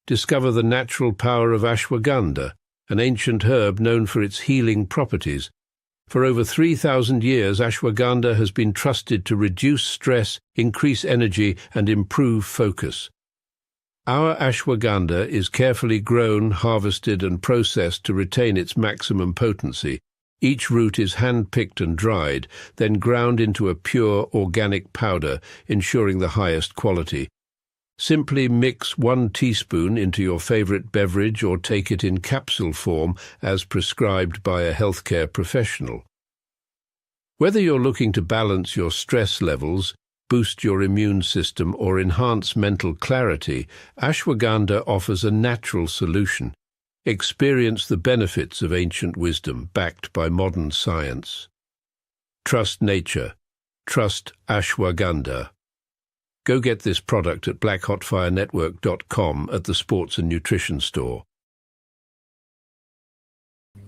discover the natural power of ashwagandha, an ancient herb known for its healing properties. For over 3,000 years, ashwagandha has been trusted to reduce stress, increase energy, and improve focus. Our ashwagandha is carefully grown, harvested, and processed to retain its maximum potency. Each root is hand-picked and dried, then ground into a pure organic powder, ensuring the highest quality. Simply mix 1 teaspoon into your favorite beverage or take it in capsule form as prescribed by a healthcare professional. Whether you're looking to balance your stress levels, boost your immune system, or enhance mental clarity, ashwagandha offers a natural solution. Experience the benefits of ancient wisdom backed by modern science. Trust nature. Trust ashwagandha. Go get this product at blackhotfirenetwork.com at the Sports and Nutrition Store.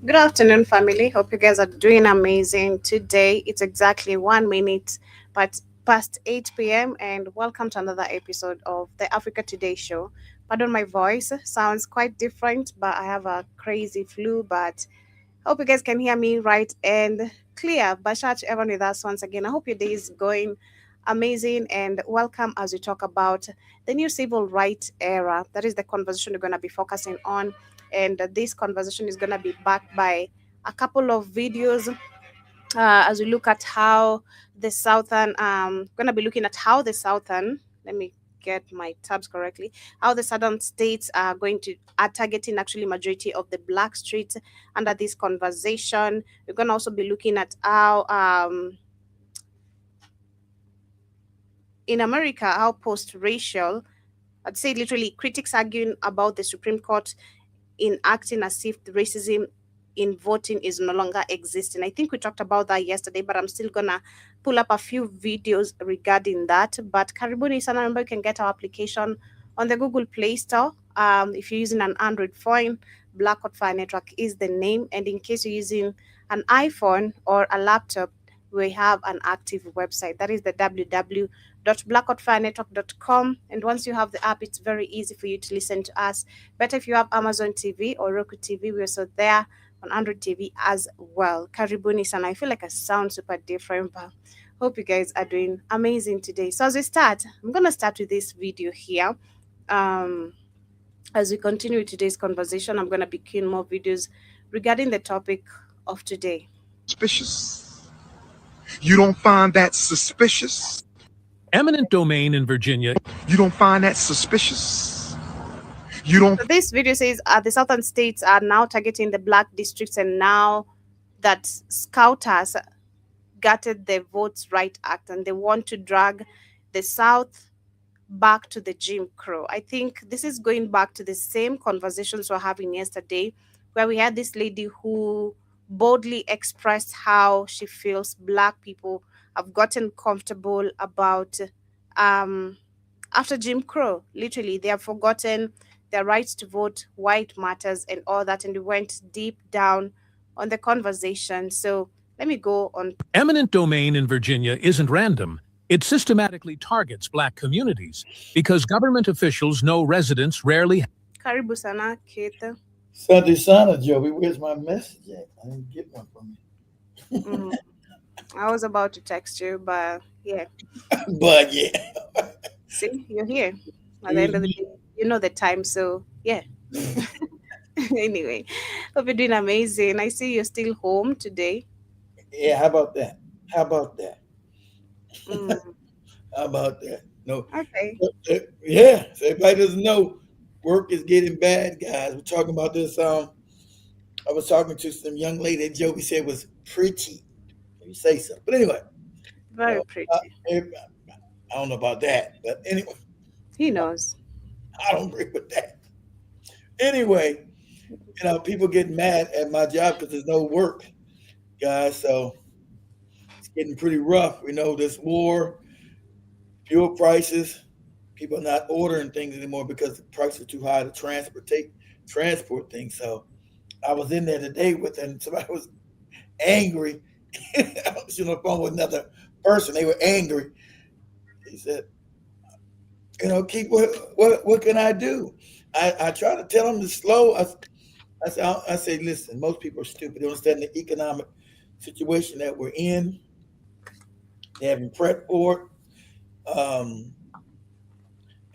Good afternoon, family. Hope you guys are doing amazing. Today, it's exactly 1 minute past 8 p.m. and welcome to another episode of the Africa Today show. Pardon my voice, sounds quite different, but I have a crazy flu, but hope you guys can hear me right and clear. Bashat everyone with us once again. I hope your day is going amazing and welcome as we talk about the new civil rights era. That is the conversation we're going to be focusing on, and this conversation is going to be backed by a couple of videos as we look at how the southern going to be looking at how the southern, let me get my tabs correctly, how the southern states are targeting actually majority of the black streets under this conversation. We're going to also be looking at how in America, how post-racial, I'd say literally critics arguing about the Supreme Court in acting as if the racism in voting is no longer existing. I think we talked about that yesterday, but I'm still gonna pull up a few videos regarding that. But karibuni sana, remember you can get our application on the Google Play Store. If you're using an Android phone, Black Hot Fire Network is the name. And in case you're using an iPhone or a laptop, we have an active website. That is the www.blackhotfirenetwork.com. And once you have the app, it's very easy for you to listen to us. Better if you have Amazon TV or Roku TV, we're also there on Android TV as well. Karibuni sana. I feel like I sound super different, but hope you guys are doing amazing today. So as we start, I'm going to start with this video here. As we continue today's conversation, I'm going to be queuing more videos regarding the topic of today. Suspicious? You don't find that suspicious? Eminent domain in Virginia. You don't find that suspicious? You don't. So this video says the southern states are now targeting the black districts, and now that Scouters gutted the Votes Right Act and they want to drag the South back to the Jim Crow. I think this is going back to the same conversations we were having yesterday, where we had this lady who boldly expressed how she feels black people have gotten comfortable about after Jim Crow. Literally, they have forgotten their rights to vote, white matters, and all that. And we went deep down on the conversation. So let me go on. Eminent domain in Virginia isn't random. It systematically targets black communities because government officials know residents rarely. Karibu sana, Keita. Sunday Sana, Joey, where's my message at? I didn't get one from you. I was about to text you, but yeah. But yeah. See, you're here. At the end of the day, you know the time, so yeah. Anyway, hope you're doing amazing. I see you're still home today. Yeah, how about that? How about that? How about that? No. Okay. Yeah, so everybody doesn't know, work is getting bad, guys. We're talking about this. I was talking to some young lady that Joey said was pretty. You say so. But anyway. Very pretty. I don't know about that, but anyway. He knows. I don't agree with that. Anyway, people get mad at my job because there's no work, guys. So it's getting pretty rough. We know this war, fuel prices, people are not ordering things anymore because the prices are too high to transport things. So I was in there today and somebody was angry. I was on the phone with another person. They were angry. He said, Keith, what can I do? I try to tell them to slow. I say, listen, most people are stupid. They don't understand the economic situation that we're in. They haven't prepped for it.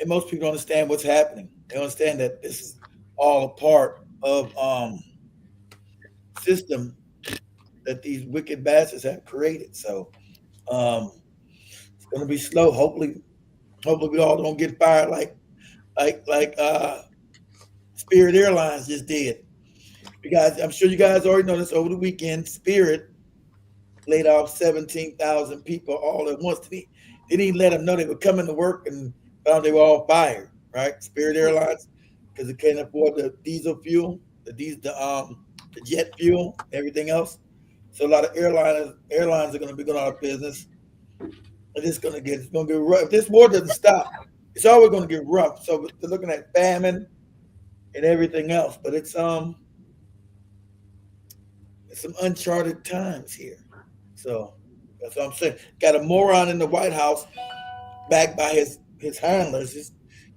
And most people don't understand what's happening. They don't understand that this is all a part of system that these wicked bastards have created. So it's going to be slow. Hopefully we all don't get fired like Spirit Airlines just did. You guys, I'm sure you guys already know this. Over the weekend, Spirit laid off 17,000 people all at once. They didn't even let them know they were coming to work and found they were all fired. Right, Spirit Airlines, because it can't afford the diesel fuel, the jet fuel, everything else. So a lot of airlines are going to be going out of business. And it's going to get rough. If this war doesn't stop, it's always going to get rough. So they're looking at famine and everything else. But it's some uncharted times here. So that's what I'm saying. Got a moron in the White House, backed by his handlers, his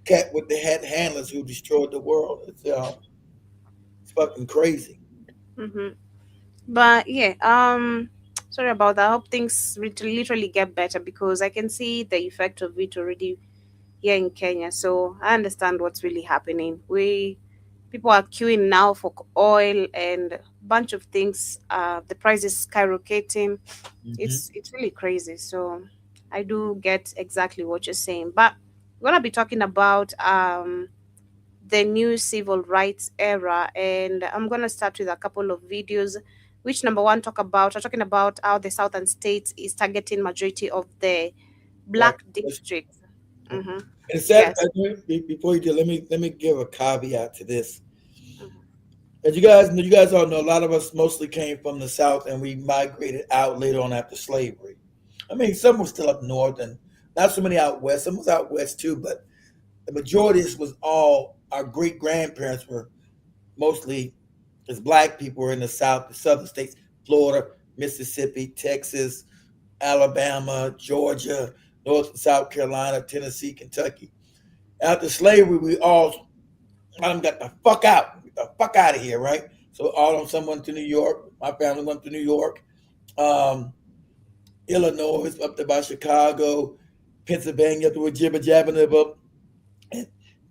cat with the handlers who destroyed the world. It's fucking crazy. Mm-hmm. But yeah, sorry about that. I hope things literally get better because I can see the effect of it already here in Kenya. So I understand what's really happening. People are queuing now for oil and a bunch of things. The price is skyrocketing. It's really crazy. So I do get exactly what you're saying. But we're gonna be talking about the new civil rights era, and I'm gonna start with a couple of videos. Which number one are talking about how the southern states is targeting majority of the black districts. Mm-hmm. And sad, before you do, let me give a caveat to this. As you guys all know, a lot of us mostly came from the South, and we migrated out later on after slavery. I mean, some were still up north, and not so many out west. Some was out west too, but the majority was all our great grandparents were mostly as black people were in the South, the southern states, Florida, Mississippi, Texas, Alabama, Georgia, North and South Carolina, Tennessee, Kentucky. After slavery, we all got the fuck out. Get the fuck out of here, right? So all of them went to New York. My family went to New York. Illinois, up there by Chicago, Pennsylvania, through Jibba Jabbing up,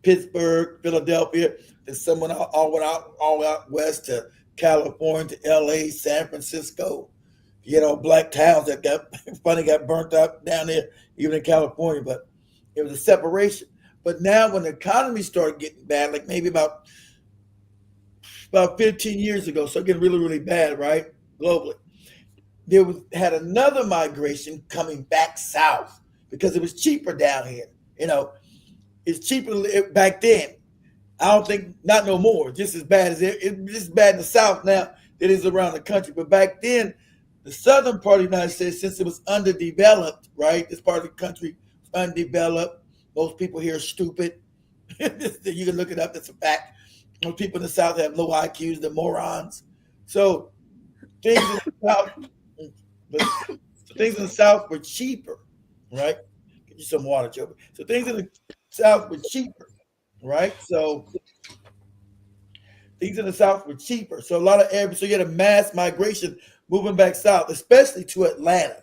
Pittsburgh, Philadelphia. Then someone all went out west to California, to LA, San Francisco. Black towns that got burnt out down there, even in California. But it was a separation. But now when the economy started getting bad, like maybe about 15 years ago, so getting really, really bad, right? Globally. Had another migration coming back south because it was cheaper down here. It's cheaper back then. I don't think, not no more, just as bad as it's just bad in the South now than it is around the country. But back then, the southern part of the United States, since it was underdeveloped, right? This part of the country was undeveloped. Most people here are stupid. You can look it up, that's a fact. Most people in the South have low IQs, they're morons. So things in the South were cheaper, right? Get you some water, Joe. So things in the South were cheaper, right? So things in the South were cheaper. So so you had a mass migration moving back south, especially to Atlanta,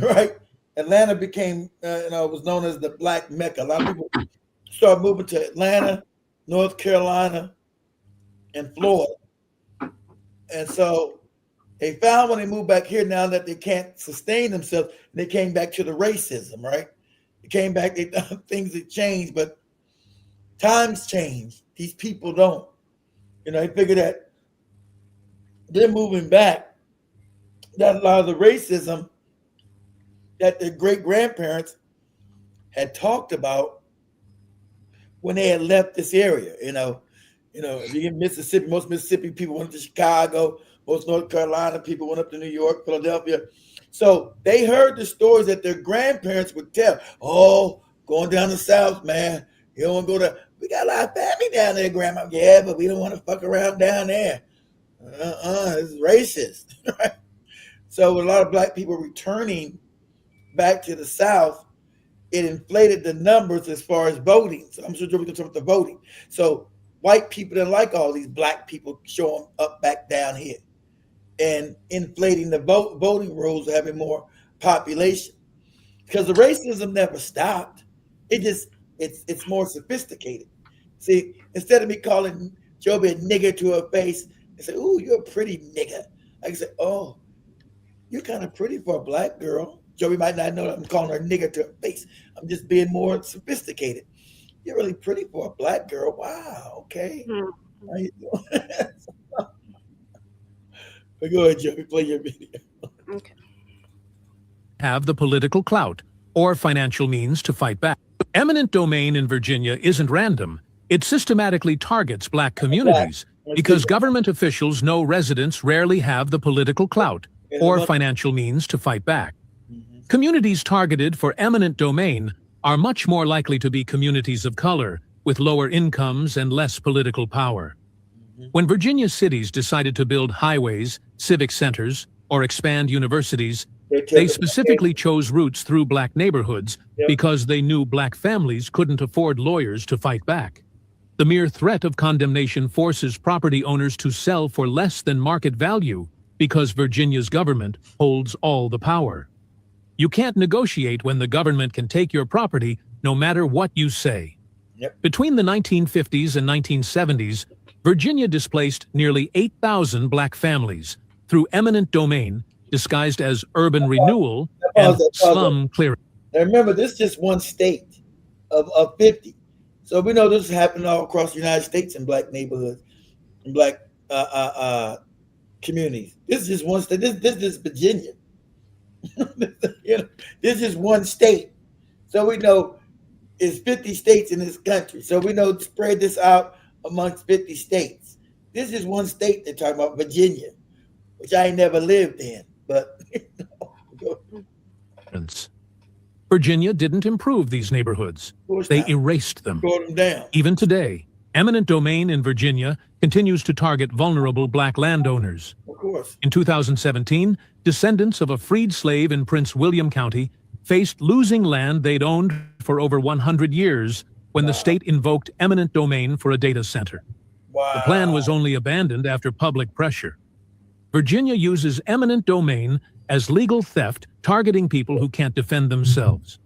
right? Atlanta became, was known as the Black Mecca. A lot of people started moving to Atlanta, North Carolina, and Florida. And so they found when they moved back here now that they can't sustain themselves, they came back to the racism, right? They came back, things had changed, but times change. These people don't. They figure that they're moving back, that a lot of the racism that their great-grandparents had talked about when they had left this area. If you get Mississippi, most Mississippi people went to Chicago, most North Carolina people went up to New York, Philadelphia. So they heard the stories that their grandparents would tell. Oh, going down the South, man. You don't want to go to, we got a lot of family down there, Grandma. Yeah, but we don't want to fuck around down there. It's racist, right? So a lot of black people returning back to the South, it inflated the numbers as far as voting. So I'm sure Joe, we can talk about the voting. So white people didn't like all these black people showing up back down here and inflating the voting rolls, having more population. Because the racism never stopped. It's more sophisticated. See, instead of me calling Joby a nigger to her face and say, "Ooh, you're a pretty nigger," I can say, "Oh, you're kind of pretty for a black girl." Joby might not know that I'm calling her nigger to her face. I'm just being more sophisticated. You're really pretty for a black girl. Wow, okay. How you doing? But go ahead, Joby, play your video. Okay. Have the political clout or financial means to fight back. Eminent domain in Virginia isn't random. It systematically targets black communities because government officials know residents rarely have the political clout or financial means to fight back. Communities targeted for eminent domain are much more likely to be communities of color with lower incomes and less political power. When Virginia cities decided to build highways, civic centers, or expand universities, they specifically chose routes through black neighborhoods because they knew black families couldn't afford lawyers to fight back. The mere threat of condemnation forces property owners to sell for less than market value because Virginia's government holds all the power. You can't negotiate when the government can take your property no matter what you say. Between the 1950s and 1970s, Virginia displaced nearly 8,000 black families through eminent domain disguised as urban renewal and slum clearing. Now remember, this is just one state of 50. So we know this is happening all across the United States in black neighborhoods, in black communities. This is just one state. This is Virginia. This is one state. So we know it's 50 states in this country. So we know to spread this out amongst 50 states. This is one state they're talking about, Virginia, which I ain't never lived in. But Virginia didn't improve these neighborhoods. They erased them. Even today, eminent domain in Virginia continues to target vulnerable black landowners. Of course. In 2017, descendants of a freed slave in Prince William County faced losing land they'd owned for over 100 years when the state invoked eminent domain for a data center. The plan was only abandoned after public pressure. Virginia uses eminent domain as legal theft, targeting people who can't defend themselves.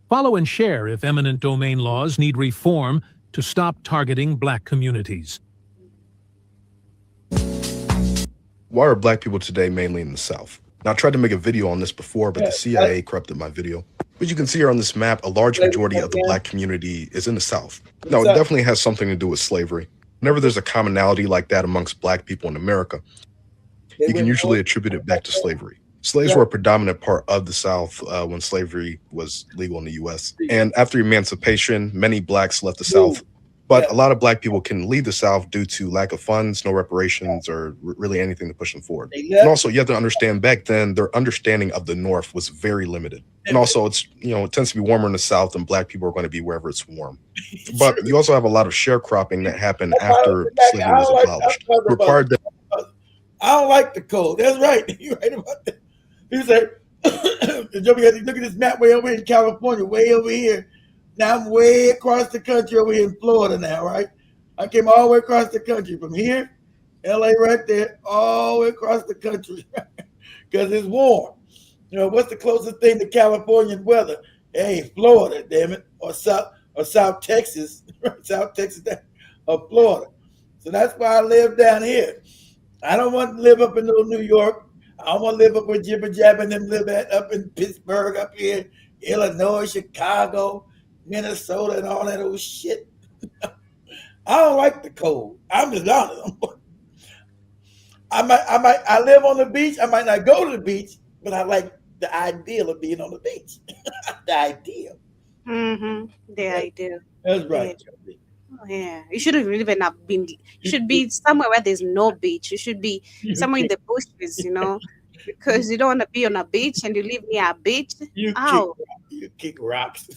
Follow and share if eminent domain laws need reform to stop targeting black communities. Why are black people today mainly in the South? Now, I tried to make a video on this before, but the CIA corrupted my video. As you can see here on this map, a large majority of the black community is in the South. Now, it definitely has something to do with slavery. Whenever there's a commonality like that amongst black people in America, you can usually attribute it back to slavery. Slaves were a predominant part of the South when slavery was legal in the U.S. And after emancipation, many blacks left the South. But a lot of black people can leave the South due to lack of funds, no reparations, or really anything to push them forward. And also, you have to understand, back then, their understanding of the North was very limited. And also, it tends to be warmer in the South, and black people are going to be wherever it's warm. But you also have a lot of sharecropping that happened after slavery was abolished. Required that. I don't like the cold. That's right. You're right about that. He said, look at this map way over here in California, way over here. Now I'm way across the country over here in Florida now, right? I came all the way across the country from here, LA right there, all the way across the country because it's warm. What's the closest thing to Californian weather? Hey, Florida, damn it, or South Texas, South Texas or Florida. So that's why I live down here. I don't want to live up in New York. I don't want to live up where Jibber Jabber and them live up in Pittsburgh, up here, Illinois, Chicago, Minnesota, and all that old shit. I don't like the cold. I'm just honest. I live on the beach. I might not go to the beach, but I like the ideal of being on the beach. The ideal. The ideal. That's right. Yeah. Oh, yeah. You shouldn't even have been. You should be somewhere where there's no beach. You should be somewhere in the bushes, because you don't want to be on a beach and you live near a beach. You kick rocks.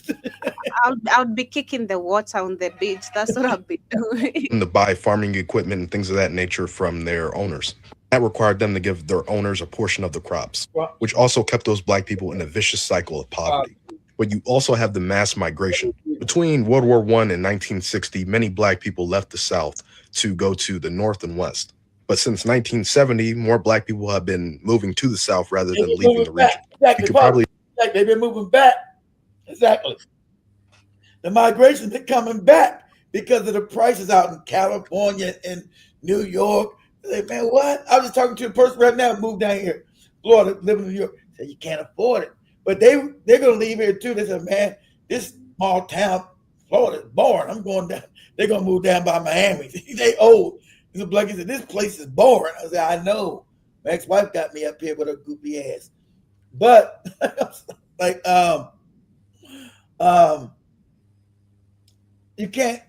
I'll be kicking the water on the beach. That's what I'll be doing. And to buy farming equipment and things of that nature from their owners. That required them to give their owners a portion of the crops, which also kept those black people in a vicious cycle of poverty. But you also have the mass migration. Between World War I and 1960, many Black people left the South to go to the North and West. But since 1970, more Black people have been moving to the South rather than leaving the region. Exactly. They've been moving back. Exactly. The migration been coming back because of the prices out in California and New York. They say, man, what? I was just talking to a person right now who moved down here, Florida, living in New York. Said you can't afford it. But they're gonna leave here too. They said, man, this small town, Florida is boring. I'm going down. They're gonna move down by Miami. They old. He's like, he said, this place is boring. I said, I know. My ex-wife got me up here with her goofy ass. But like you can't,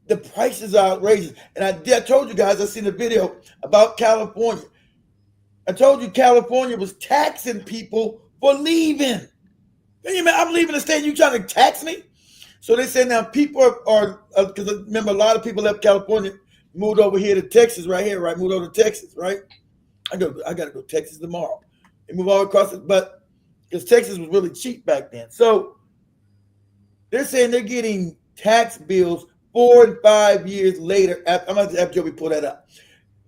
the prices are outrageous. And I told you guys, I seen a video about California. I told you California was taxing people for leaving. I'm leaving the state, you trying to tax me? So they say now people are because remember a lot of people left California, moved over here to Texas, right here, right? Moved over to Texas, right? I gotta go to Texas tomorrow. They move all across it, but because Texas was really cheap back then. So they're saying they're getting tax bills 4 and 5 years later. I'm gonna have Joey pull that up.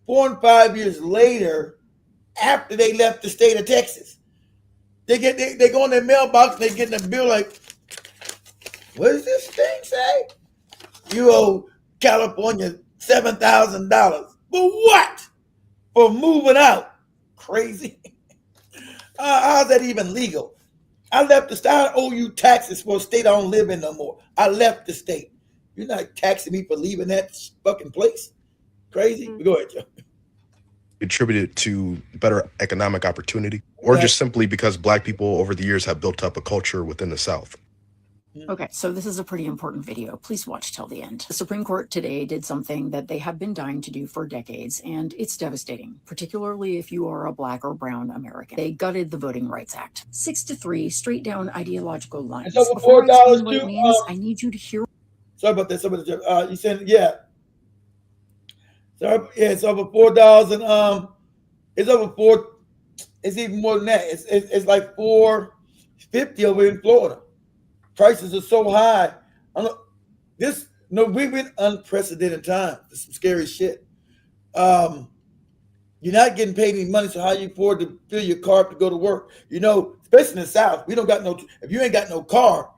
4 and 5 years later, after they left the state of Texas, they go in their mailbox and they get in a bill like, what does this thing say? You owe California $7,000. For what? For moving out? Crazy. How's that even legal? I left the state. I owe you taxes for a state I don't live in no more. I left the state. You're not taxing me for leaving that fucking place. Crazy. Go ahead, Joe. Attributed to better economic opportunity, or just simply because Black people over the years have built up a culture within the South? Okay, so this is a pretty important video. Please watch till the end. The Supreme Court today did something that they have been dying to do for decades, and it's devastating, particularly if you are a Black or brown American. They gutted the Voting Rights Act. 6-3, straight down ideological lines. It's over Before I explain $4 what it means, I need you to hear. Sorry about that. You said, yeah. Sorry, yeah, it's over $4 and it's over $4. It's even more than that. It's like $4.50 over in Florida. Prices are so high. We've been unprecedented time. It's some scary shit. You're not getting paid any money, so how you afford to fill your car up to go to work? You know, especially in the South, we don't got no. If you ain't got no car,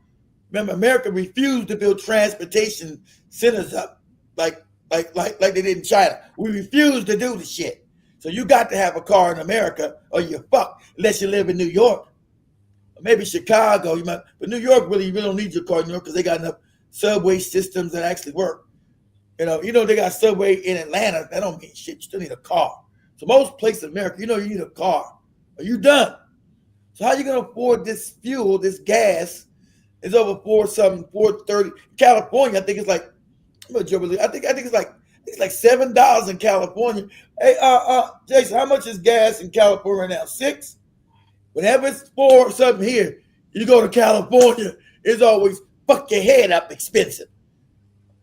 remember America refused to build transportation centers up like they did in China. We refused to do the shit. So you got to have a car in America, or you're fucked. Unless you live in New York. Maybe Chicago, but New York you really don't need your car in New York because they got enough subway systems that actually work. You know they got subway in Atlanta. That don't mean shit. You still need a car. So most places in America, you need a car. Are you done? So how you gonna afford this fuel, this gas? It's over $4.30. California, I think it's like, I think it's like $7 in California. Hey, Jason, how much is gas in California right now? $6? Whenever it's $4 something here, you go to California, it's always fuck your head up expensive.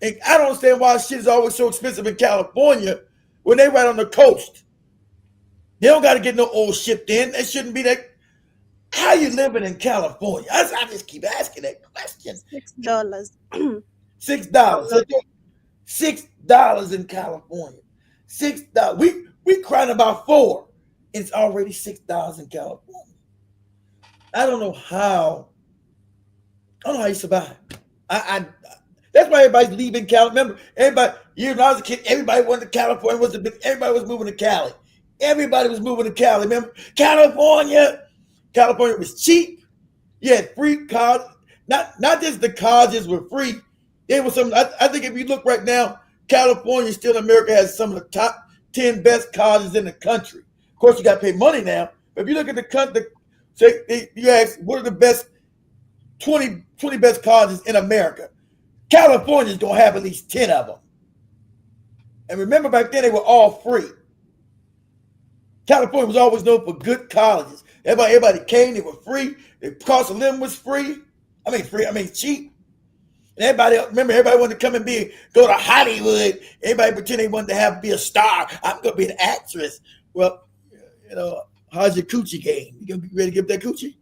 And I don't understand why shit is always so expensive in California when they right on the coast. They don't got to get no oil shipped in. That shouldn't be that. How you living in California? I just keep asking that question. $6. $6. $6 in California. $6. We crying about $4. It's already $6 in California. I don't know how you survive. That's why everybody's leaving Cali. Remember, when I was a kid, everybody went to California. Everybody was moving to Cali. Everybody was moving to Cali. Remember, California was cheap. You had free college. Not just the colleges were free. There was some. I think if you look right now, California still in America has some of the top 10 best colleges in the country. Of course, you got to pay money now. But if you look at the country, you ask what are the best 20 best colleges in America. California's gonna have at least 10 of them. And remember back then they were all free. California was always known for good colleges. Everybody came, they were free. The cost of living was free. I mean cheap. And everybody wanted to come and go to Hollywood. Everybody pretend they wanted to be a star. I'm gonna be an actress. Well, how's your coochie game? You gonna be ready to give that coochie?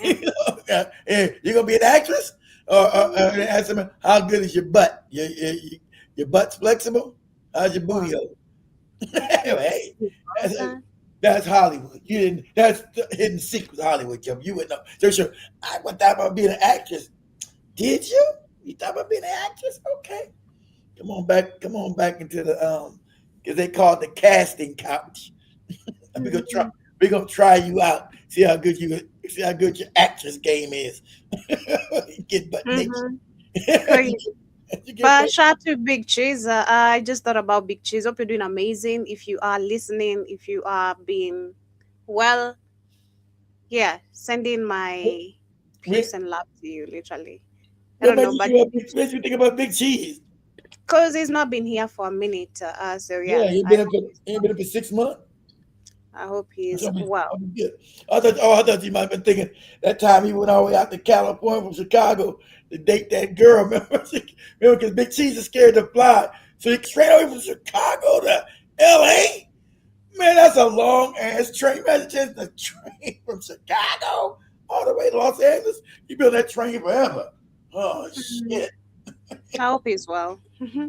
You're gonna be an actress, or ask them how good is your butt? Your butt's flexible. How's your booty hole? Hey, that's Hollywood. You didn't. That's the hidden secret of Hollywood, Joe. You wouldn't know. So sure, I thought about being an actress. Did you? You thought about being an actress? Okay. Come on back into the because they call it the casting couch. We're gonna try you out. See how good your actress game is. Get butt naked. But shout out to Big Cheese. I just thought about Big Cheese. Hope you're doing amazing. If you are listening, if you are being well, yeah, sending my peace and love to you, literally. I don't know, but what makes you think about Big Cheese? Because he's not been here for a minute. So yeah. He been up for 6 months. I hope he's well. I thought you might have been thinking that time he went all the way out to California from Chicago to date that girl. Remember, because Big Cheese is scared to fly. So he straight away from Chicago to L.A.? Man, that's a long-ass train. Imagine just the train from Chicago all the way to Los Angeles. You build that train forever. Oh, shit. I hope he's well.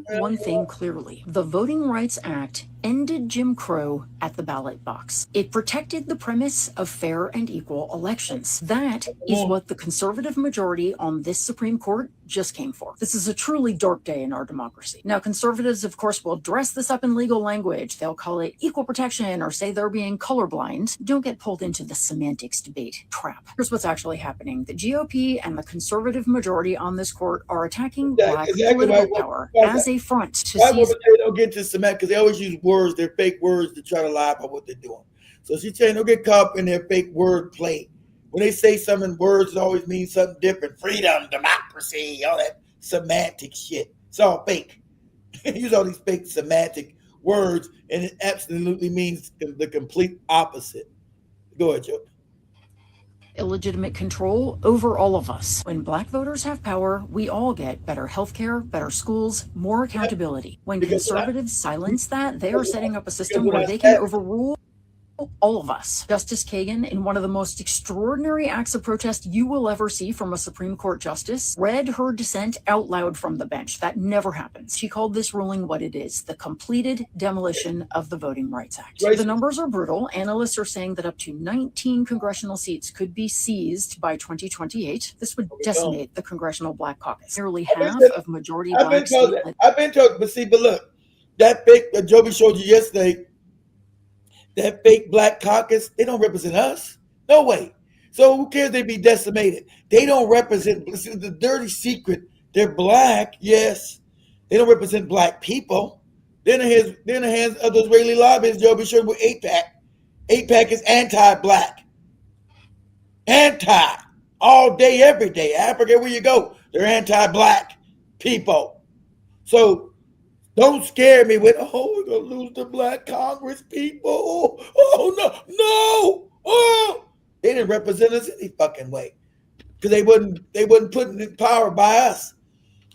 One thing clearly, the Voting Rights Act ended Jim Crow at the ballot box. It protected the premise of fair and equal elections. That is what the conservative majority on this Supreme Court just came for. This is a truly dark day in our democracy. Now, conservatives, of course, will dress this up in legal language. They'll call it equal protection or say they're being colorblind. Don't get pulled into the semantics debate trap. Here's what's actually happening. The GOP and the conservative majority on this court are attacking Black political power as a front to seize. They don't get to semantics because they always use words, their fake words, to try to lie about what they're doing. So she's saying don't get caught up in their fake word play. When they say something, words always mean something different. Freedom, democracy, all that semantic shit. It's all fake. Use all these fake semantic words, and it absolutely means the complete opposite. Go ahead, Joe. Illegitimate control over all of us. When Black voters have power, we all get better healthcare, better schools, more accountability. When conservatives silence that, they are setting up a system where they can overrule all of us. Justice Kagan, in one of the most extraordinary acts of protest you will ever see from a Supreme Court justice, read her dissent out loud from the bench. That never happens. She called this ruling what it is, the completed demolition of the Voting Rights Act. The numbers are brutal. Analysts are saying that up to 19 congressional seats could be seized by 2028. This would decimate the Congressional Black Caucus. Nearly half of majority Black states. I've been told, but look, that fake that Joby showed you yesterday, that fake Black caucus, they don't represent us. No way. So who cares they be decimated? They don't represent, the dirty secret, they're Black, yes. They don't represent Black people. They're in the hands of the Israeli lobbyists, Joby showed with AIPAC. AIPAC is anti-Black. Anti. All day, every day. Africa, where you go, they're anti-Black people. So don't scare me with, we're going to lose the Black Congress people. Oh, no. Oh, they didn't represent us any fucking way because they wasn't put in power by us.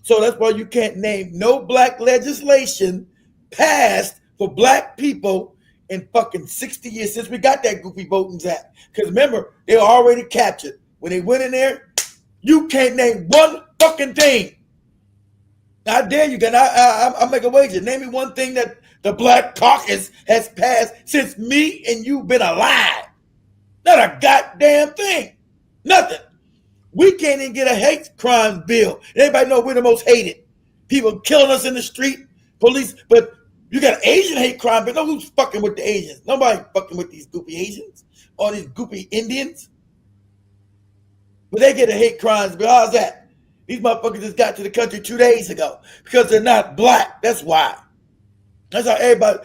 So that's why you can't name no Black legislation passed for Black people in fucking 60 years since we got that goofy Voting Act. Because remember, they were already captured. When they went in there, you can't name one fucking thing. I dare you, I'll make a wager. Name me one thing that the Black Caucus has passed since me and you been alive. Not a goddamn thing. Nothing. We can't even get a hate crimes bill. Everybody know we're the most hated. People killing us in the street, police, but you got Asian hate crime bill. No, who's fucking with the Asians? Nobody fucking with these goopy Asians or these goopy Indians. But they get a hate crimes bill. How's that? These motherfuckers just got to the country 2 days ago because they're not Black. That's why. That's how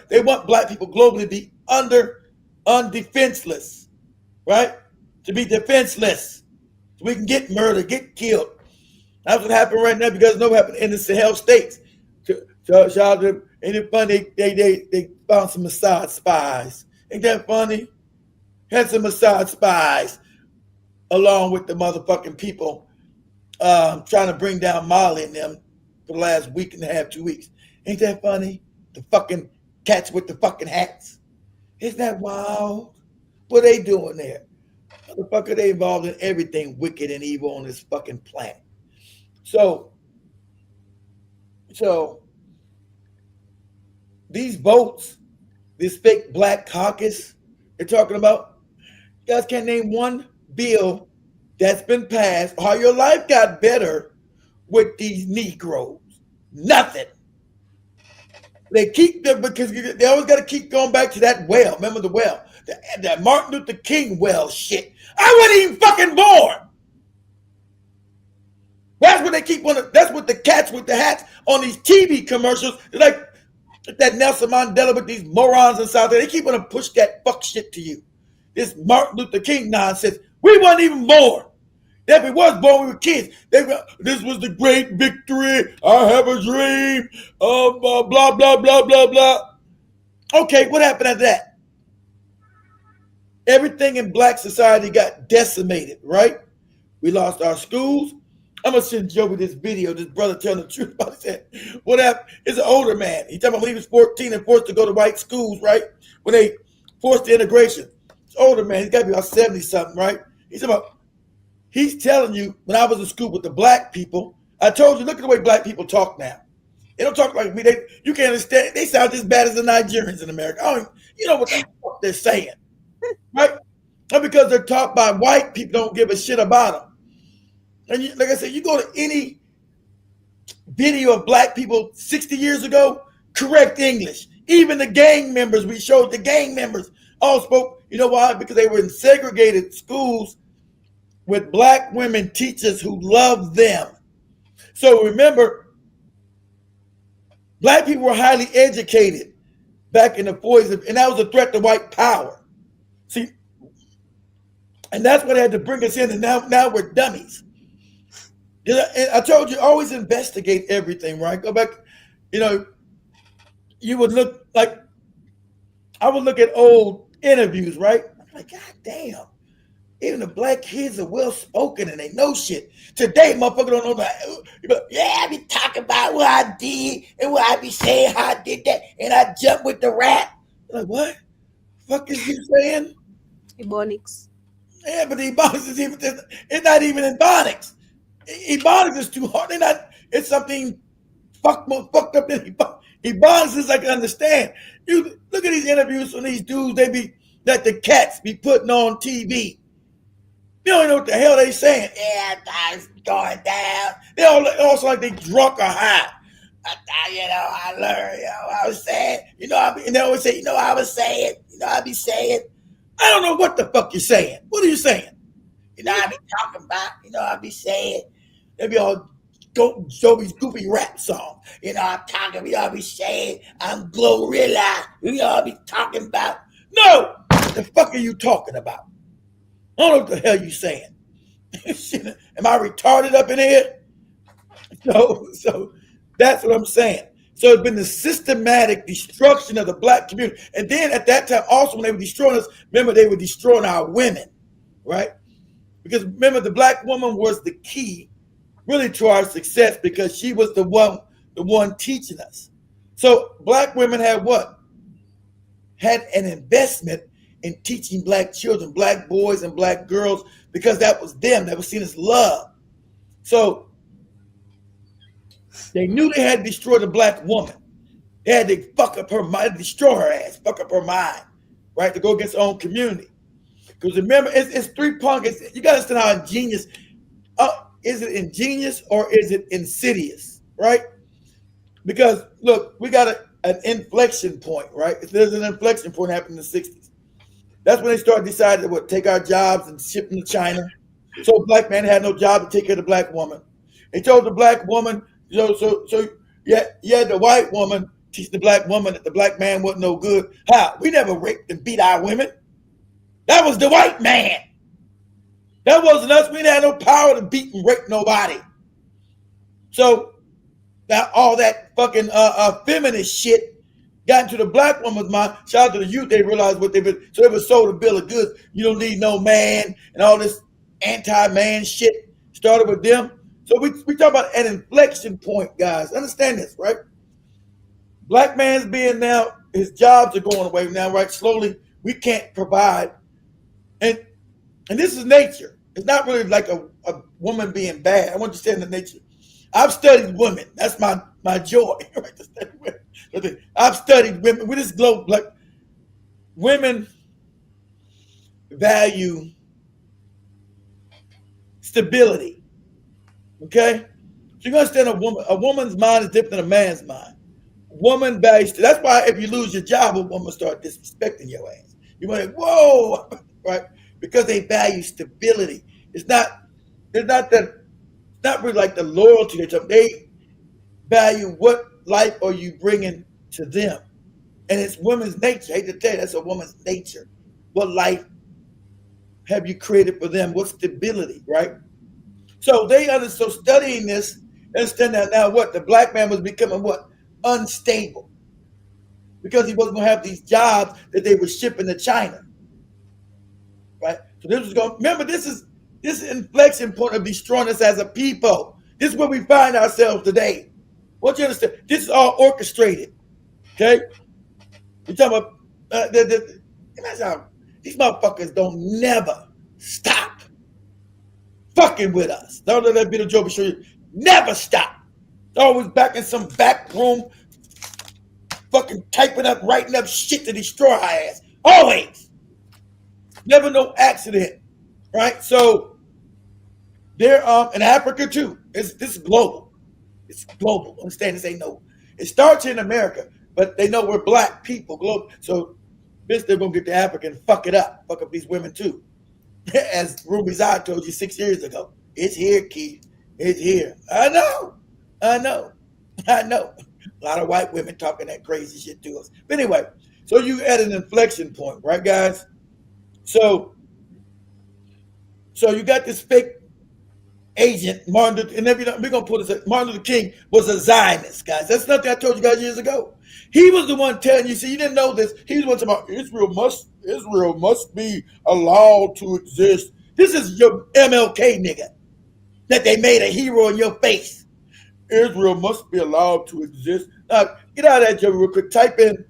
they want Black people globally to be undefenseless, right? To be defenseless. So we can get murdered, get killed. That's what happened right now because no happened in the Sahel states. Shout out to them. Ain't it funny? They found some Mossad spies. Ain't that funny? Had some Mossad spies along with the motherfucking people trying to bring down Mali and them for the last week and a half, 2 weeks. Ain't that funny? The fucking cats with the fucking hats. Isn't that wild? What are they doing there? Motherfucker, they involved in everything wicked and evil on this fucking planet. So these votes, this fake black caucus they're talking about, you guys can't name one bill that's been passed or how your life got better with these Negroes. Nothing. They keep them because they always got to keep going back to that well. Remember the well, that Martin Luther King well shit. I wasn't even fucking born. That's what they keep on. That's what the cats with the hats on these TV commercials. They're like that Nelson Mandela with these morons in South there. They keep on to push that fuck shit to you. This Martin Luther King nonsense. We wasn't even born. If we was born, we were kids. This was the great victory. I have a dream. Blah, blah, blah, blah, blah, blah. Okay, what happened after that? Everything in black society got decimated, right? We lost our schools. I'm going to send Joey this video, this brother telling the truth about it. What happened? It's an older man. He's talking about when he was 14 and forced to go to white schools, right? When they forced the integration. It's an older man. He's got to be about 70-something, right? He's telling you, when I was in school with the black people, I told you, look at the way black people talk now. They don't talk like me. You can't understand. They sound as bad as the Nigerians in America. You know what the fuck they're saying, right? Not because they're taught by white people don't give a shit about them. And like I said, you go to any video of black people 60 years ago, correct English. Even the gang members, we showed the gang members all spoke. You know why? Because they were in segregated schools with black women teachers who loved them. So remember, black people were highly educated back in the 40s, and that was a threat to white power. See, and that's what had to bring us in, and now we're dummies. I told you, always investigate everything, right? Go back, you would look like, I would look at old interviews, right? I'm like, God damn. Even the black kids are well spoken and they know shit. Today, motherfucker don't know that. Yeah, I be talking about what I did and what I be saying, how I did that, and I jump with the rap. Like, what? Fuck is you saying? Ebonics. Yeah, but the Ebonics is it's not even in Ebonics. Ebonics is too hard. It's something fucked up than Ebonics is I can understand. You look at these interviews from these dudes, they be that the cats be putting on TV. You don't know what the hell they saying. Yeah, it's going down. They all also like they drunk or high. I learned, I was saying, and they always say, I was saying, I be saying. I don't know what the fuck you're saying. What are you saying? I be talking about, I be saying. They be all Joey's goofy rap song. I'm talking, I be saying, I'm Glorilla. I be talking about. No! What the fuck are you talking about? I don't know what the hell you saying. Am I retarded up in here? So that's what I'm saying. So it's been the systematic destruction of the black community. And then at that time, also when they were destroying us, remember they were destroying our women, right? Because remember the black woman was the key really to our success because she was the one teaching us. So black women had what? Had an investment in teaching black children, black boys and black girls, because that was them. That was seen as love. So they knew they had to destroy the black woman. They had to fuck up her mind, destroy her ass, fuck up her mind, right, to go against her own community. Because remember, it's three-pronged. You got to understand how ingenious. Is it ingenious or is it insidious, right? Because, look, we got an inflection point, right? There's an inflection point happening in the 60s. That's when they started deciding to take our jobs and ship them to China. So a black man had no job to take care of the black woman. They told the black woman, so the white woman teach the black woman that the black man wasn't no good. How? We never raped and beat our women. That was the white man. That wasn't us. We didn't have no power to beat and rape nobody. So now all that fucking feminist shit got into the black woman's mind. Shout out to the youth. They realized what they've been. So they were sold a bill of goods. You don't need no man and all this anti-man shit started with them. So we talk about an inflection point, guys. Understand this, right? Black man's being now, his jobs are going away now, right? Slowly, we can't provide. And And this is nature. It's not really like a woman being bad. I want you to stand in the nature. I've studied women. That's my joy. Right? To study women. I've studied women. With this globe, like women value stability. Okay? So you understand a woman's mind is different than a man's mind. Woman values, that's why if you lose your job, a woman start disrespecting your ass. You want to, whoa, right? Because they value stability. It's not really like the loyalty. They value what life are you bringing to them. And it's women's nature. I hate to tell you, that's a woman's nature. What life have you created for them? What stability, right? So so studying this, understand that now what? The black man was becoming what? Unstable. Because he wasn't going to have these jobs that they were shipping to China. Right? So this was going, remember, this is inflection point of destroying us as a people. This is where we find ourselves today. What you understand? This is all orchestrated. Okay? You're talking about these motherfuckers don't never stop fucking with us. Don't let that be the joke. Show you. Never stop. They're always back in some back room, fucking typing up, writing up shit to destroy our ass. Always. Never no accident. Right? So they're in Africa too. This is global. It's global. Understand this ain't no. It starts in America, but they know we're black people global. So bitch, they're gonna get to Africa and fuck it up. Fuck up these women too. As Ruby Zod told you 6 years ago. It's here, Keith. It's here. I know. A lot of white women talking that crazy shit to us. But anyway, so you at an inflection point, right, guys? So you got this fake agent, Martin Luther, and we're gonna put this. Martin Luther King was a Zionist, guys. That's nothing I told you guys years ago. He was the one telling you. See, you didn't know this. He was the one talking about Israel must be allowed to exist. This is your MLK nigga that they made a hero in your face. Israel must be allowed to exist. Now, get out of that, Joe, real quick. Type in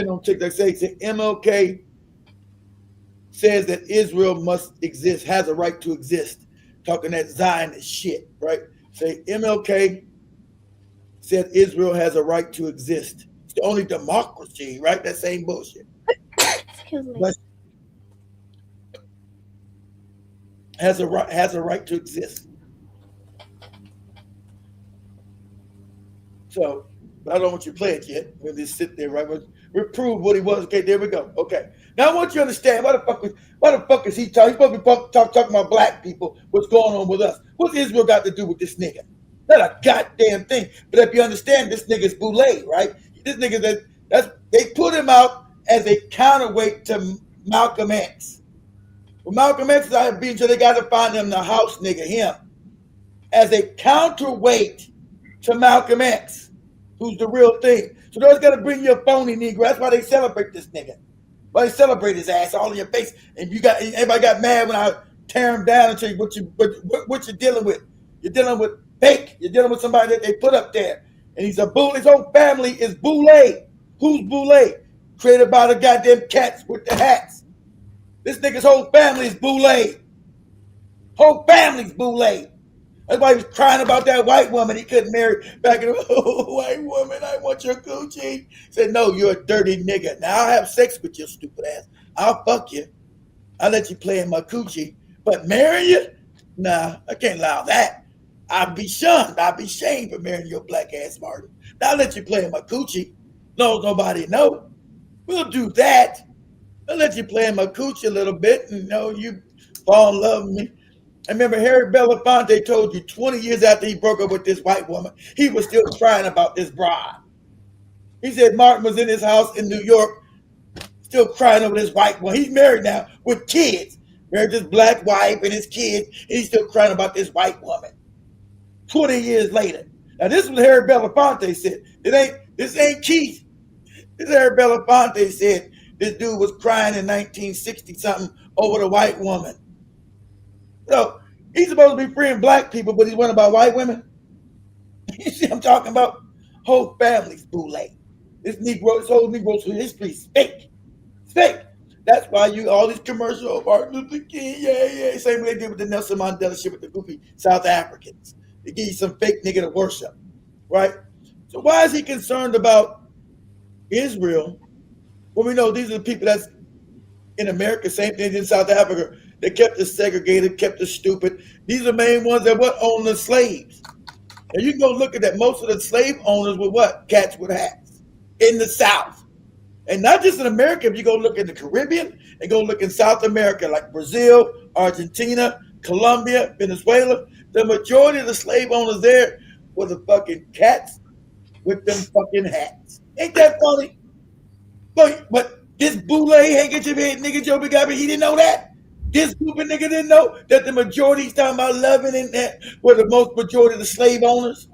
on TikTok. Say MLK says that Israel must exist, has a right to exist. Talking that Zionist shit, right? Say MLK said Israel has a right to exist. It's the only democracy, right? That same bullshit. Excuse me. But has a right to exist. So, but I don't want you to play it yet. We'll just sit there, right? We'll prove what he was. Okay, there we go. Okay. Now I want you to understand why the fuck is he talking? He's supposed to be talking about black people. What's going on with us? What's Israel got to do with this nigga? Not a goddamn thing. But if you understand, this nigga's Boule, right? This nigga they put him out as a counterweight to Malcolm X. Well, Malcolm X is out being so they got to find him the house nigga, him, as a counterweight to Malcolm X, who's the real thing. So they're got to bring you a phony Negro. That's why they celebrate this nigga. Why they celebrate his ass all in your face. And everybody got mad when I tear him down and tell you what you're dealing with. You're dealing with fake. You're dealing with somebody that they put up there. And he's a Boule. His whole family is Boule. Who's Boule? Created by the goddamn cats with the hats. This nigga's whole family is Boule. Whole family's Boule. That's why he was crying about that white woman he couldn't marry back in the, oh, white woman, I want your coochie. Said, no, you're a dirty nigga. Now I'll have sex with your stupid ass. I'll fuck you. I'll let you play in my coochie. But marry you? Nah, I can't allow that. I'll be shunned. I'll be shamed for marrying your black ass Martin. Now I'll let you play in my coochie. No, nobody know. We'll do that. I'll let you play in my coochie a little bit and you fall in love with me. I remember Harry Belafonte told you 20 years after he broke up with this white woman, he was still crying about this bride. He said Martin was in his house in New York, still crying over this white woman. He's married now with kids. Married this black wife and his kids, and he's still crying about this white woman. 20 years later. Now this is what Harry Belafonte said. This ain't Keith. This Harry Belafonte said this dude was crying in 1960-something over the white woman. So he's supposed to be freeing black people, but he's worrying about white women. You see what I'm talking about? Whole families Boule. This whole Negro history is fake. It's fake. That's why you all these commercials of Martin Luther King, yeah. Same way they did with the Nelson Mandela shit with the goofy South Africans. They give you some fake nigga to worship, right? So why is he concerned about Israel when we know these are the people that's in America, same thing in South Africa. They kept us segregated, kept us stupid. These are the main ones that own the slaves. And you can go look at that. Most of the slave owners were what? Cats with hats in the South. And not just in America, if you go look in the Caribbean and go look in South America, like Brazil, Argentina, Colombia, Venezuela, the majority of the slave owners there were the fucking cats with them fucking hats. Ain't that funny? But this boule handkerchief head nigga Joe Bigabby, he didn't know that. This stupid nigga didn't know that the majority he's talking about loving and that were the most majority of the slave owners.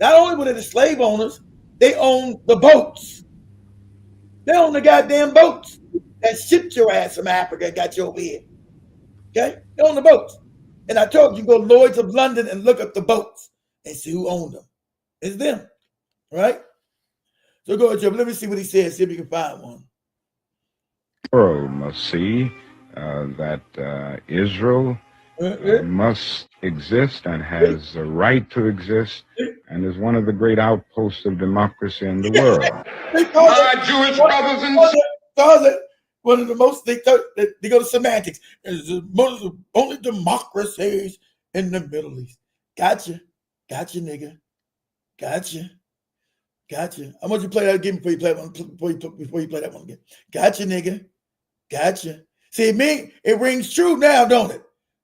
Not only were they the slave owners, they owned the boats. They own the goddamn boats that shipped your ass from Africa and got you over here. Okay? They own the boats. And I told you, go Lloyd's of London and look up the boats and see who owned them. It's them. Right? So go ahead, Joe. Let me see what he says. See if you can find one. World must see that Israel must exist and has a right to exist and is one of the great outposts of democracy in the world. My Jewish brothers and sisters. One of the most, they go to semantics. It's one of the only democracies in the Middle East. Gotcha, nigga. Gotcha. I want you to play that again before you play that one again. Gotcha, nigga. Gotcha. See, it rings true now, don't it?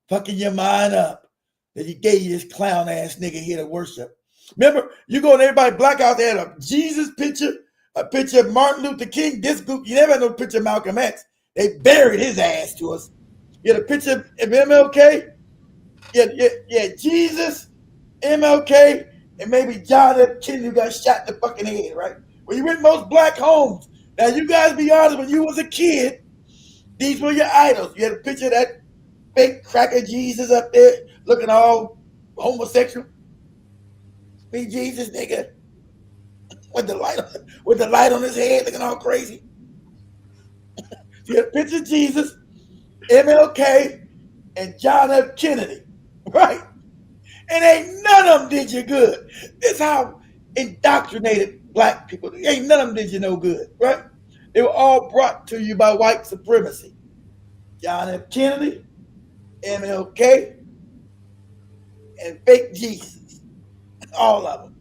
Fucking your mind up that you gave you this clown ass nigga here to worship. Remember, you go and everybody black out there had a Jesus picture, a picture of Martin Luther King. This group, you never had no picture of Malcolm X. They buried his ass to us. You had a picture of MLK. Yeah, Jesus, MLK, and maybe John F. Kennedy who got shot in the fucking head, right? Well, you went in most black homes. Now, you guys be honest, when you was a kid, these were your idols. You had a picture of that fake cracker Jesus up there looking all homosexual. Be Jesus, nigga. With the light on his head looking all crazy. You had a picture of Jesus, MLK, and John F. Kennedy, right? And ain't none of them did you good. This is how indoctrinated black people, ain't none of them did you no good, right? They were all brought to you by white supremacy. John F. Kennedy, MLK, and fake Jesus. All of them.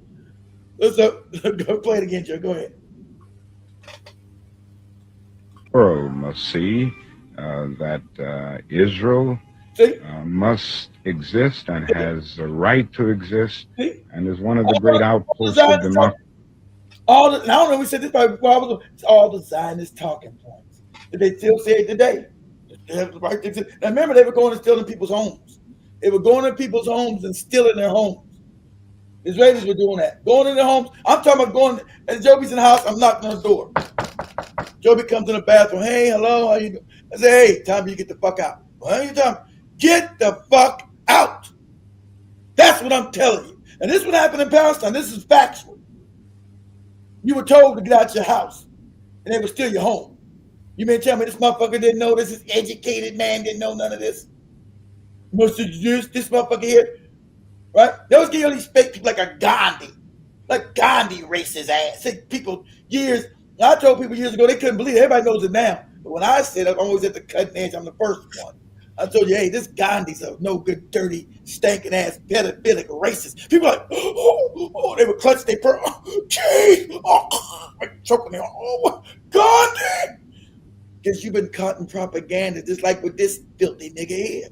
Go play it again, Joe. Go ahead. World must see that Israel must exist and has a right to exist and is one of the great outposts of democracy. I don't know, we said this probably, it's all the Zionist talking points. They still say it today. They have the right to, now remember, they were going and stealing people's homes. They were going to people's homes and stealing their homes. Israelis were doing that. Going in their homes. I'm talking about going, and Joby's in the house, I'm knocking on the door. Joby comes in the bathroom. Hey, hello, how you doing? I say, hey, time for you to get the fuck out. Well, how you doing? Get the fuck out. That's what I'm telling you. And this is what happened in Palestine. This is factual. You were told to get out your house, and they would steal your home. You may tell me this motherfucker didn't know this? This educated man didn't know none of this? This motherfucker here, right? They always give all these fake people like a Gandhi. Like Gandhi racist ass. People years, I told people years ago, they couldn't believe it. Everybody knows it now. But when I said I'm always at the cutting edge, I'm the first one. I told you, hey, this Gandhi's a no good, dirty, stinking ass, pedophilic racist. People are like, oh, they would clutch their pearl. Gee, choking their, Gandhi. Because you've been caught in propaganda, just like with this filthy nigga here.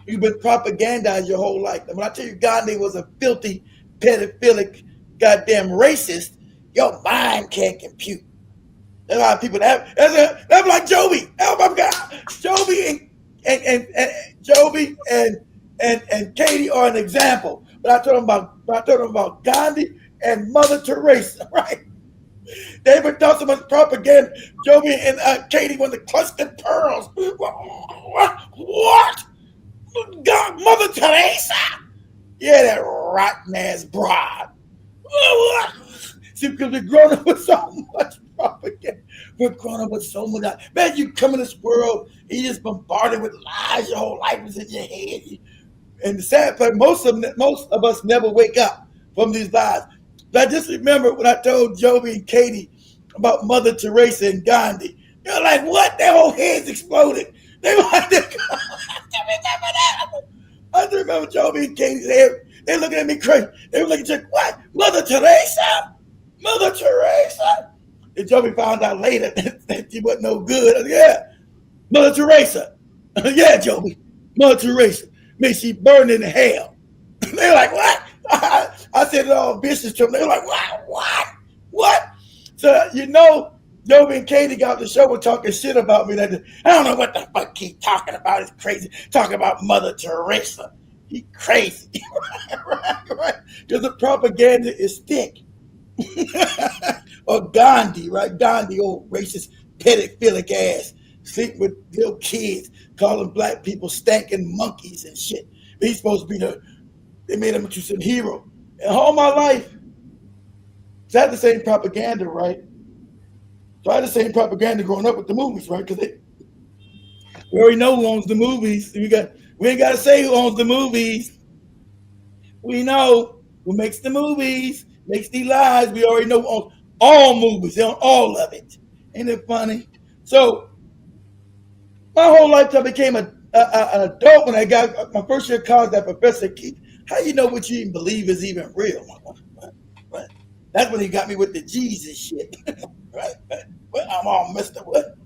You've been propagandized your whole life. And when I tell you Gandhi was a filthy, pedophilic, goddamn racist, your mind can't compute. That's why people that's like Joby. Oh my God, Joby and Joby and Katie are an example. But I told them about Gandhi and Mother Teresa, right? They would talk so much propaganda. Joby and Katie went to clutch the pearls. What? God, Mother Teresa? Yeah, that rotten ass broad. See, because we've grown up with so much propaganda. We're growing up with so much. Man, you come in this world, you just bombarded with lies. Your whole life is in your head. And the sad part, most of us never wake up from these lies. But I just remember when I told Joby and Katie about Mother Teresa and Gandhi. They're like, what? Their whole heads exploded. They were like, I remember Joby and Katie. They're looking at me crazy. They were looking at what? Mother Teresa? Mother Teresa? And Joby found out later that she wasn't no good. Said, yeah, Mother Teresa. Yeah, Joby, Mother Teresa. Man, she burned in hell. They're like, what? I said it all vicious to them. They're like, what? So, Joby and Katie got the show and talking shit about me. I don't know what the fuck he's talking about. It's crazy. Talking about Mother Teresa. He crazy. Right? Because the propaganda is thick. Or Gandhi, right? Gandhi, old racist, pedophilic ass, sleep with little kids, calling black people stankin' monkeys and shit. He's supposed to be they made him into some hero. And all my life, so I had the same propaganda, right? So I had the same propaganda growing up with the movies, right? Because we already know who owns the movies. We ain't got to say who owns the movies. We know who makes the movies, makes the lies. We already know who owns all movies. They own all of it. Ain't it funny? So my whole life I became an adult when I got my first year of college. That professor, Keith, how you know what you even believe is even real? What? That's when he got me with the Jesus shit. Right? Well, I'm all messed up. What?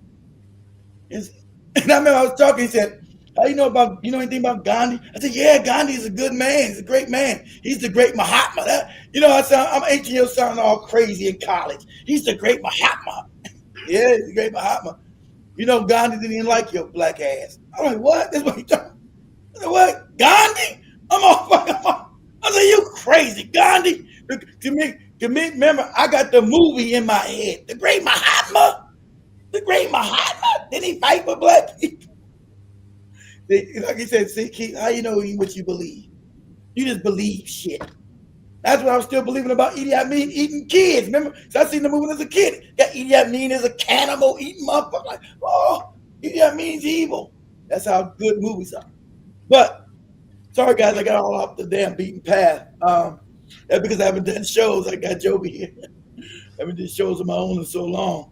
And I remember I was talking. He said, "How you know anything about Gandhi?" I said, "Yeah, Gandhi is a good man. He's a great man. He's the great Mahatma." I'm 18 years old, sounding all crazy in college. He's the great Mahatma. Yeah, he's the great Mahatma. Gandhi didn't even like your black ass. I'm like, what? That's what he talking. I said, what? Gandhi? I'm all fucking. I said, you crazy, Gandhi? To me, remember, I got the movie in my head. The great Mahatma. The great Mahatma. Did he fight for black people? Like he said, see, Keith, how you know what you believe? You just believe shit. That's what I was still believing about Idi Amin eating kids. Remember? So I seen the movie as a kid. Got Idi Amin as a cannibal eating motherfucker. Like, oh, Idi Amin's evil. That's how good movies are. But sorry guys, I got all off the damn beaten path. That's because I haven't done shows. I got Joby here. I haven't done shows of my own in so long.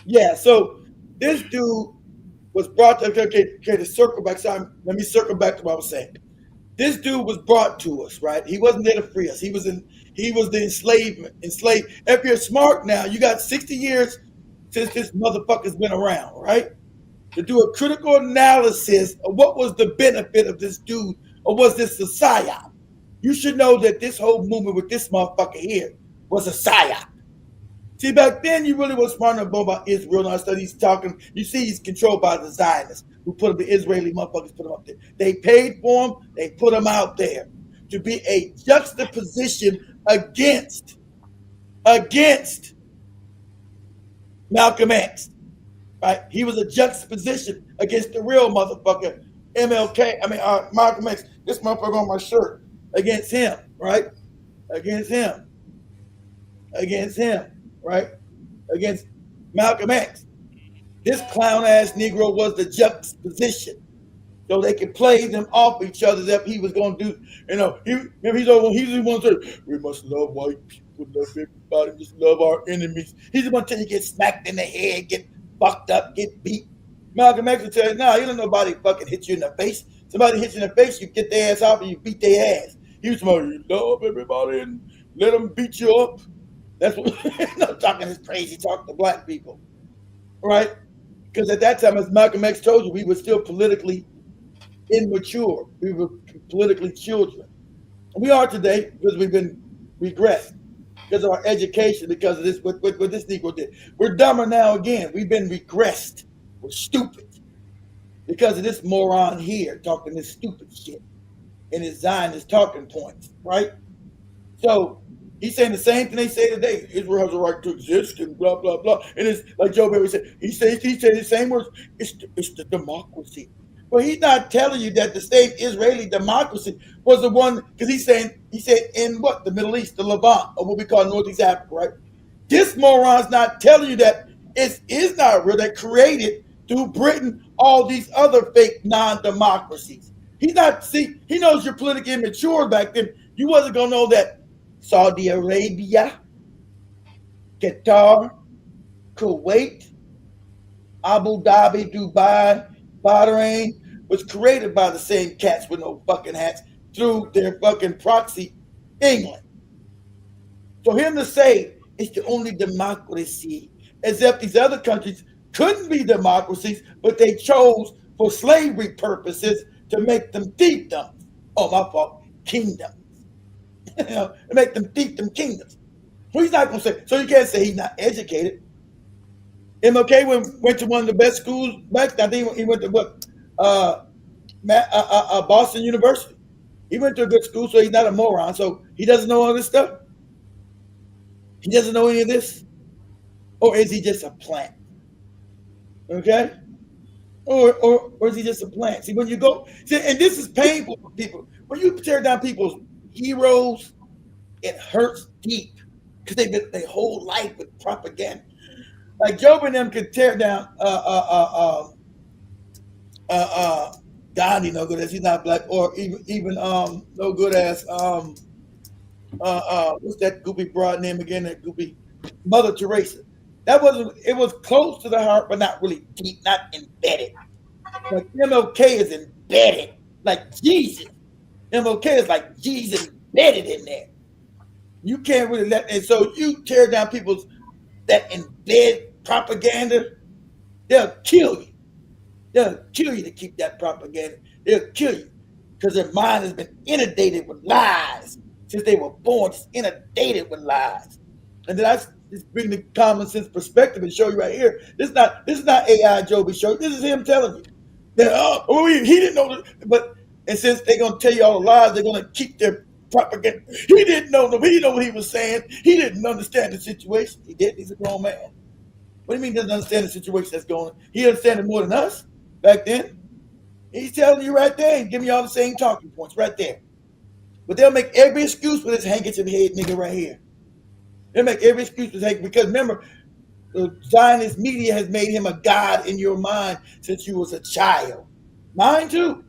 Yeah, so this dude was brought to, to circle back. So let me circle back to what I was saying. This dude was brought to us, right? He wasn't there to free us. He was the enslaved. If you're smart now, you got 60 years since this motherfucker's been around, right? To do a critical analysis of what was the benefit of this dude, or was this a psyop? You should know that this whole movement with this motherfucker here was a psyop. See, back then you really was smart enough about Israel. And I started he's talking. You see, he's controlled by the Zionists who put him. The Israeli motherfuckers put him up there. They paid for him. They put him out there to be a juxtaposition against Malcolm X. Right? He was a juxtaposition against the real motherfucker, Malcolm X. This motherfucker on my shirt against him, right? Against him, right? Against Malcolm X. This clown ass Negro was the juxtaposition, so they could play them off each other as if he was going to do. He's the one to say we must love white people, love everybody, just love our enemies. He's the one till you get smacked in the head, get fucked up, get beat. Malcolm X would tell you, no, you don't nobody fucking hit you in the face. Somebody hits you in the face, you get their ass off and you beat their ass. He was somebody, you love everybody and let them beat you up. That's what talking this crazy talk to black people, right? Because at that time, as Malcolm X told you, we were still politically immature. We were politically children. We are today because we've been regressed because of our education, because of this, what this Negro did. We're dumber now again. We've been regressed. We're stupid because of this moron here talking this stupid shit and his Zionist talking points, right? So he's saying the same thing they say today. Israel has a right to exist and blah, blah, blah. And it's like Joe Barry said, he said the same words, it's the democracy. Well, he's not telling you that the same Israeli democracy was the one, because he's saying He said in what? The Middle East, the Levant, or what we call Northeast Africa, right? This moron's not telling you that it is not real. They created through Britain all these other fake non-democracies. He's not, see, he knows you're politically immature back then. You wasn't gonna know that Saudi Arabia, Qatar, Kuwait, Abu Dhabi, Dubai, Bahrain was created by the same cats with no fucking hats through their fucking proxy, England. So him to say it's the only democracy, as if these other countries couldn't be democracies, but they chose for slavery purposes to make them fiefdoms. Oh, my fault, kingdoms. To make them fiefdom kingdoms. So he's not gonna say. So you can't say he's not educated. MLK went to one of the best schools back then. I think he went to what? Boston University. He went to a good school, so he's not a moron. So he doesn't know all this stuff. He doesn't know any of this, or is he just a plant? Okay, or is he just a plant? See, when you go, see, and this is painful for people. When you tear down people's heroes, it hurts deep because they've been their whole life with propaganda. Like Job and them could tear down Gandhi, no good as he's not black, or even no good as what's that goopy broad name again? That goopy Mother Teresa. That wasn't. It was close to the heart, but not really deep, not embedded. Like MLK is embedded, like Jesus. MLK is like Jesus embedded in there. You can't really let. And so you tear down people's that embed propaganda. They'll kill you. They'll kill you to keep that propaganda. They'll kill you because their mind has been inundated with lies since they were born. Just inundated with lies. And then I just bring the common sense perspective and show you right here. This is not AI Joby show. This is him telling you that he didn't know. But and since they're gonna tell you all the lies, they're gonna keep their propaganda. He didn't know. He didn't know what he was saying. He didn't understand the situation. He did. He's a grown man. What do you mean he doesn't understand the situation that's going on? He understands it more than us back then. He's telling you right there and giving you all the same talking points right there. But they'll make every excuse for this handkerchief head nigga right here. They'll make every excuse for this because remember, the Zionist media has made him a god in your mind since you was a child. Mine too.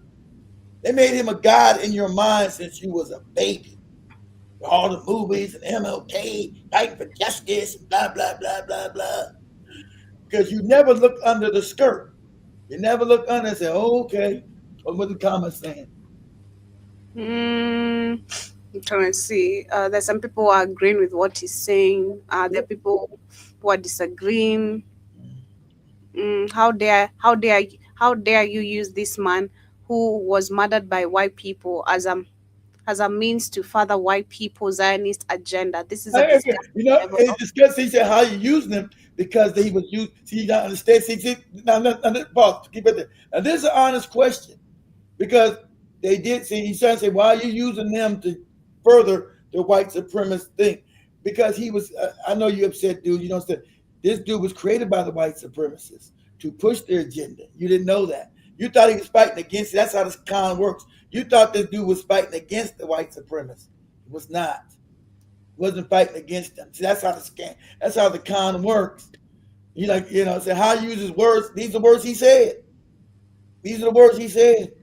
They made him a god in your mind since you was a baby. All the movies and MLK, fighting for justice, and blah, blah, blah, blah, blah. Because you never look under the skirt. You never look under and say, oh, okay, what the comments saying? I'm trying to see. There's some people who are agreeing with what he's saying. There are people who are disagreeing. How dare you use this man who was murdered by white people as a means to further white people's Zionist agenda? This is it's disgusting. He said how you using them because he was used. See, you don't understand. See, pause. Keep it there. Now, this is an honest question because they did see. He's trying to say, why are you using them to further the white supremacist thing? Because he was. I know you upset, dude. You don't say this dude was created by the white supremacists to push their agenda. You didn't know that. You thought he was fighting against it. That's how this con works. You thought this dude was fighting against the white supremacists. It was not. He wasn't fighting against them. See, that's how the scam. That's how the con works. Say how he uses words. These are words he said. These are the words he said.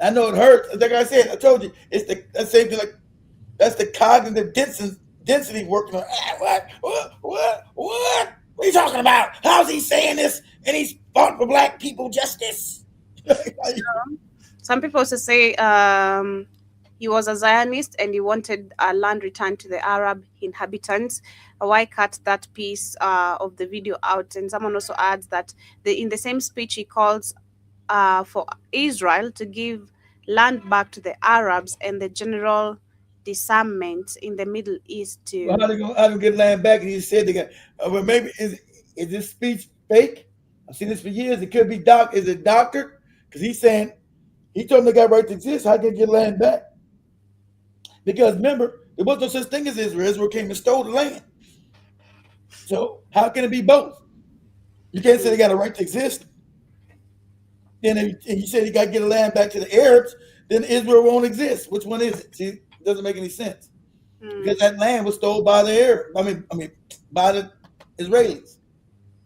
I know it hurts. Like I said, I told you, it's the same thing. Like that's the cognitive density working on. What? What are you talking about? How's he saying this? And he's fought for black people justice. Some people also say he was a Zionist and he wanted land returned to the Arab inhabitants. Why cut that piece of the video out? And someone also adds that in the same speech he calls for Israel to give land back to the Arabs and the general disarmament in the Middle East too. Well, how do get land back? And he said they got. Well, maybe is this speech fake? I've seen this for years. It could be Is it doctored? Because he's saying he told them they got right to exist. How can they get land back? Because remember, there was no such thing as Israel. Israel came and stole the land. So how can it be both? You can't say they got a right to exist. Then he said he got to get the land back to the Arabs. Then Israel won't exist. Which one is it? See, it doesn't make any sense because that land was stole by the Arabs. I mean, by the Israelis.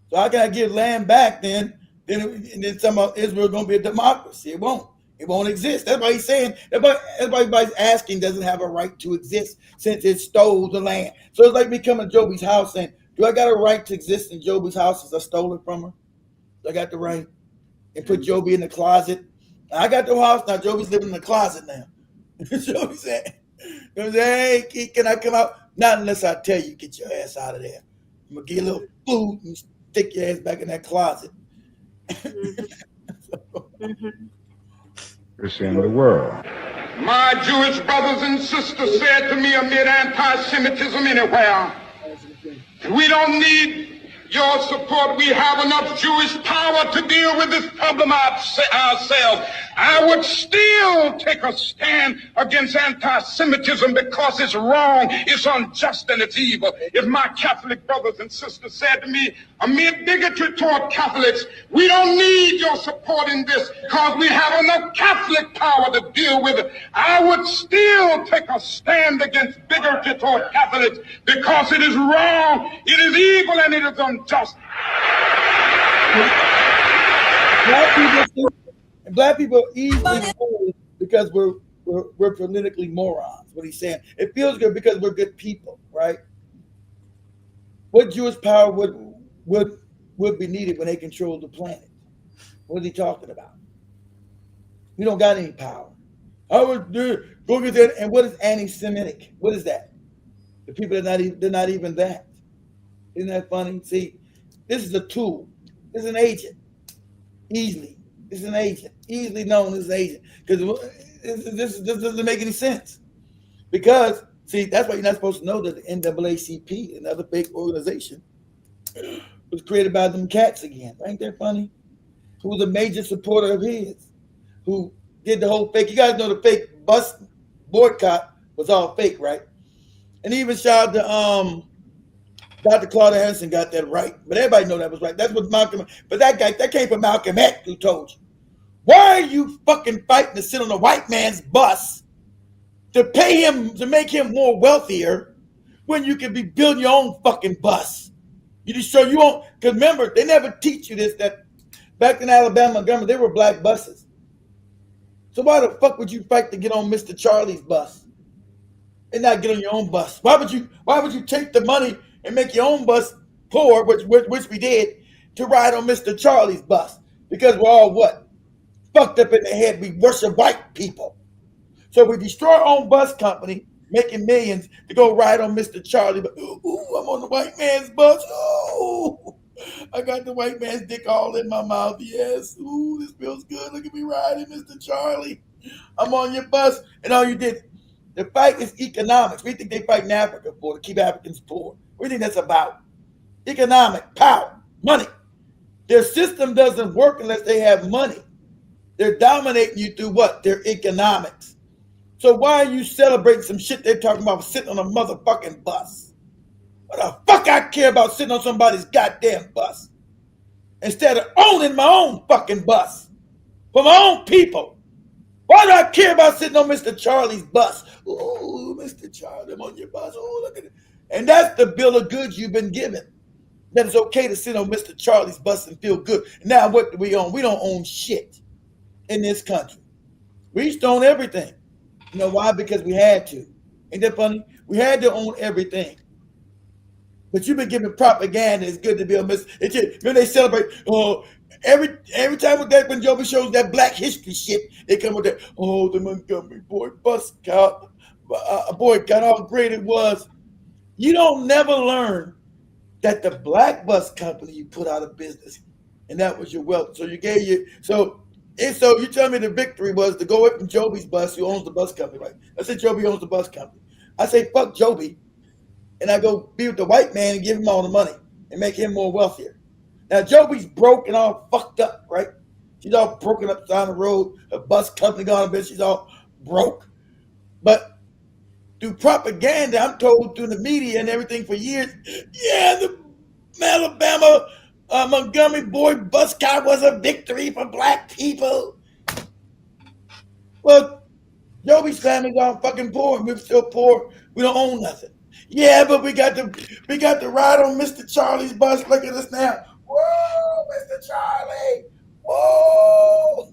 So how can I give land back then? And then some of Israel going to be a democracy? It won't. It won't exist. That's why he's saying. Everybody's asking doesn't have a right to exist since it stole the land. So it's like me coming to Joby's house saying, "Do I got a right to exist in Joby's house as I stole it from her? I got the right." And put Joby in the closet. I got the house now. Joby's living in the closet now. Joby said, "Hey, can I come out?" Not unless I tell you, get your ass out of there. I'm gonna give you a little food and stick your ass back in that closet. It's in the world. My Jewish brothers and sisters said to me amid anti-Semitism anywhere, we don't need your support. We have enough Jewish power to deal with this problem ourselves. I would still take a stand against anti-Semitism because it's wrong, it's unjust, and it's evil. If my Catholic brothers and sisters said to me, amid bigotry toward Catholics, we don't need your support in this because we have enough Catholic power to deal with it, I would still take a stand against bigotry toward Catholics because it is wrong, it is evil, and it is unjust. Black people are easily fooled because we're politically morons. What he's saying, it feels good because we're good people, right? What Jewish power would be needed when they control the planet? What is he talking about? We don't got any power. I would go get that. And what is anti-Semitic? What is that? The people they're not even that. Isn't that funny? See, this is a tool. This is an agent. Easily. This is an agent. Easily known as an agent. Because this doesn't make any sense. Because, see, that's why you're not supposed to know that the NAACP, another fake organization, was created by them cats again. Ain't that funny? Who was a major supporter of his. Who did the whole fake. You guys know the fake bus boycott was all fake, right? And even shout out to Dr. Claudia Henderson got that right. But everybody know that was right. That's what Malcolm, but that came from Malcolm X who told you. Why are you fucking fighting to sit on a white man's bus to pay him, to make him more wealthier when you can be building your own fucking bus? You just show you won't, because remember, they never teach you this, that back in Alabama, Montgomery, they were black buses. So why the fuck would you fight to get on Mr. Charlie's bus and not get on your own bus? Why would you take the money and make your own bus poor, which we did, to ride on Mr. Charlie's bus? Because we're all what? Fucked up in the head. We worship white people. So we destroy our own bus company, making millions to go ride on Mr. Charlie. But ooh, I'm on the white man's bus. Ooh, I got the white man's dick all in my mouth. Yes. Ooh, this feels good. Look at me riding, Mr. Charlie. I'm on your bus. And all you did, the fight is economics. We think they fight in Africa to keep Africans poor. What do you think that's about? Economic power, money. Their system doesn't work unless they have money. They're dominating you through what? Their economics. So why are you celebrating some shit they're talking about sitting on a motherfucking bus? What the fuck I care about sitting on somebody's goddamn bus? Instead of owning my own fucking bus for my own people. Why do I care about sitting on Mr. Charlie's bus? Ooh, Mr. Charlie, I'm on your bus. Ooh, look at it. And that's the bill of goods you've been given. That it's okay to sit on Mr. Charlie's bus and feel good. Now what do we own? We don't own shit in this country. We used to own everything. You know why? Because we had to. Ain't that funny? We had to own everything. But you've been giving propaganda. It's good to be on Mr. When they celebrate, every time with that, when Joby shows that Black History shit, they come with that, the Montgomery boycott, how great it was. You don't never learn that the black bus company you put out of business, and that was your wealth. So you you tell me the victory was to go away from Joby's bus, who owns the bus company, right? I said Joby owns the bus company. I say fuck Joby, and I go be with the white man and give him all the money and make him more wealthier. Now Joby's broke and all fucked up, right? She's all broken up down the road. Her bus company gone a bit. She's all broke, but through propaganda, I'm told through the media and everything for years, yeah, the Alabama Montgomery boycott was a victory for black people. Well, your Joey's family's all fucking poor, and we're still poor. We don't own nothing. Yeah, but we got to ride on Mr. Charlie's bus. Look at us now. Whoa, Mr. Charlie. Whoa.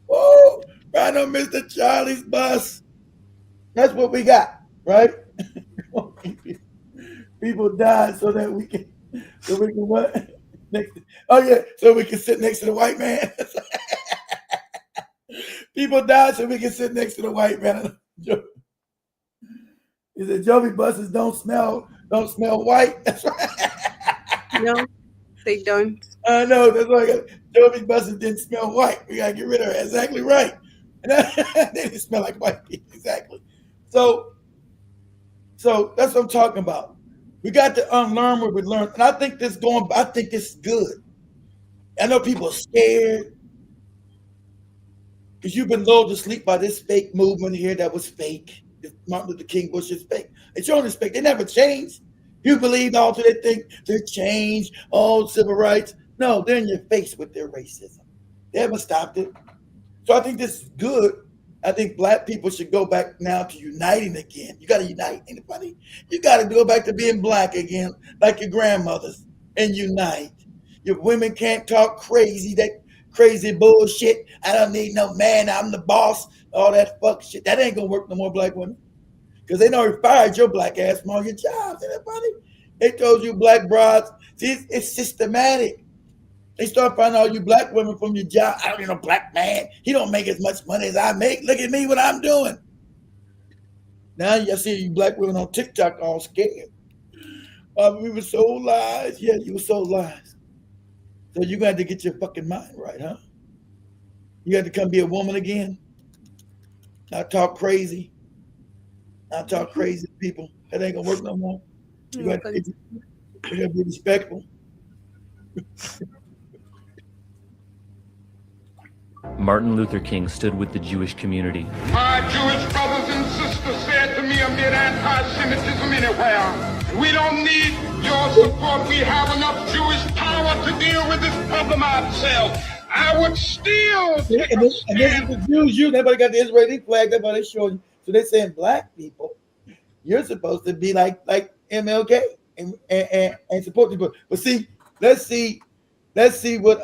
Whoa. Ride on Mr. Charlie's bus. That's what we got, right? People died so that we can what? So we can sit next to the white man. People died so we can sit next to the white man. He said, Joey buses don't smell white. That's right. No, they don't. I know. That's why Joey buses didn't smell white. We gotta get rid of her. Exactly right. They didn't smell like white people. Exactly. So that's what I'm talking about. We got to unlearn what we learned. And I think this is good. I know people are scared because you've been lulled to sleep by this fake movement here that was fake. Martin Luther King Bush is fake. It's your respect. They never changed. You believe all to they think they changed all civil rights. No, they're in your face with their racism. They haven't stopped it. So I think this is good. I think black people should go back now to uniting again. You got to unite. Ain't it funny? You got to go back to being black again, like your grandmothers, and unite. Your women can't talk crazy, that crazy bullshit. I don't need no man. I'm the boss. All that fuck shit. That ain't going to work no more, black women. Because they already fired your black ass from all your jobs. Ain't that funny? They told you black broads. See, it's systematic. They start finding all you black women from your job. I don't need no black man. He don't make as much money as I make. Look at me, what I'm doing. Now you see you black women on TikTok all scared. We were so lies. Yeah, you were so lies. So you got to get your fucking mind right, huh? You got to come be a woman again. Not talk crazy. Not talk crazy to people. That ain't gonna work no more. You got to be respectful. Martin Luther King stood with the Jewish community. My Jewish brothers and sisters said to me amid anti-Semitism anywhere, we don't need your support. We have enough Jewish power to deal with this problem ourselves. I would still and this is the Jews. Everybody got the Israeli flag. That's why they showing. So they're saying black people, you're supposed to be like MLK and support people. But see, let's see what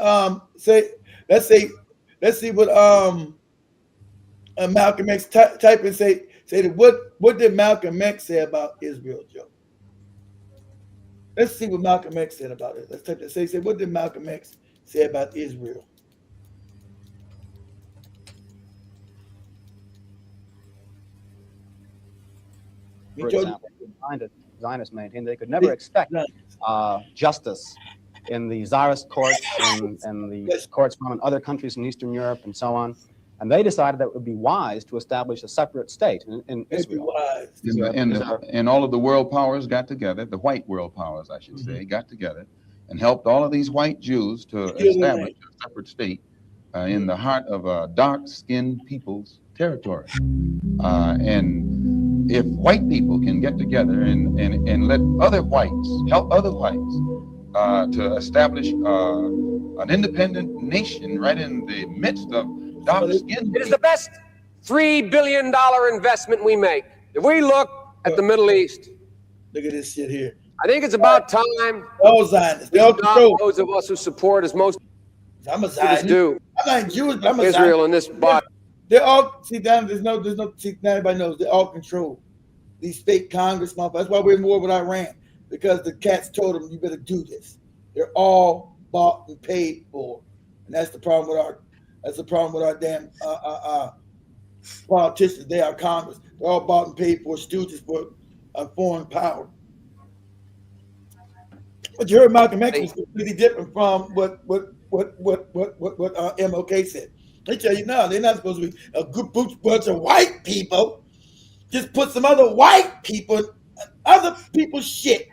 Malcolm X type and say that what did Malcolm X say about Israel, Joe? Let's see what Malcolm X said about it. Let's type that. Say what did Malcolm X say about Israel? For example, the Zionists maintained they could never expect justice in the Tsarist courts and the courts from other countries in Eastern Europe and so on. And they decided that it would be wise to establish a separate state in Israel. And all of the world powers got together, the white world powers, I should say, got together and helped all of these white Jews to establish a separate state in the heart of dark-skinned people's territory. And if white people can get together and let other whites, help other whites to establish an independent nation right in the midst of dark-skinned. It is the best $3 billion investment we make. If we look at the Middle East, look at this shit here. I think it's about time all Zionists. They all control. Those of us who support as most I'm a Zionist. Do. I'm not Jewish, but I'm a Israel Zionist. in this body. They're all there's no see, now everybody knows they're all controlled. These fake Congress motherfuckers. That's why we're in war with Iran, because the cats told them you better do this. They're all bought and paid for, and that's the problem with our damn politicians. They are Congress. They're all bought and paid for, stooges for a foreign power. But you heard Malcolm X was completely different from what MLK said. They tell you no, they're not supposed to be a good bunch of white people. Just put some other white people, other people's shit.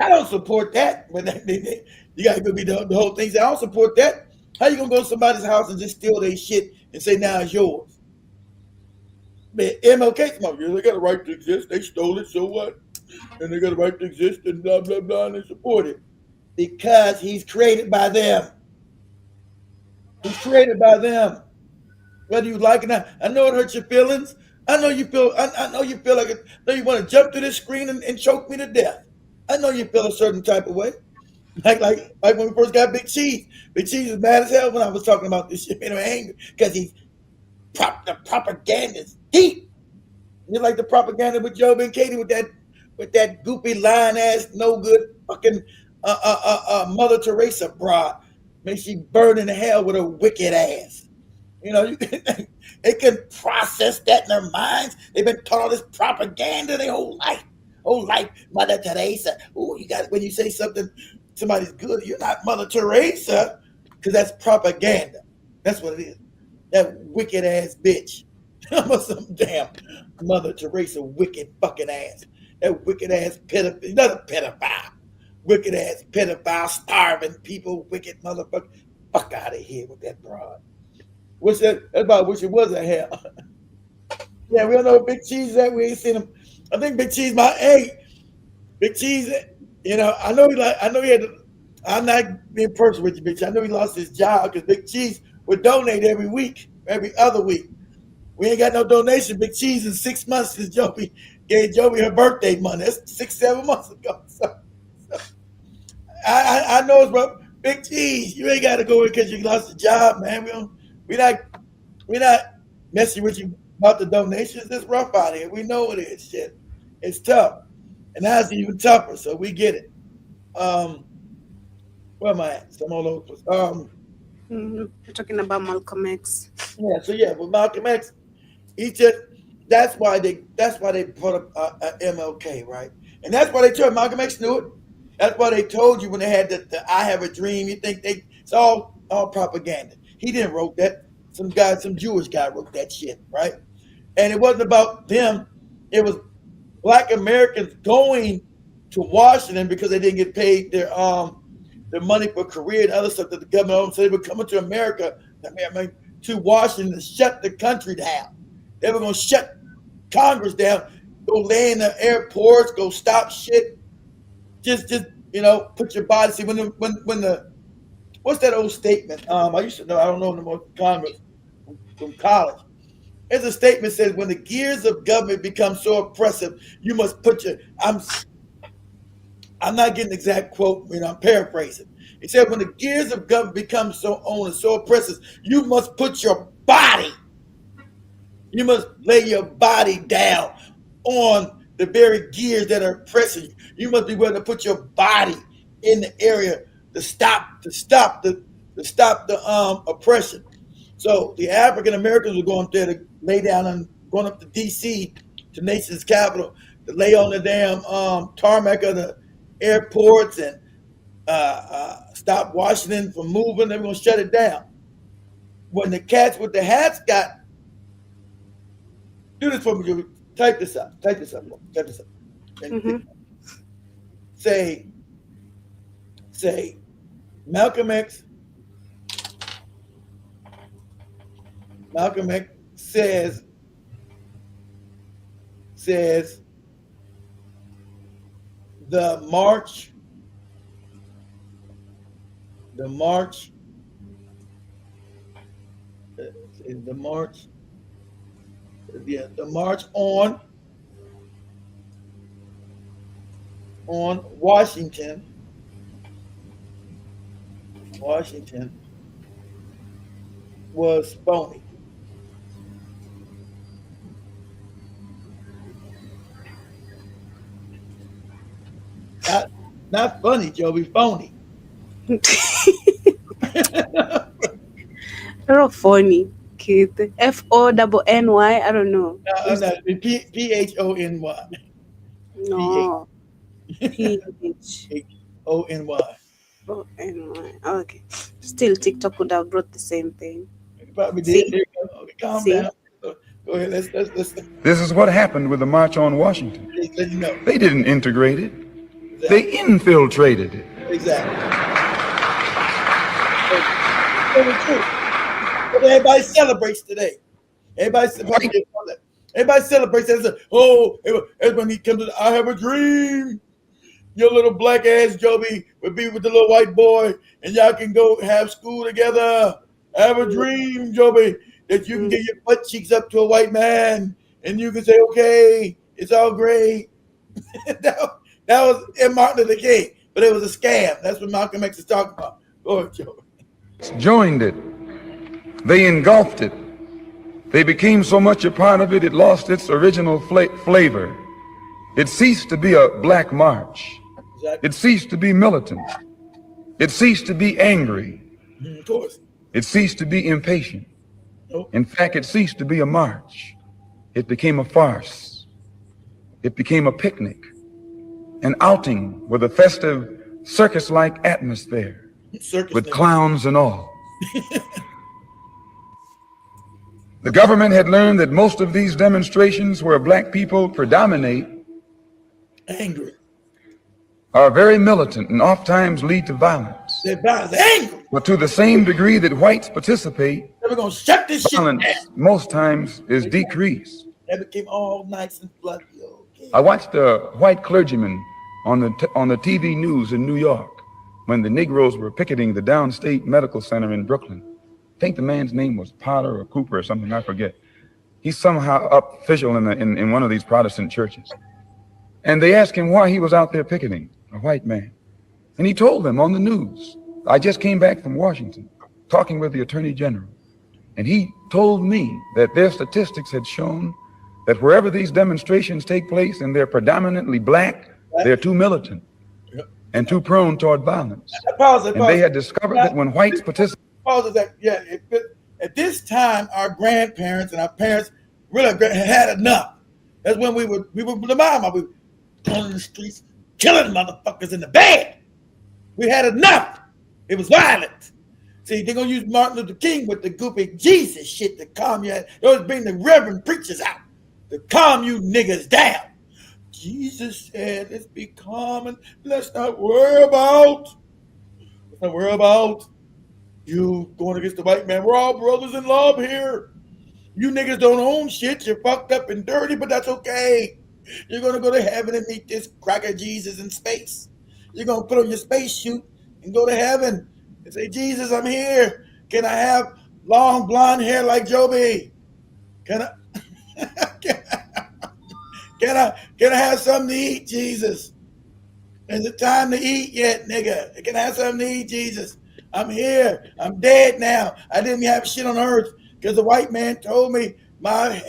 I don't support that. But you got to go be the whole thing. I don't support that. How you gonna go to somebody's house and just steal their shit and say now it's yours? Man, MLK, they got a right to exist. They stole it, so what? And they got a right to exist and blah blah blah, and they support it because he's created by them. He's created by them. whether you like it or not. I know it hurts your feelings. I know you feel. I know you feel like it. I know you want to jump to this screen and choke me to death. I know you feel a certain type of way. Like when we first got Big Cheese. Big Cheese was mad as hell when I was talking about this shit. Made him angry because the propaganda's deep. You like the propaganda with Joe and Katie with that goopy lying ass no good fucking Mother Teresa broad. May she burn in hell with her wicked ass. You know, they can process that in their minds. They've been taught all this propaganda their whole life. Mother Teresa. Oh, you got when you say somebody's good, you're not Mother Teresa, because that's propaganda. That's what it is. That wicked ass bitch. Some damn Mother Teresa wicked fucking ass. That wicked ass pedophile, another pedophile. Wicked ass pedophile, starving people, wicked motherfucker. Fuck out of here with that broad. That's about wish it was a hell. Yeah, we don't know Big Cheese that. We ain't seen him. I think Big Cheese Big Cheese, you know, I know he had I'm not being personal with you, bitch. I know he lost his job because Big Cheese would donate every other week. We ain't got no donation. Big Cheese in 6 months since Joby gave Joby her birthday money. That's 6-7 months ago. So I know it's rough. Big Cheese, you ain't got to go in because you lost your job, man. We're not messing with you about the donations. It's rough out here. We know it is. Shit, it's tough, and now it's even tougher. So we get it. Where am I at? Some all over. We're talking about Malcolm X. Yeah. With Malcolm X, that's why they put up MLK, right? And that's why they told Malcolm X knew it. That's why they told you when they had the I Have a Dream. You think it's all propaganda. He didn't wrote that. Some Jewish guy wrote that shit, right? And it wasn't about them. It was Black Americans going to Washington because they didn't get paid their money for career and other stuff that the government owned. So they were coming to America, to Washington to shut the country down. They were going to shut Congress down, go lay in the airports, go stop shit. Just put your body. See, when the what's that old statement? I used to know. I don't know no more. Congress from college. There's a statement that says when the gears of government become so oppressive, you must put your. I'm not getting the exact quote. I'm paraphrasing. It said when the gears of government become so onerous, so oppressive, you must put your body. You must lay your body down on the very gears that are oppressing you. You must be willing to put your body in the area to stop the oppression. So the African Americans were going up there to lay down and going up to D.C. to nation's capital to lay on the damn tarmac of the airports and stop Washington from moving. They were going to shut it down. When the cats with the hats got, do this for me, type this up. Mm-hmm. Say, Malcolm X says the march on Washington was phony. Not funny, Joey, phony. Not funny, kid. FONNY, I don't know. No, PHONY. No. PHONY. ONY. Okay. Still, TikTok would have brought the same thing. It probably did. Okay, calm down. Go ahead. Let's. This is what happened with the March on Washington. Let you know. They didn't integrate it. Exactly. They infiltrated it. Exactly. But everybody celebrates today. Everybody celebrates and says, "Oh, when he comes to, I have a dream. Your little black ass Joby would be with the little white boy, and y'all can go have school together. I have a dream, Joby, that you can get your butt cheeks up to a white man and you can say, okay, it's all great. that was in Martin Luther King, but it was a scam. That's what Malcolm X is talking about. Go ahead, Joe. Joined it. They engulfed it. They became so much a part of it, it lost its original flavor. It ceased to be a black march. It ceased to be militant. It ceased to be angry. Of course. It ceased to be impatient. In fact, it ceased to be a march. It became a farce. It became a picnic, an outing with a festive circus-like atmosphere, with clowns and all. The government had learned that most of these demonstrations where black people predominate angry, are very militant and oftentimes lead to violence. They're angry. But to the same degree that whites participate, we're gonna shut this violence shit down. Most times is decreased. That became all nice and fluffy. Okay. I watched a white clergyman on the TV news in New York when the Negroes were picketing the Downstate Medical Center in Brooklyn. I think the man's name was Potter or Cooper or something, I forget. He's somehow up official in one of these Protestant churches. And they asked him why he was out there picketing, a white man. And he told them on the news, I just came back from Washington, talking with the Attorney General. And he told me that their statistics had shown that wherever these demonstrations take place and they're predominantly black, they're too militant and too prone toward violence. And they had discovered that when whites participate. At this time, our grandparents and our parents really had enough. That's when we were the mama. We were going in the streets, killing motherfuckers in the bed. We had enough. It was violent. See, they're gonna use Martin Luther King with the goopy Jesus shit to calm you. They always bring the reverend preachers out to calm you niggas down. Jesus said, let's be calm and let's not worry about you going against the white man. We're all brothers in love here. You niggas don't own shit. You're fucked up and dirty, but that's okay. You're going to go to heaven and meet this cracker Jesus in space. You're going to put on your space suit and go to heaven and say, Jesus, I'm here. Can I have long blonde hair like Joby? Can I have something to eat, Jesus? Is it time to eat yet, nigga? Can I have something to eat, Jesus? I'm here. I'm dead now. I didn't have shit on earth because the white man told me my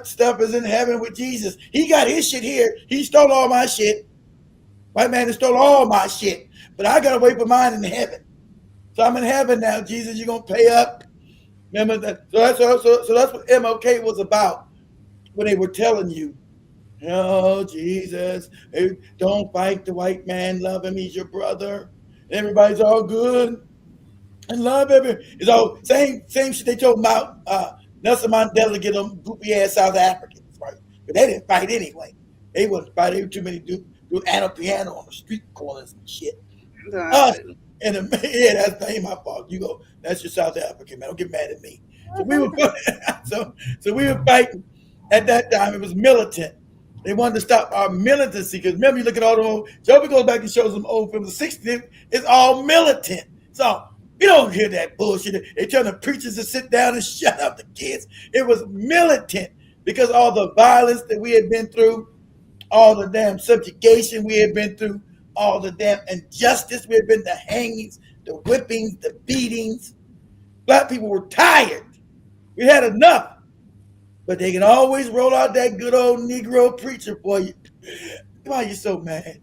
stuff is in heaven with Jesus. He got his shit here. He stole all my shit. White man has stole all my shit. But I got to wait for mine in heaven. So I'm in heaven now, Jesus. You're going to pay up. Remember that? So that's what MLK was about when they were telling you, oh, Jesus, don't fight the white man. Love him. He's your brother. Everybody's all good and love it's all same shit they told about Nelson Mandela get them goopy ass South Africans, right? But they didn't fight anyway. They wouldn't fight. They were too many do piano on the street corners and shit. That's my fault. You go, that's your South African man. Don't get mad at me. So we were so we were fighting at that time. It was militant. They wanted to stop our militancy because remember, you look at all the old, Joby goes back and shows them old films. The 60s, it's all militant. So you don't hear that bullshit. They tell the preachers to sit down and shut up the kids. It was militant because all the violence that we had been through, all the damn subjugation we had been through, all the damn injustice we had been, the hangings, the whippings, the beatings. Black people were tired. We had enough. But they can always roll out that good old Negro preacher for you. Why are you so mad?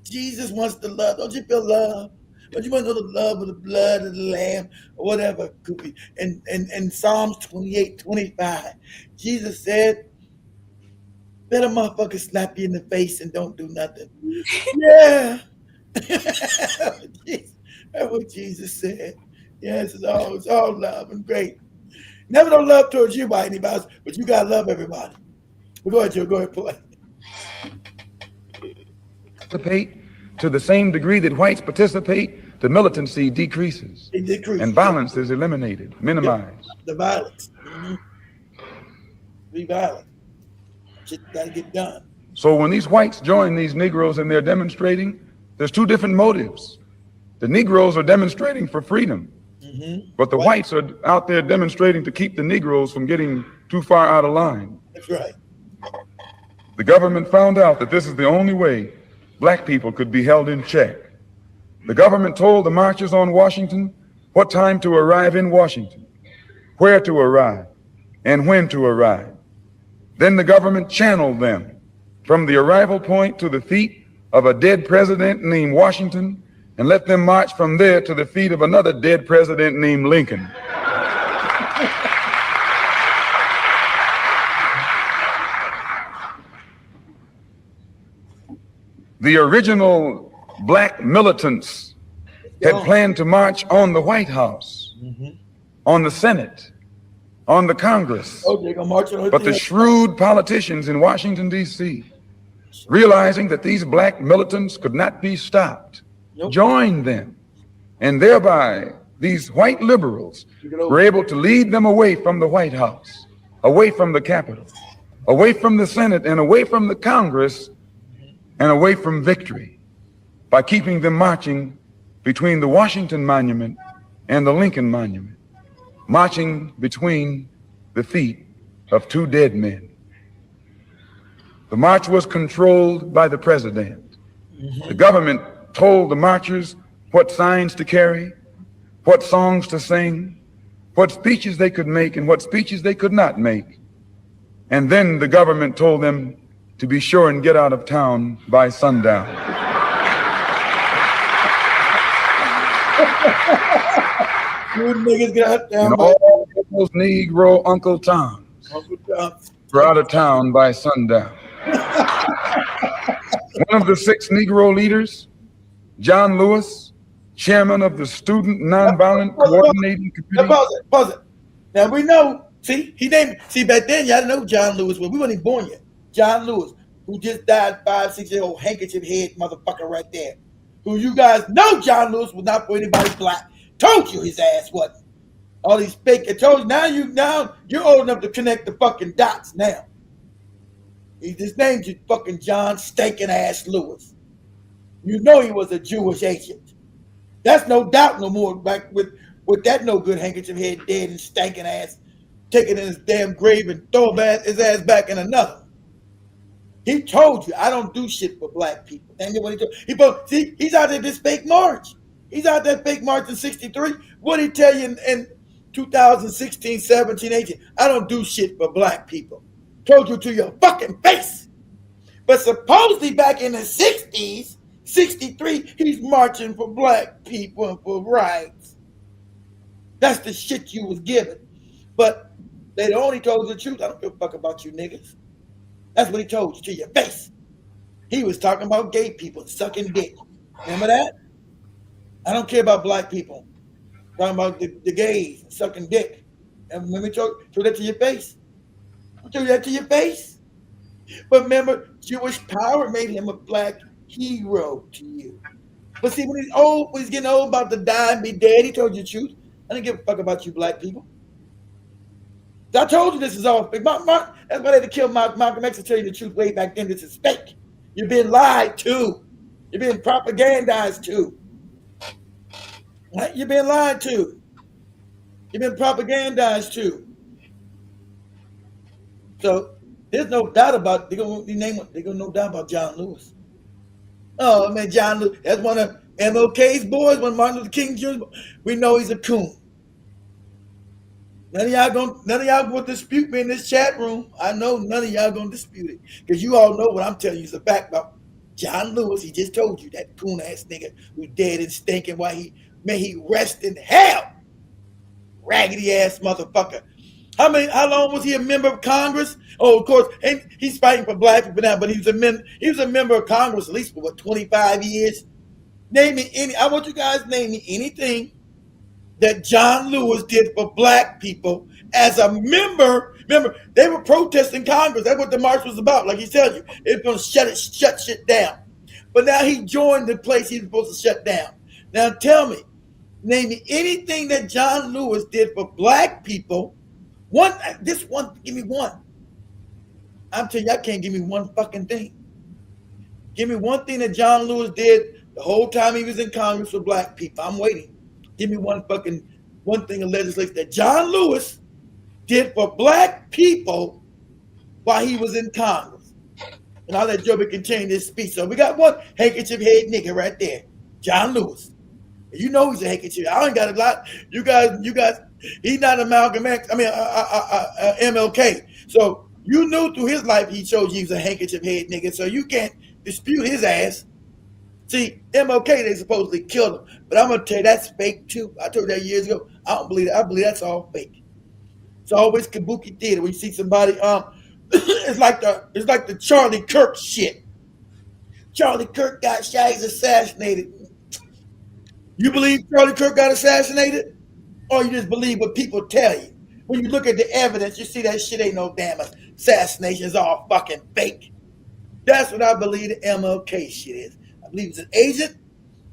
Jesus wants the love. Don't you feel love? Don't you want to know the love of the blood of the lamb or whatever? And Psalms 28:25, Jesus said, let a motherfucker slap you in the face and don't do nothing. Yeah. That's what Jesus said. Yes, it's all love and great. Never no love towards you by anybody else, but you gotta love everybody. Well, go ahead, Joe. Go ahead, play. Participate to the same degree that whites participate, the militancy decreases. It decreases. And violence is eliminated, minimized. The violence. Mm-hmm. Be violent. Shit gotta get done. So when these whites join these Negroes and they're demonstrating, there's two different motives. The Negroes are demonstrating for freedom. But the whites are out there demonstrating to keep the Negroes from getting too far out of line. That's right. The government found out that this is the only way black people could be held in check. The government told the marchers on Washington what time to arrive in Washington, where to arrive, and when to arrive. Then the government channeled them from the arrival point to the feet of a dead president named Washington and let them march from there to the feet of another dead president named Lincoln. The original black militants had planned to march on the White House, on the Senate, on the Congress. But the shrewd politicians in Washington, D.C., realizing that these black militants could not be stopped, joined them. And thereby, these white liberals were able to lead them away from the White House, away from the Capitol, away from the Senate, and away from the Congress, and away from victory, by keeping them marching between the Washington Monument and the Lincoln Monument, marching between the feet of two dead men. The march was controlled by the president. The government told the marchers what signs to carry, what songs to sing, what speeches they could make and what speeches they could not make. And then the government told them to be sure and get out of town by sundown. You niggas got down. And all those Negro Uncle Toms were out of town by sundown. One of the 6 Negro leaders, John Lewis, chairman of the Student Nonviolent Coordinating Committee. Pause it. Now we know, back then y'all didn't know John Lewis was. We weren't even born yet. John Lewis, who just died, 5-6-year-old handkerchief head motherfucker right there. Who you guys know John Lewis was not for anybody black. Told you his ass wasn't. All these fake. I told you now you're old enough to connect the fucking dots now. His name's just fucking John Stinking Ass Lewis. You know he was a Jewish agent. That's no doubt no more. Back with that no good handkerchief head dead and stinking ass, taking in his damn grave and throw his ass back in another. He told you I don't do shit for black people. And what he told he's out there this fake march. He's out there fake march in '63. What did he tell you in 2016, 17, 18? I don't do shit for black people. Told you to your fucking face. But supposedly back in the 60s, 63, he's marching for black people and for rights. That's the shit you was given. But they only told you the truth. I don't give a fuck about you niggas. That's what he told you to your face. He was talking about gay people sucking dick. Remember that? I don't care about black people. Talking about the gays sucking dick. And let me show that to your face. I'll show you that to your face. But remember, Jewish power made him a black hero to you. But see, when he's getting old, about to die and be dead, he told you the truth. I didn't give a fuck about you black people. I told you this is all fake. That's why they had to kill Malcolm X to tell you the truth way back then. This is fake. You've been lied to. You've been propagandized to. Right? You've been lied to. You've been propagandized to. So there's no doubt about they're gonna no doubt about John Lewis. Oh man, John Lewis, that's one of MLK's boys, one of Martin Luther King Jr. We know he's a coon. None of y'all gonna dispute me in this chat room. I know none of y'all gonna dispute it. Because you all know what I'm telling you is a fact about John Lewis. He just told you that coon ass nigga who's dead and stinking while he rest in hell. Raggedy ass motherfucker. How long was he a member of Congress? Oh, of course, and he's fighting for black people now, but he was a member of Congress at least for 25 years. I want you guys to name me anything that John Lewis did for black people as a member. Remember, they were protesting Congress. That's what the march was about. Like he tells you, it's going to shut shit down. But now he joined the place he's supposed to shut down. Now tell me, name me anything that John Lewis did for black people. Give me one. I'm telling you, I can't give me one fucking thing. Give me one thing that John Lewis did the whole time he was in Congress for black people. I'm waiting. Give me one fucking one thing of legislation that John Lewis did for black people while he was in Congress. And I'll let Joby continue this speech. So we got one handkerchief head nigga right there, John Lewis. You know he's a handkerchief. I ain't got a lot. You guys, he's not a Malcolm X. I mean, MLK. So you knew through his life he showed you he was a handkerchief head nigga. So you can't dispute his ass. See, MLK, they supposedly killed him. But I'm going to tell you, that's fake too. I told you that years ago. I don't believe it. I believe that's all fake. It's always kabuki theater. When you see somebody, it's like the Charlie Kirk shit. Charlie Kirk got shot, he's assassinated. You believe Charlie Kirk got assassinated? Or you just believe what people tell you? When you look at the evidence, you see that shit ain't no damn assassination. It's all fucking fake. That's what I believe the MLK shit is. I believe it's an agent.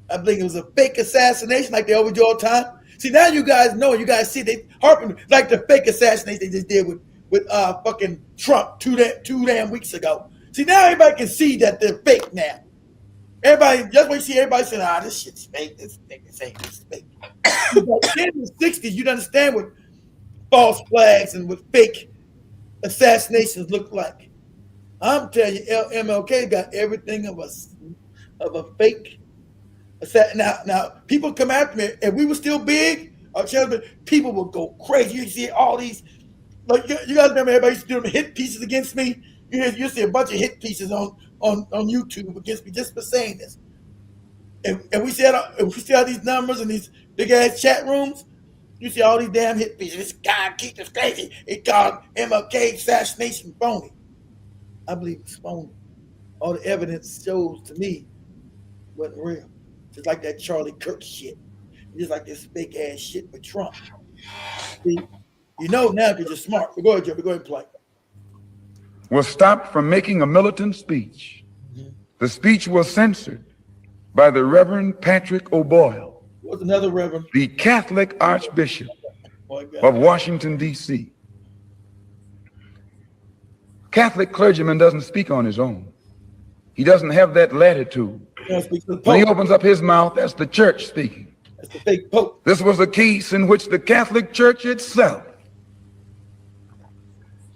I believe it was a fake assassination like they always do all the time. See, now you guys know, you guys see they harping like the fake assassination they just did with fucking Trump two damn weeks ago. See, now everybody can see that they're fake now. Everybody, just when you see everybody saying, this shit's fake, this ain't fake. But in the 60s, you'd understand what false flags and what fake assassinations look like. I'm telling you, MLK got everything of a fake assassin. Now people come after me. If we were still big, people would go crazy. You see all these, like you guys remember everybody used to do them hit pieces against me. You see a bunch of hit pieces on YouTube against me just for saying this. And we see all these numbers in these big ass chat rooms. You see all these damn hit pieces. This guy keeps us crazy. He called MLK assassination phony. I believe it's phony. All the evidence shows to me wasn't real. Just like that Charlie Kirk shit. Just like this fake ass shit with Trump. See, you know now because you're smart. But go ahead, Joe. Go ahead and play. Was stopped from making a militant speech. Mm-hmm. The speech was censored by the Reverend Patrick O'Boyle. What's another Reverend? The Catholic Archbishop of Washington, D.C. Catholic clergyman doesn't speak on his own. He doesn't have that latitude. When he opens up his mouth, that's the church speaking. That's the fake pope. This was a case in which the Catholic Church itself,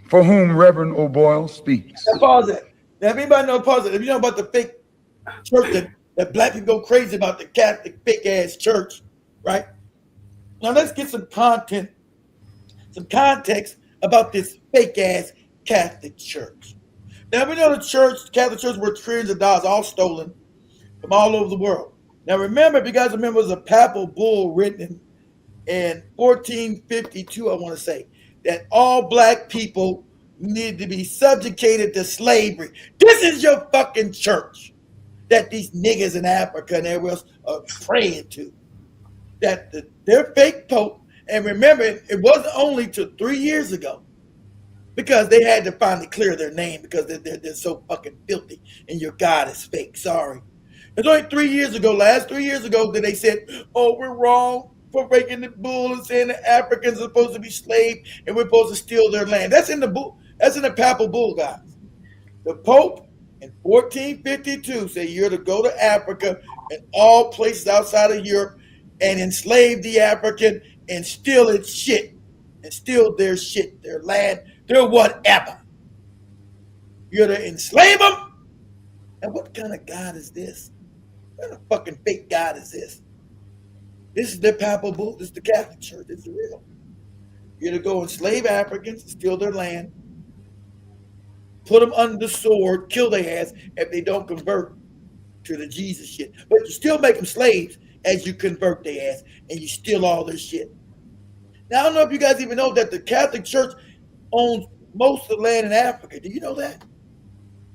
for whom Reverend O'Boyle speaks. Now pause it. Now, if anybody knows, pause it. If you know about the fake church that black people go crazy about, the Catholic fake ass church, right? Now let's get some context about this fake ass Catholic church. Now we know the Catholic church, worth trillions of dollars, all stolen from all over the world. Now remember, if you guys remember, it was a papal bull written in 1452, I want to say, that all black people need to be subjugated to slavery. This is your fucking church that these niggas in Africa and everywhere else are praying to. That they're fake pope. And remember, it wasn't only till 3 years ago, because they had to finally clear their name because they're so fucking filthy and your God is fake. Sorry. It's only 3 years ago, last 3 years ago, that they said, oh, we're wrong for breaking the bull and saying the Africans are supposed to be slaves and we're supposed to steal their land. That's in the bull. That's in the papal bull, guys. The Pope in 1452 said you're to go to Africa and all places outside of Europe and enslave the African and steal its shit and steal their shit, their land, their whatever. You're to enslave them. And what kind of God is this? What kind of fucking fake God is this? This is the papal bull. This is the Catholic Church. It's real. You're to go enslave Africans, steal their land, put them under the sword, kill their ass if they don't convert to the Jesus shit. But you still make them slaves as you convert their ass and you steal all their shit. Now, I don't know if you guys even know that the Catholic Church owns most of the land in Africa. Do you know that?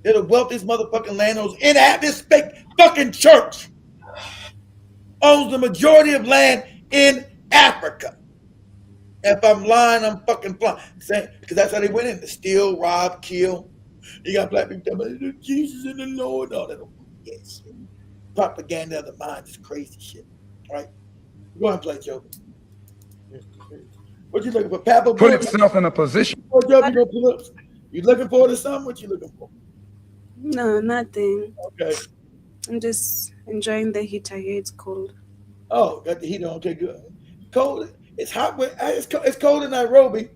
They're the wealthiest motherfucking landowners in this fake fucking church. Owns the majority of land in Africa. If I'm lying, I'm fucking flying. Because that's how they went in, to steal, rob, kill. You got black people talking about Jesus and the Lord. All that yes. Propaganda of the mind is crazy shit. All right? Go ahead and play, Joe. What you looking for? Papa put itself in a position. You looking forward to something? What you looking for? No, nothing. Okay. I'm just enjoying the heat. I hear it's cold. Oh, got the heat on. Okay, good. Cold. It's hot. It's cold in Nairobi.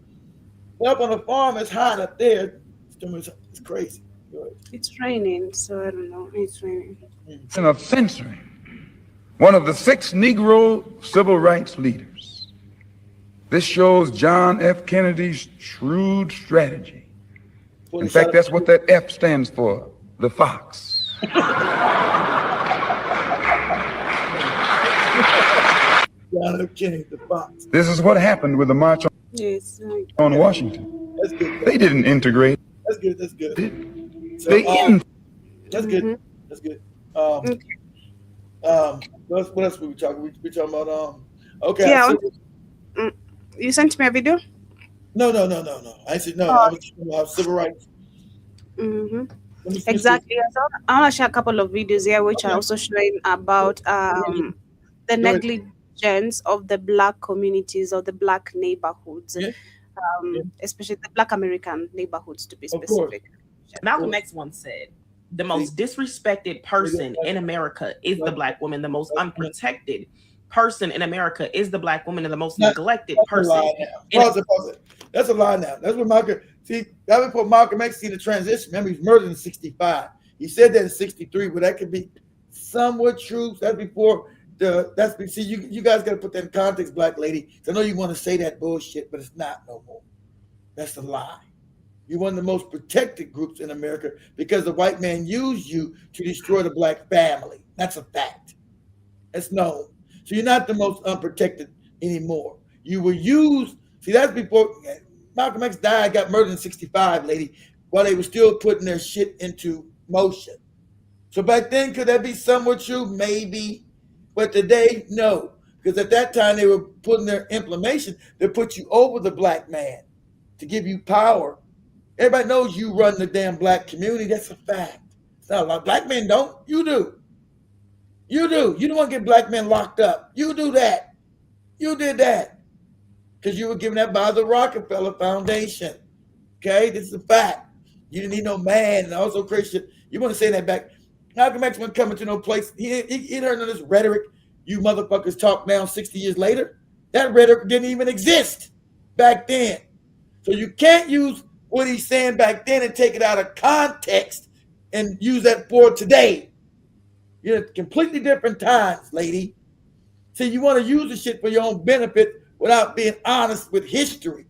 Up on the farm, it's hot up there. It's crazy. It's raining, so I don't know. It's raining. And of censoring one of the 6 Negro civil rights leaders. This shows John F. Kennedy's shrewd strategy. In fact, that's what that F stands for, the fox. John F. Kennedy, the fox. This is what happened with the March on Washington. That's good. They didn't integrate. That's good. That's good. That's good. That's good. What else were we talking? We talking about okay. Yeah. You sent me a video? No. I said no. I was talking about civil rights. Exactly. I want to share a couple of videos here, which are also showing about the negligence of the Black communities or the Black neighborhoods, especially the Black American neighborhoods, to be specific. Malcolm X once said, the most disrespected person in America is the Black woman. The most unprotected person in America is the Black woman, and the most neglected person. Pause it. That's a lie now. That's what Malcolm. See, that was before Malcolm X seen the transition. Remember, he's murdered in '65. He said that in '63, but that could be somewhat true. That's before the. See, you guys got to put that in context, Black lady. I know you want to say that bullshit, but it's not no more. That's a lie. You're one of the most protected groups in America because the white man used you to destroy the Black family. That's a fact. That's known. So you're not the most unprotected anymore. You were used. See, that's before Malcolm X died, got murdered in '65, lady, while they were still putting their shit into motion. So back then, could that be somewhat true? Maybe. But today, no. Because at that time, they were putting their implementation to put you over the Black man, to give you power. Everybody knows you run the damn Black community. That's a fact. It's not a lot. Black men don't. You do. You do. You don't want to get Black men locked up. You do that. You did that. Because you were given that by the Rockefeller Foundation. Okay? This is a fact. You didn't need no man and also Christian. You want to say that back. Malcolm X wasn't coming to no place. He heard none of this rhetoric you motherfuckers talk now 60 years later. That rhetoric didn't even exist back then. So you can't use what he's saying back then and take it out of context and use that for today. You're in completely different times, lady. So you want to use the shit for your own benefit without being honest with history.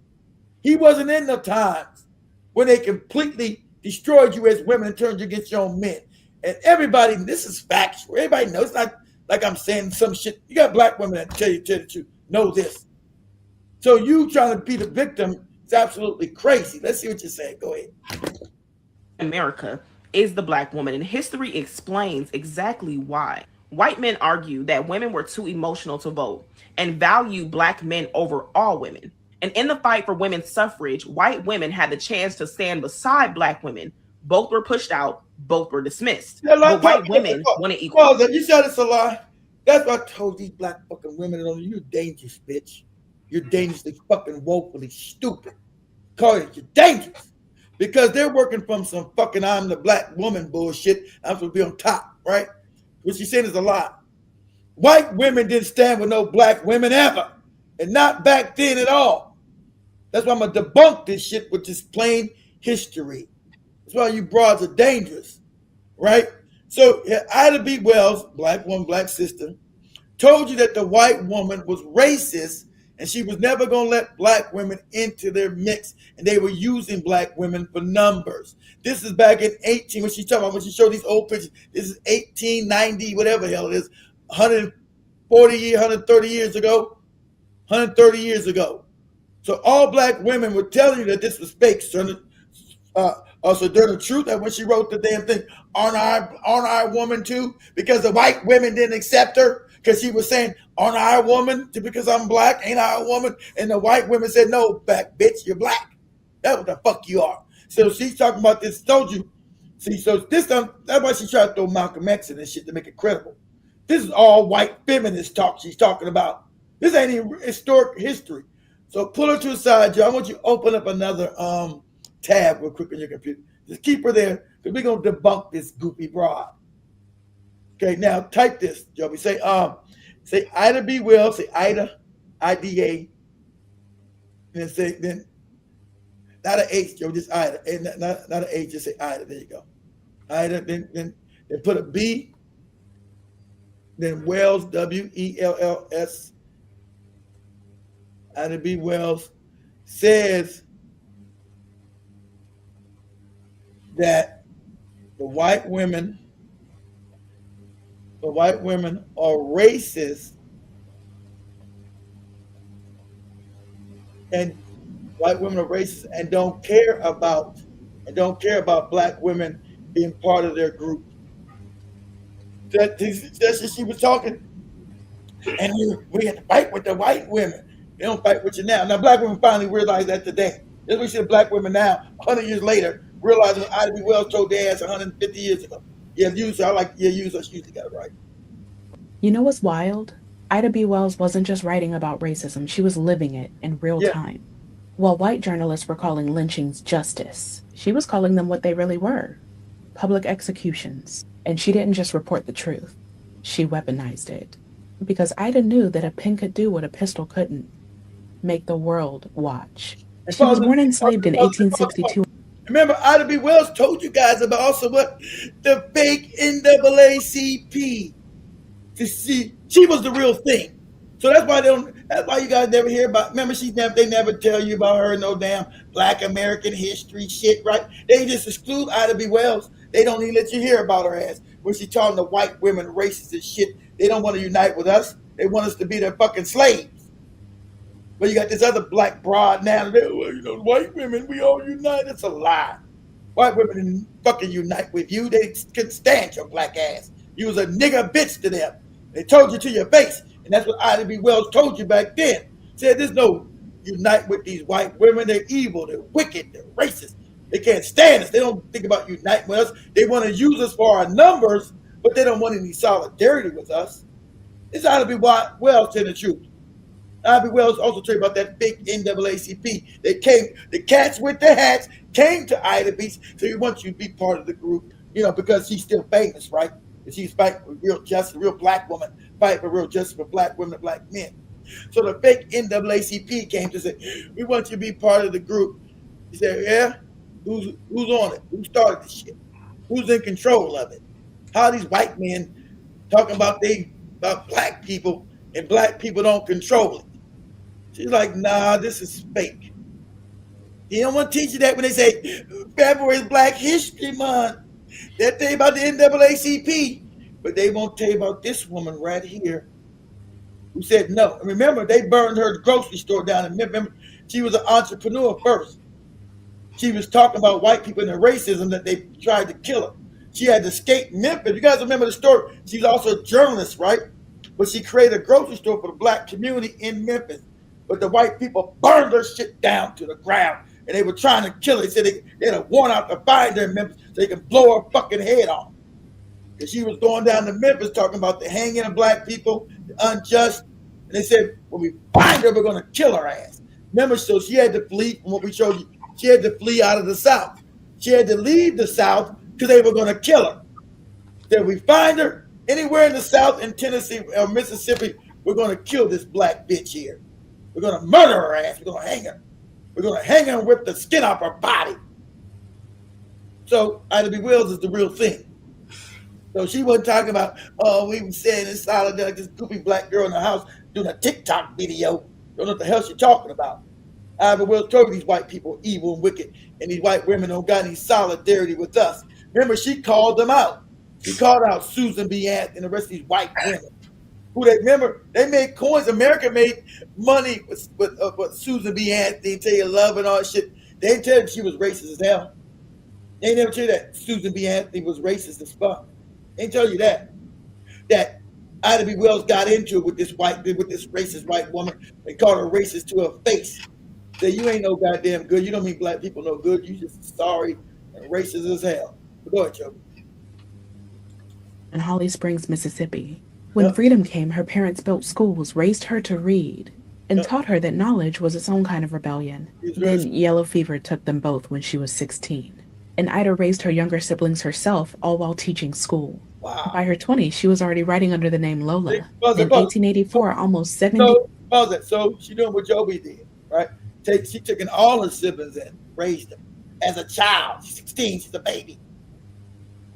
He wasn't in the times when they completely destroyed you as women and turned you against your own men. And everybody, this is factual. Everybody knows. It's not like I'm saying some shit. You got Black women that tell you the truth. Know this. So you trying to be the victim is absolutely crazy. Let's see what you're saying. Go ahead. America is the Black woman, and history explains exactly why. White men argue that women were too emotional to vote and value Black men over all women. And in the fight for women's suffrage, white women had the chance to stand beside Black women. Both were pushed out, both were dismissed. But white women wanted equality. You said it's a lie. That's what I told these Black fucking women. You're dangerous, bitch. You're dangerously fucking woefully stupid. Call it, you're dangerous. Because they're working from some fucking I'm the Black woman bullshit. I'm supposed to be on top, right? What she's saying is a lie. White women didn't stand with no Black women ever. And not back then at all. That's why I'm going to debunk this shit with just plain history. That's why you broads are dangerous, right? So Ida B. Wells, Black woman, Black sister, told you that the white woman was racist and she was never going to let Black women into their mix. And they were using Black women for numbers. This is back in 18, when she talking about, when she showed these old pictures, this is 1890, whatever the hell it is, 140 years, 130 years ago, 130 years ago. So all Black women were telling you that this was fake. So during the truth that when she wrote the damn thing, aren't I a woman too? Because the white women didn't accept her because she was saying, aren't I a woman? Because I'm Black, ain't I a woman? And the white women said, no, back bitch, you're Black. That's what the fuck you are. So she's talking about this, told you. See, so this time, that's why she tried to throw Malcolm X in this shit to make it credible. This is all white feminist talk she's talking about. This ain't even historic history. So pull her to the side, Joe. I want you to open up another tab real quick on your computer. Just keep her there, because we're going to debunk this goofy broad. Okay, now type this, Joby. Say Ida B. Wells, say Ida, I-D-A, And say then, not an H, Joe, just Ida, and not an H, just say Ida. There you go. Ida. Then put a B. Then Wells, W-E-L-L-S. Ida B. Wells says that the white women are racist, and white women are racist and don't care about black women being part of their group. That's she was talking, and we had to fight with the white women. They don't fight with you now. Now black women finally realize that today. That's what we see black women now, 100 years later, realizing what Ida B. Wells told their ass 150 years ago. Yeah, use her. I like use her. She usually got it right. You know what's wild? Ida B. Wells wasn't just writing about racism, she was living it in real time. While white journalists were calling lynchings justice, she was calling them what they really were, public executions. And she didn't just report the truth, she weaponized it. Because Ida knew that a pen could do what a pistol couldn't, make the world watch. She was born enslaved in 1862. Remember, Ida B. Wells told you guys about also what the fake NAACP. She was the real thing. So that's why you guys never hear about. Remember, they never tell you about her no damn Black American history shit, right? They just exclude Ida B. Wells. They don't even let you hear about her ass when she's calling the white women racist and shit. They don't want to unite with us. They want us to be their fucking slaves. But you got this other black broad now. White women, we all unite. It's a lie. White women didn't fucking unite with you. They couldn't stand your black ass. You was a nigger bitch to them. They told you to your face. And that's what Ida B. Wells told you back then. Said there's no unite with these white women. They're evil. They're wicked. They're racist. They can't stand us. They don't think about uniting with us. They want to use us for our numbers, but they don't want any solidarity with us. It's Ida B. Wells telling the truth. Ida B. Wells also told you about that big NAACP. The cats with the hats came to Ida B. So he wants you to be part of the group, because she's still famous, right? And she's fighting for real justice, real black woman, fighting for real justice for black women and black men. So the fake NAACP came to say, we want you to be part of the group. He said, yeah? Who's on it? Who started this shit? Who's in control of it? How are these white men talking about black people and black people don't control it? She's like, nah, this is fake. You don't want to teach you that when they say February is Black History Month. They'll tell you about the NAACP, but they won't tell you about this woman right here who said no. And remember, they burned her grocery store down in Memphis. She was an entrepreneur first. She was talking about white people and the racism that they tried to kill her. She had to escape Memphis. You guys remember the story? She's also a journalist, right? But she created a grocery store for the black community in Memphis. But the white people burned her shit down to the ground. And they were trying to kill her. They said they had a warrant out to find her in Memphis so they could blow her fucking head off. Because she was going down to Memphis talking about the hanging of black people, the unjust. And they said, when we find her, we're going to kill her ass. Remember, so she had to flee from what we showed you. She had to flee out of the South. She had to leave the South because they were going to kill her. Then we find her anywhere in the South, in Tennessee or Mississippi, we're going to kill this black bitch here. We're going to murder her ass. We're going to hang her. We're going to hang her and rip the skin off her body. So Ida B. Wells is the real thing. So she wasn't talking about, we were saying in solidarity, this goofy black girl in the house doing a TikTok video. Don't know what the hell she's talking about. Ida B. Wells told you these white people are evil and wicked, and these white women don't got any solidarity with us. Remember, she called them out. She called out Susan B. Anthony and the rest of these white women. Who they remember? They made coins. America made money with Susan B. Anthony, tell you love and all that shit. They didn't tell you she was racist as hell. They never tell you that Susan B. Anthony was racist as fuck. They didn't tell you that. That Ida B. Wells got into it with this racist white woman and called her racist to her face. Said, you ain't no goddamn good. You don't mean black people no good. You just sorry and racist as hell. But go ahead, Joe. In Holly Springs, Mississippi. When freedom came, her parents built schools, raised her to read, and taught her that knowledge was its own kind of rebellion. Then yellow fever took them both when she was 16. And Ida raised her younger siblings herself, all while teaching school. Wow. By her 20s, she was already writing under the name Lola. In 1884, almost 70... So she doing what Joby did, right? She took in all her siblings and raised them as a child. She's 16. She's a baby.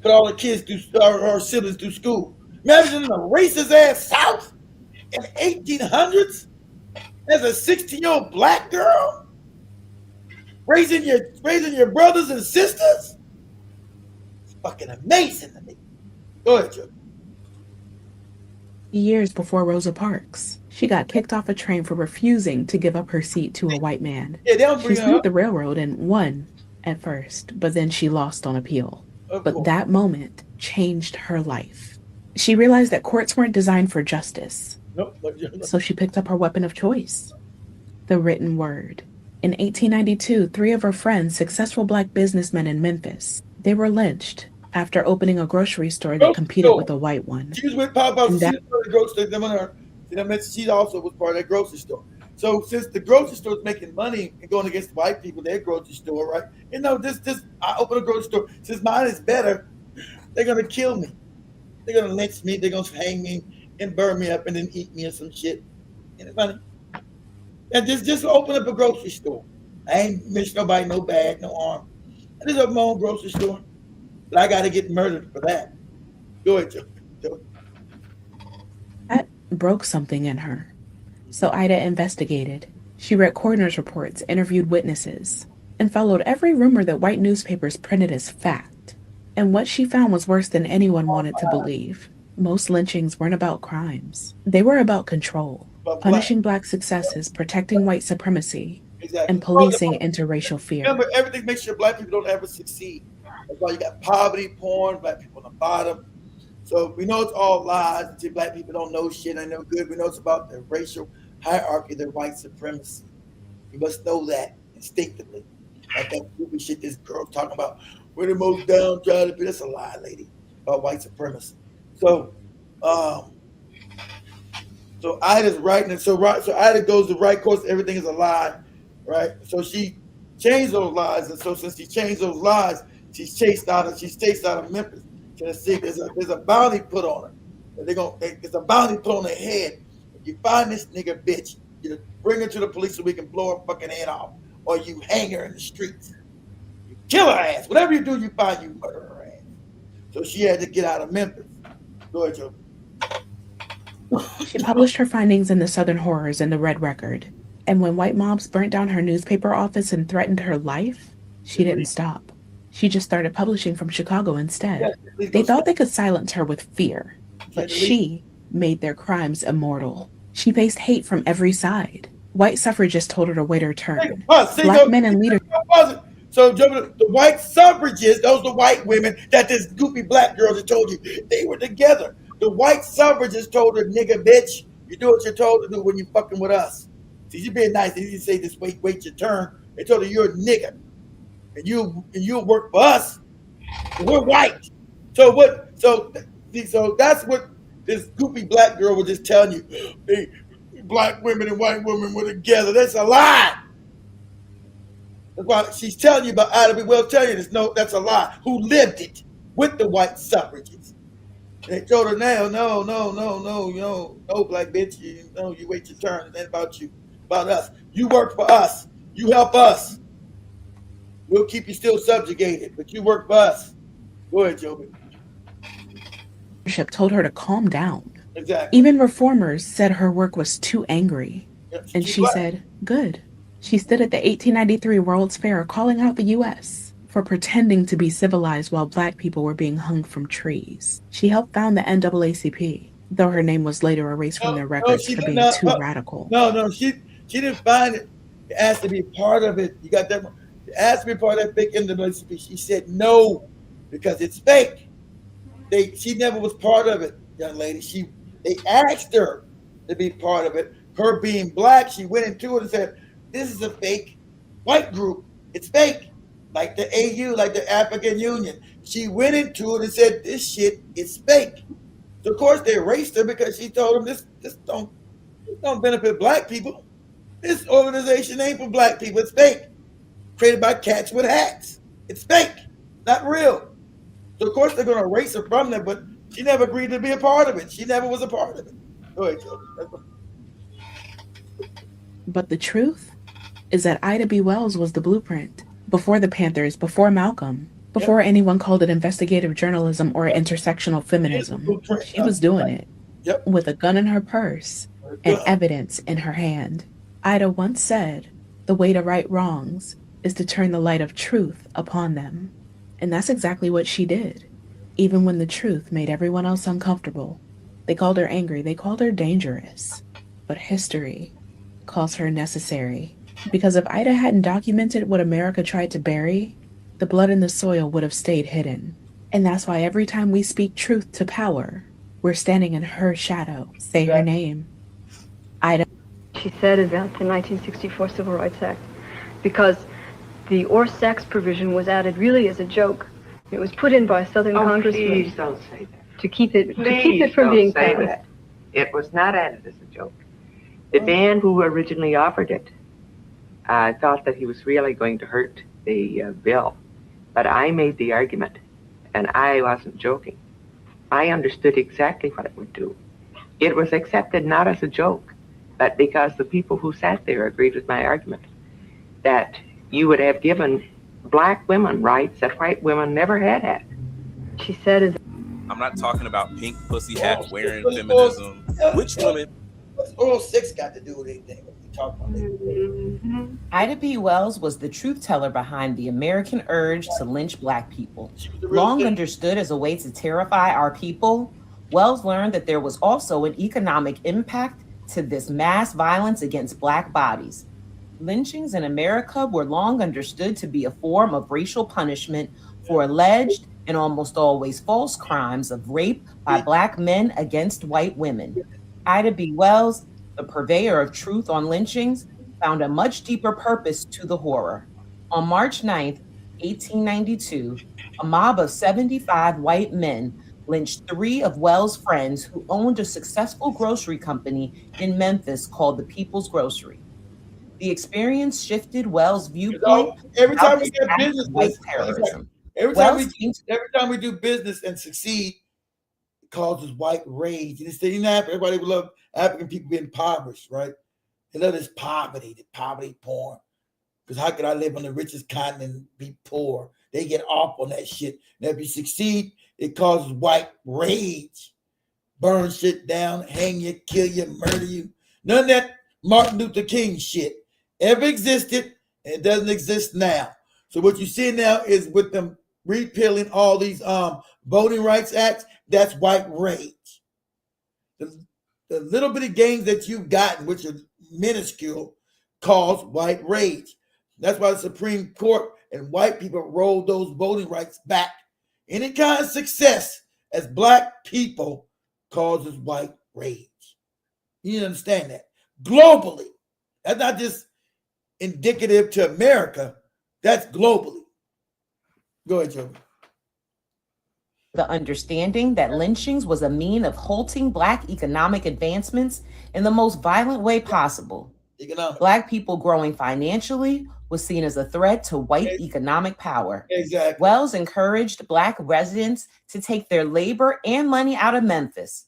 Put all the kids through her siblings through school. Imagine in a racist ass South in the 1800s as a 16-year-old black girl raising your brothers and sisters. It's fucking amazing to me. Go ahead, Joe. Years before Rosa Parks, she got kicked off a train for refusing to give up her seat to a white man. Yeah, they don't She bring her sued up. the railroad and won at first, but then she lost on appeal. But that moment changed her life. She realized that courts weren't designed for justice. Nope. So she picked up her weapon of choice, the written word. In 1892, 3 of her friends, successful black businessmen in Memphis, they were lynched after opening a grocery store that competed with a white one. She was with Papa. And She that- was the grocery store. She also was part of that grocery store. So since the grocery store is making money and going against the white people, their grocery store, right? You know, I open a grocery store. Since mine is better, they're gonna kill me. They're gonna lynch me. They're gonna hang me and burn me up and then eat me or some shit. Ain't it funny? And just open up a grocery store. I ain't miss nobody no bad, no harm. I just open my own grocery store, but I got to get murdered for that. Go ahead, Joe. That broke something in her. So Ida investigated. She read coroner's reports, interviewed witnesses, and followed every rumor that white newspapers printed as fact. And what she found was worse than anyone wanted to believe. Most lynchings weren't about crimes. They were about control, punishing black successes, protecting white supremacy, and policing interracial fear. Remember, everything makes sure black people don't ever succeed. That's why you got poverty, porn, black people on the bottom. So we know it's all lies. Until black people don't know shit, ain't no good. We know it's about the racial hierarchy, the white supremacy. You must know that instinctively. Like that stupid shit this girl's talking about. We're the most downtrodden. That's a lie, lady. About white supremacy. So Ida's writing it. So Ida goes the right course. Everything is a lie, right? So she changed those lies, and so since she changed those lies, she's chased out of Memphis, Tennessee. There's a bounty put on her. There's a bounty put on her head. If you find this nigga bitch, you bring her to the police so we can blow her fucking head off, or you hang her in the streets. You kill her ass. Whatever you do, you find you murder her ass. So she had to get out of Memphis. Go ahead, Joe. She published her findings in the Southern Horrors and the Red Record. And when white mobs burnt down her newspaper office and threatened her life, she didn't stop. She just started publishing from Chicago instead. They thought they could silence her with fear, but she made their crimes immortal. She faced hate from every side. White suffragists told her to wait her turn. Black men and leaders. So the white suffragists, those are the white women that this goofy black girl that told you, they were together. The white suffragists told her, nigga, bitch, you do what you're told to do when you fucking with us. See, you being nice. They didn't say this, wait your turn. They told her you're a nigga. And you'll work for us. We're white. So that's what this goofy black girl was just telling you. Hey, black women and white women were together. That's a lie. That's why she's telling you about Ida B. Wells telling you this. No, that's a lie. Who lived it with the white suffragists? They told her now, no, black bitch, you wait your turn. It ain't about you, about us. You work for us. You help us. We'll keep you still subjugated, but you work for us. Go ahead, Joby. Leadership told her to calm down. Exactly. Even reformers said her work was too angry. And she said, good. She stood at the 1893 World's Fair calling out the U.S. for pretending to be civilized while black people were being hung from trees. She helped found the NAACP, though her name was later erased from their records for being too radical. No, she didn't find it. It asked to be part of it. You got that? It asked to be part of that fake NAACP. She said no, because it's fake. She never was part of it, young lady. They asked her to be part of it. Her being black, she went into it and said, this is a fake white group. It's fake. Like the AU, like the African Union. She went into it and said, this shit is fake. So of course they erased her because she told them this don't benefit black people. This organization ain't for black people. It's fake. Created by cats with hats. It's fake. Not real. So of course they're gonna erase her from there, but she never agreed to be a part of it. She never was a part of it. Go ahead, Joe. But the truth is that Ida B. Wells was the blueprint. Before the Panthers, before Malcolm, before anyone called it investigative journalism or intersectional feminism, she was doing it. With a gun in her purse and evidence in her hand. Ida once said, "The way to right wrongs is to turn the light of truth upon them." And that's exactly what she did. Even when the truth made everyone else uncomfortable. They called her angry, they called her dangerous. But history calls her necessary. Because if Ida hadn't documented what America tried to bury, the blood in the soil would have stayed hidden. And that's why every time we speak truth to power, we're standing in her shadow. Say her name. Ida. She said about the 1964 Civil Rights Act, because the or sex provision was added really as a joke. It was put in by a Southern congressman. Please don't say that. To keep it from being say passed. that. It was not added as a joke. The man who originally offered it thought that he was really going to hurt the bill, but I made the argument, and I wasn't joking. I understood exactly what it would do. It was accepted not as a joke, but because the people who sat there agreed with my argument, that you would have given black women rights that white women never had. She said, I'm not talking about pink pussy hat wearing feminism. Which women? What's oral sex got to do with anything? What we talk about Ida B. Wells was the truth teller behind the American urge to lynch black people. Long understood as a way to terrify our people, Wells learned that there was also an economic impact to this mass violence against black bodies. Lynchings in America were long understood to be a form of racial punishment for alleged and almost always false crimes of rape by black men against white women. Ida B. Wells, the purveyor of truth on lynchings, found a much deeper purpose to the horror. On March 9th, 1892, a mob of 75 white men lynched 3 of Wells' friends who owned a successful grocery company in Memphis called the People's Grocery. The experience shifted Wells' viewpoint. Every time we get business, terrorism. every time we do business and succeed, it causes white rage. And it's everybody would love African people being impoverished, right? They love this poverty, the poverty porn. Because how could I live on the richest continent and be poor? They get off on that shit. And if you succeed, it causes white rage. Burn shit down, hang you, kill you, murder you. None of that Martin Luther King shit ever existed, and it doesn't exist now. So what you see now is with them repealing all these voting rights acts, that's white rage. The little bit of gains that you've gotten, which are minuscule, cause white rage. That's why the Supreme Court and white people rolled those voting rights back. Any kind of success as black people causes white rage. You understand that? Globally. That's not just indicative to America. That's globally. Go ahead, Joe. The understanding that lynchings was a mean of halting black economic advancements in the most violent way possible. Black people growing financially was seen as a threat to white economic power. Exactly. Wells encouraged black residents to take their labor and money out of Memphis.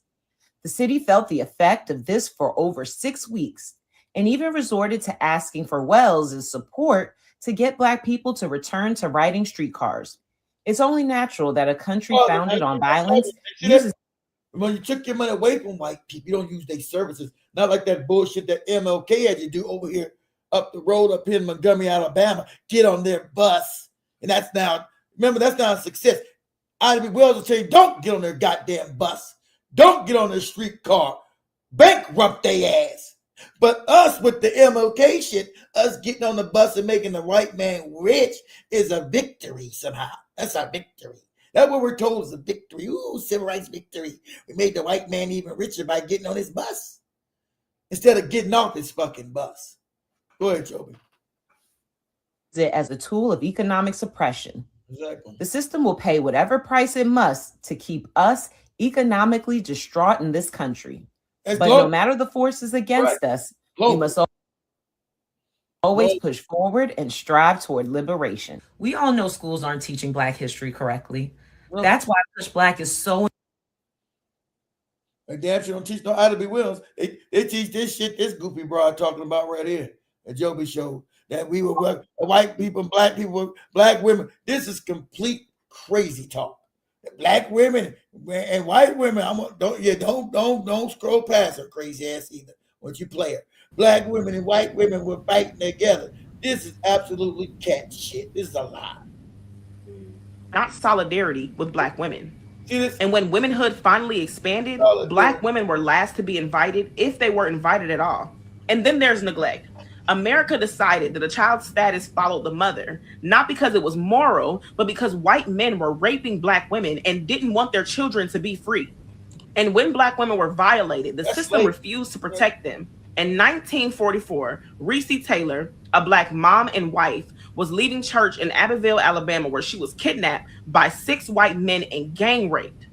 The city felt the effect of this for over 6 weeks and even resorted to asking for Wells' support to get black people to return to riding streetcars. It's only natural that a country founded on violence uses. When you took your money away from white people, you don't use their services. Not like that bullshit that MLK had you do over here up the road up here in Montgomery, Alabama. Get on their bus. And that's now, remember, that's not a success. Ida B. Wells will tell you, don't get on their goddamn bus. Don't get on their streetcar. Bankrupt their ass. But us with the MLK shit, us getting on the bus and making the white man rich is a victory somehow. That's our victory. That's what we're told is a victory. Ooh, civil rights victory. We made the white man even richer by getting on his bus instead of getting off his fucking bus. Go ahead, Joby. It as a tool of economic suppression. Exactly. The system will pay whatever price it must to keep us economically distraught in this country. That's but global. No matter the forces against us, we must always push forward and strive toward liberation. We all know schools aren't teaching Black history correctly. That's why Push Black is so. They damn sure don't teach no Ida B. Wells. They teach this shit this goofy broad talking about right here at Joby Show. that we were white people, black people, black women. This is complete crazy talk. Black women and white women. Don't scroll past her crazy ass either. Once you play her, black women and white women were fighting together. This is absolutely cat shit. This is a lie. Not solidarity with black women. And when womanhood finally expanded, black women were last to be invited, if they were invited at all. And then there's neglect. America decided that a child's status followed the mother, not because it was moral, but because white men were raping black women and didn't want their children to be free. And when black women were violated, the system refused to protect them. In 1944, Reese Taylor, a black mom and wife, was leaving church in Abbeville, Alabama, where she was kidnapped by 6 white men and gang raped.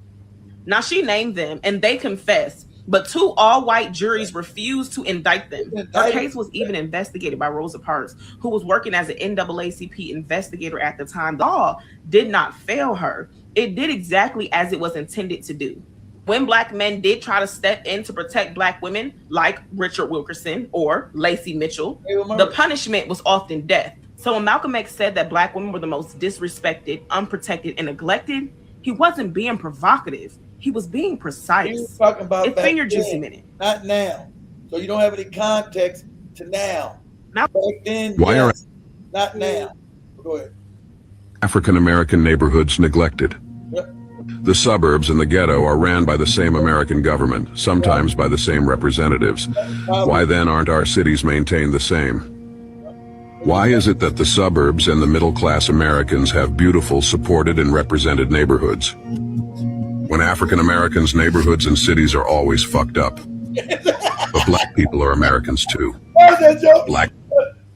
Now, she named them and they confessed, but 2 all-white juries refused to indict them. Her case was even investigated by Rosa Parks, who was working as an NAACP investigator at the time. The law did not fail her. It did exactly as it was intended to do. When black men did try to step in to protect black women, like Richard Wilkerson or Lacey Mitchell, the punishment was often death. So when Malcolm X said that black women were the most disrespected, unprotected, and neglected, he wasn't being provocative. He was being precise. He was talking about it's been your juicy minute. Not now. So you don't have any context to now. Back then, Why are not now. Go ahead. African American neighborhoods neglected? Yep. The suburbs and the ghetto are ran by the same American government, sometimes by the same representatives. Why then aren't our cities maintained the same? Why is it that the suburbs and the middle-class Americans have beautiful, supported, and represented neighborhoods, when African Americans' neighborhoods and cities are always fucked up? But black people are Americans too. What's that joke? Black.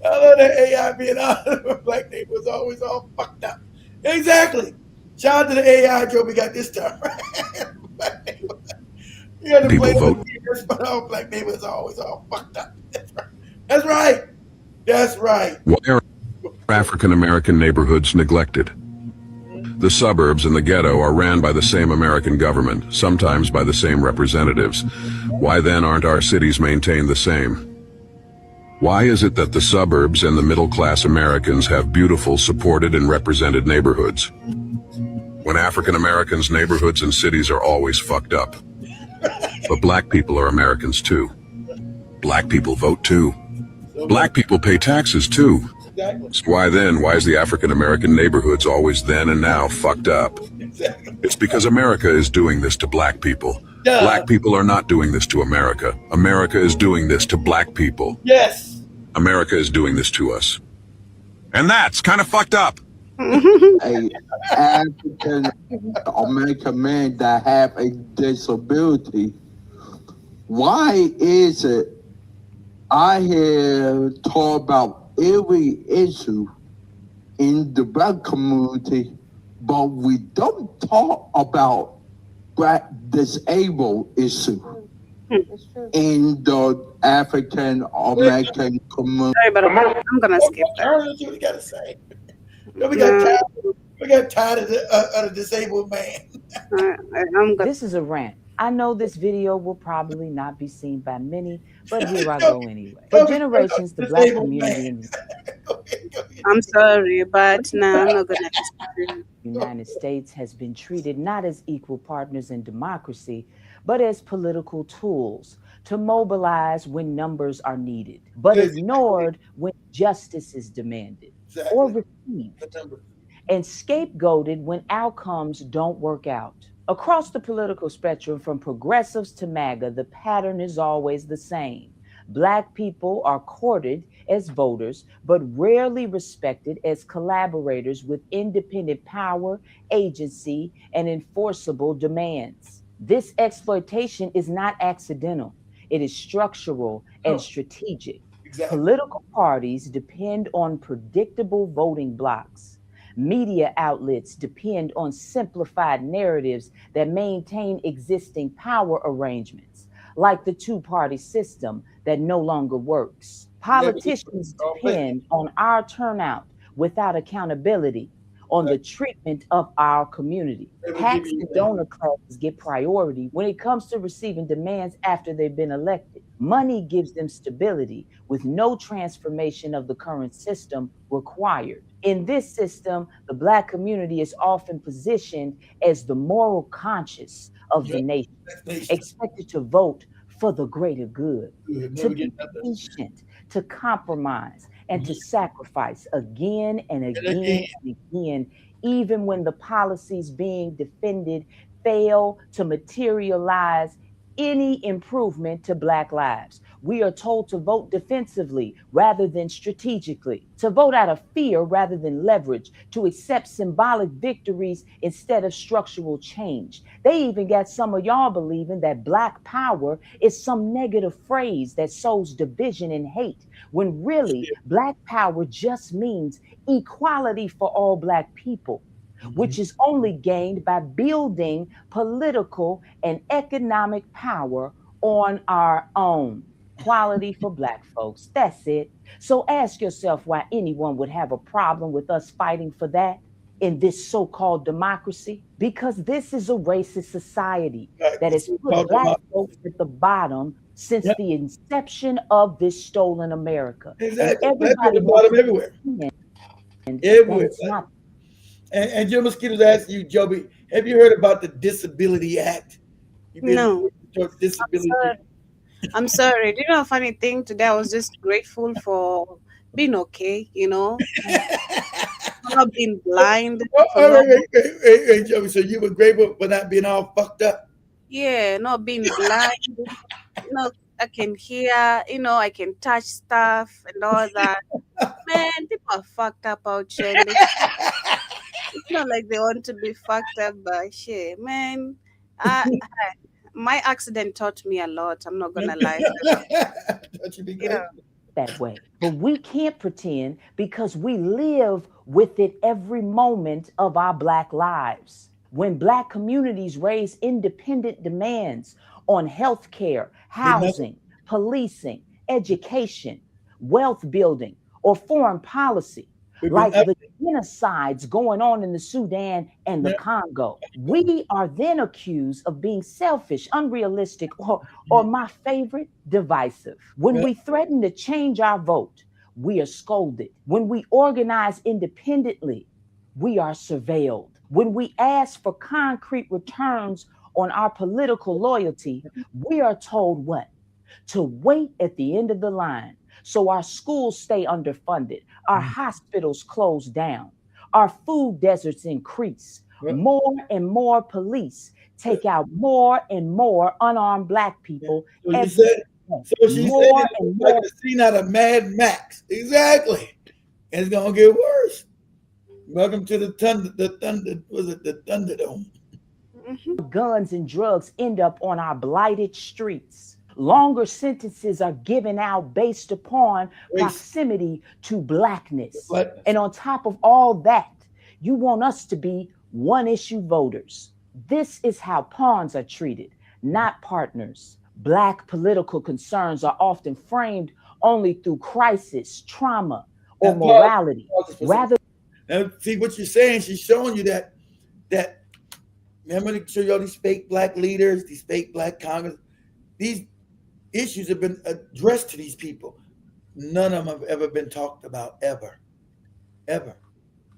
I love that AI being honest. Black neighborhoods always all fucked up. Exactly. Shout out to the AI joke we got this time. Black neighborhoods. You got to People play vote. but all black neighborhoods are always all fucked up. That's right. That's right. Why are African American neighborhoods neglected? The suburbs and the ghetto are ran by the same American government, sometimes by the same representatives. Why then aren't our cities maintained the same? Why is it that the suburbs and the middle-class Americans have beautiful, supported, and represented neighborhoods, when African Americans' neighborhoods and cities are always fucked up? But black people are Americans too. Black people vote too. Black people pay taxes too. So why is the African American neighborhoods always then and now fucked up? It's because America is doing this to black people. Black people are not doing this to America. America is doing this to black people. Yes. America is doing this to us. And that's kind of fucked up. A African American man that have a disability, why is it I hear talk about every issue in the black community, but we don't talk about black disabled issue in the African American community? Sorry, but I'm gonna skip that. That's what we gotta say. We got tired of the disabled man. This is a rant. I know this video will probably not be seen by many, but here I go anyway. For generations, the black community in I'm sorry, but no, I'm not gonna. the United States has been treated not as equal partners in democracy, but as political tools to mobilize when numbers are needed, but ignored when justice is demanded or received, and scapegoated when outcomes don't work out. Across the political spectrum, from progressives to MAGA, the pattern is always the same. Black people are courted as voters, but rarely respected as collaborators with independent power, agency, and enforceable demands. This exploitation is not accidental. It is structural and strategic. Exactly. Political parties depend on predictable voting blocks. Media outlets depend on simplified narratives that maintain existing power arrangements, like the two-party system that no longer works. Politicians depend on our turnout without accountability, on the treatment of our community. PACs and donor classes get priority when it comes to receiving demands after they've been elected. Money gives them stability with no transformation of the current system required. In this system, the Black community is often positioned as the moral conscience of the nation, expected to vote for the greater good, to be patient, to compromise, and to sacrifice again and again and again, even when the policies being defended fail to materialize any improvement to Black lives. We are told to vote defensively rather than strategically, to vote out of fear rather than leverage, to accept symbolic victories instead of structural change. They even got some of y'all believing that Black power is some negative phrase that sows division and hate, when really Black power just means equality for all Black people, which is only gained by building political and economic power on our own. Equality for Black folks, that's it. So ask yourself why anyone would have a problem with us fighting for that in this so-called democracy, because this is a racist society that has put Black folks at the bottom since the inception of this stolen America. Exactly. And Black people at the bottom everywhere. Everywhere. And Joe Mosquito's asking you, Joby, have you heard about the Disability Act? No. Disability. I'm sorry. Do you know a funny thing? Today I was just grateful for being okay, you know, not being blind. Hey, Joby, so you were grateful for not being all fucked up? Yeah, not being blind. You know, I can hear, you know, I can touch stuff and all that. Man, people are fucked up out here. It's not like they want to be fucked up by shit, man. My accident taught me a lot. I'm not gonna lie. You know, that way. But we can't pretend, because we live with it every moment of our Black lives. When Black communities raise independent demands on health care, housing, policing, education, wealth building, or foreign policy, like the genocides going on in the Sudan and the Congo, we are then accused of being selfish, unrealistic, or my favorite, divisive. When we threaten to change our vote, we are scolded. When we organize independently, we are surveilled. When we ask for concrete returns on our political loyalty, we are told what? To wait at the end of the line. So our schools stay underfunded, our hospitals close down, our food deserts increase, more and more police take out more and more unarmed Black people. So she said it's like a scene out of Mad Max. Exactly. And it's gonna get worse. Welcome to the Thunderdome. Guns and drugs end up on our blighted streets. Longer sentences are given out based upon proximity to Blackness. And on top of all that, you want us to be one-issue voters. This is how pawns are treated, not partners. Black political concerns are often framed only through crisis, trauma, or morality. Rather, now, see what you're saying. She's showing you that. Remember to show you all these fake Black leaders, these fake Black Congress. These issues have been addressed to these people. None of them have ever been talked about, ever.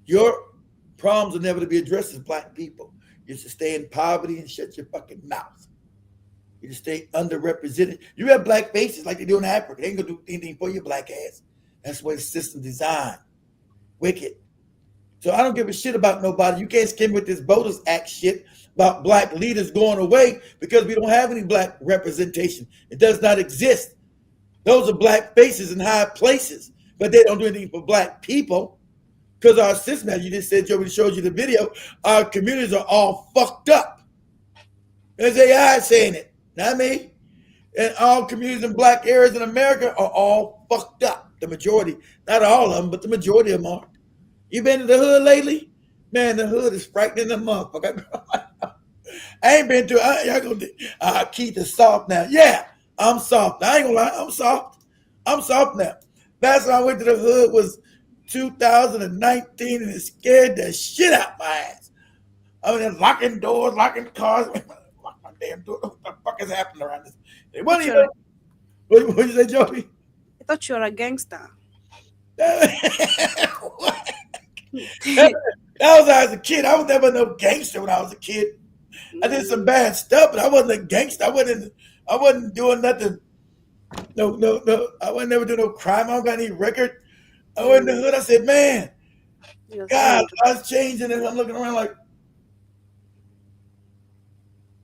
Your problems are never to be addressed as Black people. You should stay in poverty and shut your fucking mouth. You just stay underrepresented. You have Black faces like they do in Africa. They ain't gonna do anything for your Black ass. That's the way the system designed. Wicked. So I don't give a shit about nobody. You can't skim with this Voters Act shit about Black leaders going away because we don't have any Black representation. It does not exist. Those are Black faces in high places, but they don't do anything for Black people because our system, as you just said, Joey showed you the video, our communities are all fucked up. There's AI saying it, not me. And all communities in Black areas in America are all fucked up. The majority, not all of them, but the majority of them are. You been to the hood lately? Man, the hood is frightening the motherfucker. I ain't been to Keith is soft now. Yeah, I'm soft. I ain't gonna lie, I'm soft. I'm soft now. Last time I went to the hood was 2019 and it scared the shit out my ass. I mean, locking doors, locking cars. Lock my damn door. What the fuck is happening around this? It wasn't even. What did you say, Joey? I thought you were a gangster. That was as a kid. I was never no gangster when I was a kid. I did some bad stuff, but I wasn't a gangster. I wasn't doing nothing. No. I wasn't never doing no crime. I don't got any record. I went in the hood. I said, man, God, I was changing, and I'm looking around like,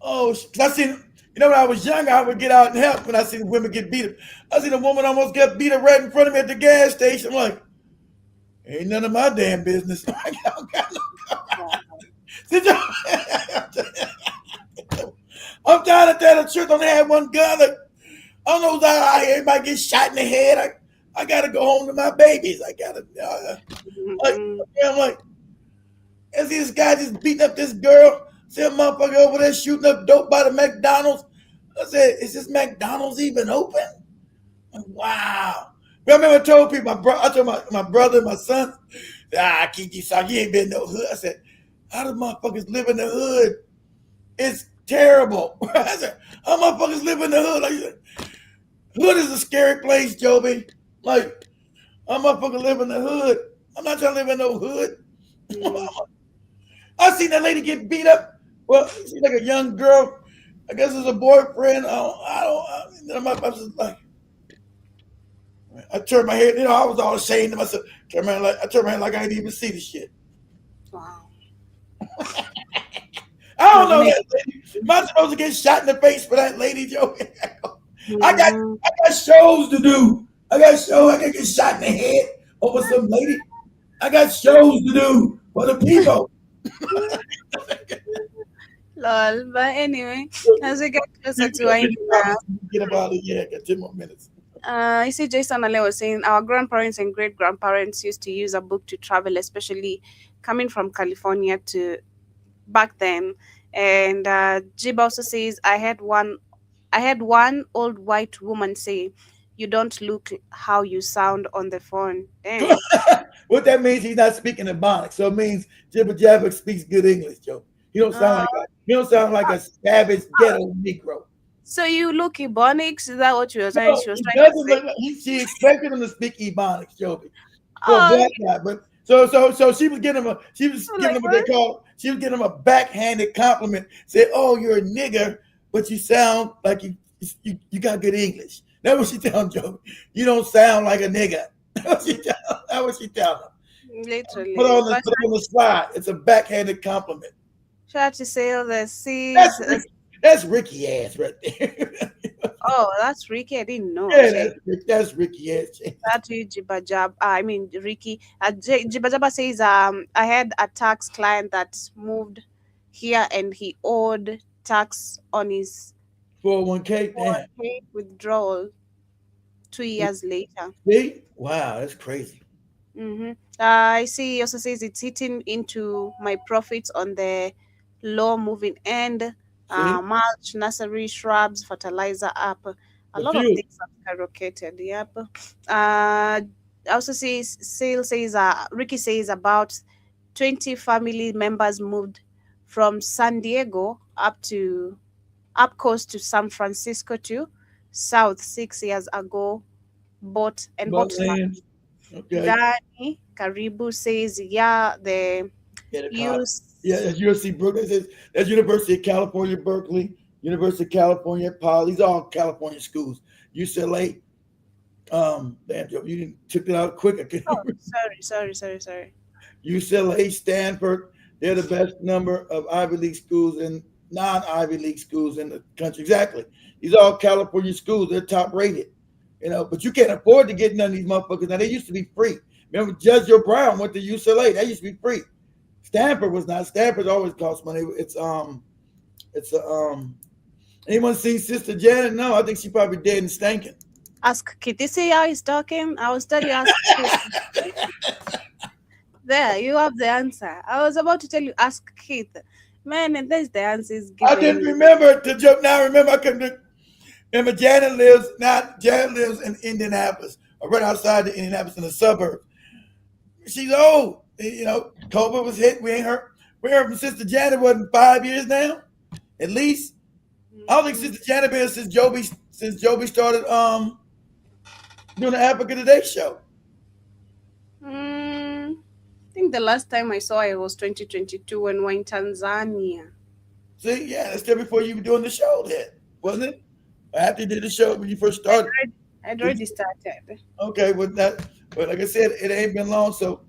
oh, because I seen, when I was younger, I would get out and help when I seen women get beat up. I seen a woman almost get beat up right in front of me at the gas station. I'm like, ain't none of my damn business. I don't got no car. I'm trying to tell the truth. I only had one gun. Like, I don't know how everybody gets shot in the head. I got to go home to my babies. I got to, I'm like, I see this guy just beating up this girl. See a motherfucker over there shooting up dope by the McDonald's. I said, is this McDonald's even open? Like, wow. I remember I told people, I told my brother and my son, Kiki, you ain't been in no hood. I said, how do motherfuckers live in the hood? It's terrible. I said, how motherfuckers live in the hood? Like, hood is a scary place, Joby. Like, how motherfuckers live in the hood? I'm not trying to live in no hood. I seen that lady get beat up. Well, she's like a young girl. I guess it's a boyfriend. I was like, I turned my head. I was all ashamed of myself. I turned my head like I didn't even see the shit. Wow. I don't know that lady. Am I supposed to get shot in the face for that lady, Joe? I got shows to do. I can get shot in the head over some lady. I got shows to do for the people. Lol, but anyway, as we get closer to winding down, get about it. Yeah, got 10 more minutes. I see Jason Ale was saying our grandparents and great grandparents used to use a book to travel, especially coming from California to back then. And Jib also says, I had one old white woman say, "You don't look how you sound on the phone." Damn. What that means, he's not speaking Ebonics. So it means Jibba Jabba speaks good English, Joe. He don't sound like a savage ghetto Negro. So you look Ebonics? Is that what you were saying? She was trying to say. She expected him to speak Ebonics, Joby. Black guy, but so she was giving him a backhanded compliment. Say, "Oh, you're a nigger, but you sound like you got good English." That's what she telling Joe. You don't sound like a nigga. That's what she telling him. Literally. Put on the slide. It's a backhanded compliment. Shout out to Sail the Seas. That's Ricky ass right there. Oh, that's Ricky. I didn't know. Yeah, that's Ricky ass. That's Jibba Jab. I mean Ricky. Jibba Jabba says, I had a tax client that moved here and he owed tax on his 401k withdrawal 2 years later. See? Wow, that's crazy. Mm-hmm. I see. He also says it's eating into my profits on the low moving end. Mulch, nursery, shrubs, fertilizer up. A lot of things have skyrocketed. Yep. I also see Sale says, Ricky says about 20 family members moved from San Diego up coast to San Francisco to South 6 years ago. Bought land. Okay. Danny Karibu says, that's USC Brooklyn. That's University of California, Berkeley, University of California, Paul. These are all California schools. UCLA. Damn, Joe, you didn't took it out quick. Oh, sorry. UCLA, Stanford. They're the best number of Ivy League schools and non-Ivy League schools in the country. Exactly. These are all California schools. They're top rated. But you can't afford to get none of these motherfuckers. Now, they used to be free. Remember, Judge Joe Brown went to UCLA. That used to be free. Stanford was not. Stanford always costs money. Anyone seen Sister Janet? No, I think she probably dead and stinking. Ask Kid. You see how he's talking? I was telling you. Ask Kid. There, you have the answer. I was about to tell you, ask Keith. Man, and there's the answers given. I didn't remember to joke. Now remember, I couldn't. Remember, Janet lives in Indianapolis, or right outside the Indianapolis in the suburbs. she's old. You know, COVID was hit. We ain't heard from Sister Janet wasn't 5 years now, at least. I don't think Sister Janet been since Joby started doing the Africa Today show. I think the last time I saw it was 2022 when we were in Tanzania. See, yeah, that's still before you were doing the show then, wasn't it? After you did the show when you first started. I'd already started. Okay, but like I said, it ain't been long, so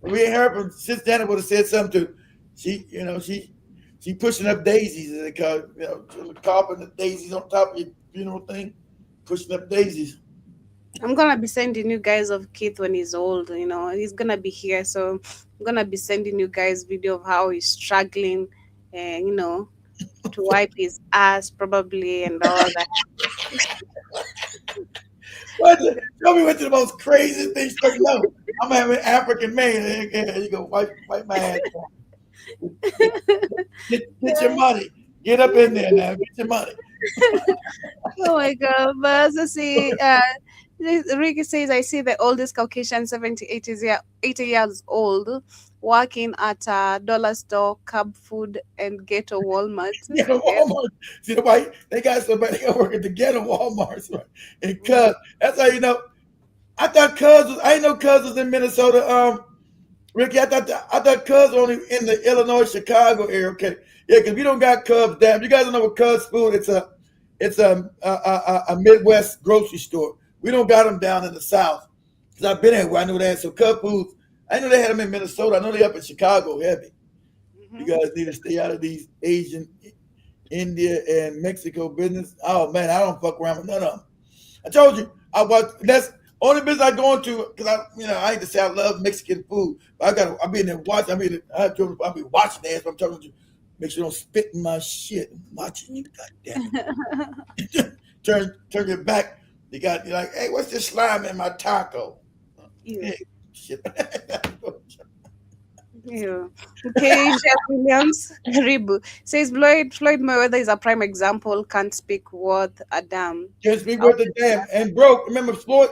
we ain't heard from Sister Janet would have said something to she pushing up daisies, as they call it, carping the daisies on top of your funeral thing, pushing up daisies. I'm gonna be sending you guys of Keith when he's old. He's gonna be here, so I'm gonna be sending you guys video of how he's struggling, to wipe his ass probably and all that. Tell me what's the most crazy thing. No, I'm having African man. Here you go, wipe my ass. Get your money. Get up in there now. Get your money. Oh my God! But also see, Ricky says, I see the oldest Caucasian 80 years old working at a dollar store, Cub Food, and Ghetto Walmart. Ghetto Walmart. See the white? They got somebody that work at the Ghetto Walmarts, right? And Cuz, that's how you know. I thought Cuz I didn't know Cuz was in Minnesota. Ricky, I thought Cuz only in the Illinois, Chicago area. Okay, yeah, because we don't got Cubs down. You guys don't know what Cuz Food? It's a Midwest grocery store. We don't got them down in the South. Because I've been there where I know that. So Cub Foods, I know they had them in Minnesota. I know they up in Chicago heavy. You guys need to stay out of these Asian, India, and Mexico business. Oh man, I don't fuck around with none of them. I told you, that's only business I go into because I hate to say I love Mexican food. But I'll be in there watching. I'll be watching the ass. I'm talking to you. Make sure you don't spit in my shit. I'm watching you, goddamn. Turn your back. You're like, hey, what's this slime in my taco? Yeah. Shit. Yeah. Okay, Jeff Williams Ribu says Floyd Mayweather is a prime example. Can't speak worth a damn. Can't speak worth a damn. And broke. Remember Floyd?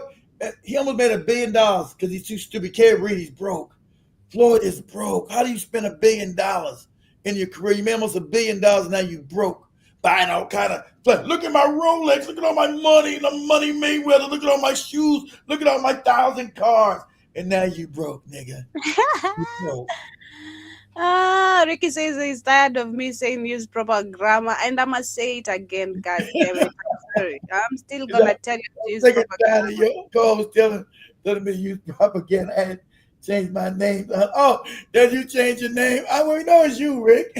He almost made $1 billion because he's too stupid. Can't read. He's broke. Floyd is broke. How do you spend $1 billion in your career? You made almost $1 billion. Now you broke. Buying all kind of stuff. Look at my Rolex. Look at all my money. The money Mayweather. Look at all my shoes. Look at all my 1,000 cars. And now you broke, nigga. You broke. Ricky says he's tired of me saying use proper grammar, and I must say it again. God damn it! Sorry, I'm still gonna tell you to use proper grammar. Your call was telling me to use proper again. I had changed my name. Oh, did you change your name? I already know it's you, Rick.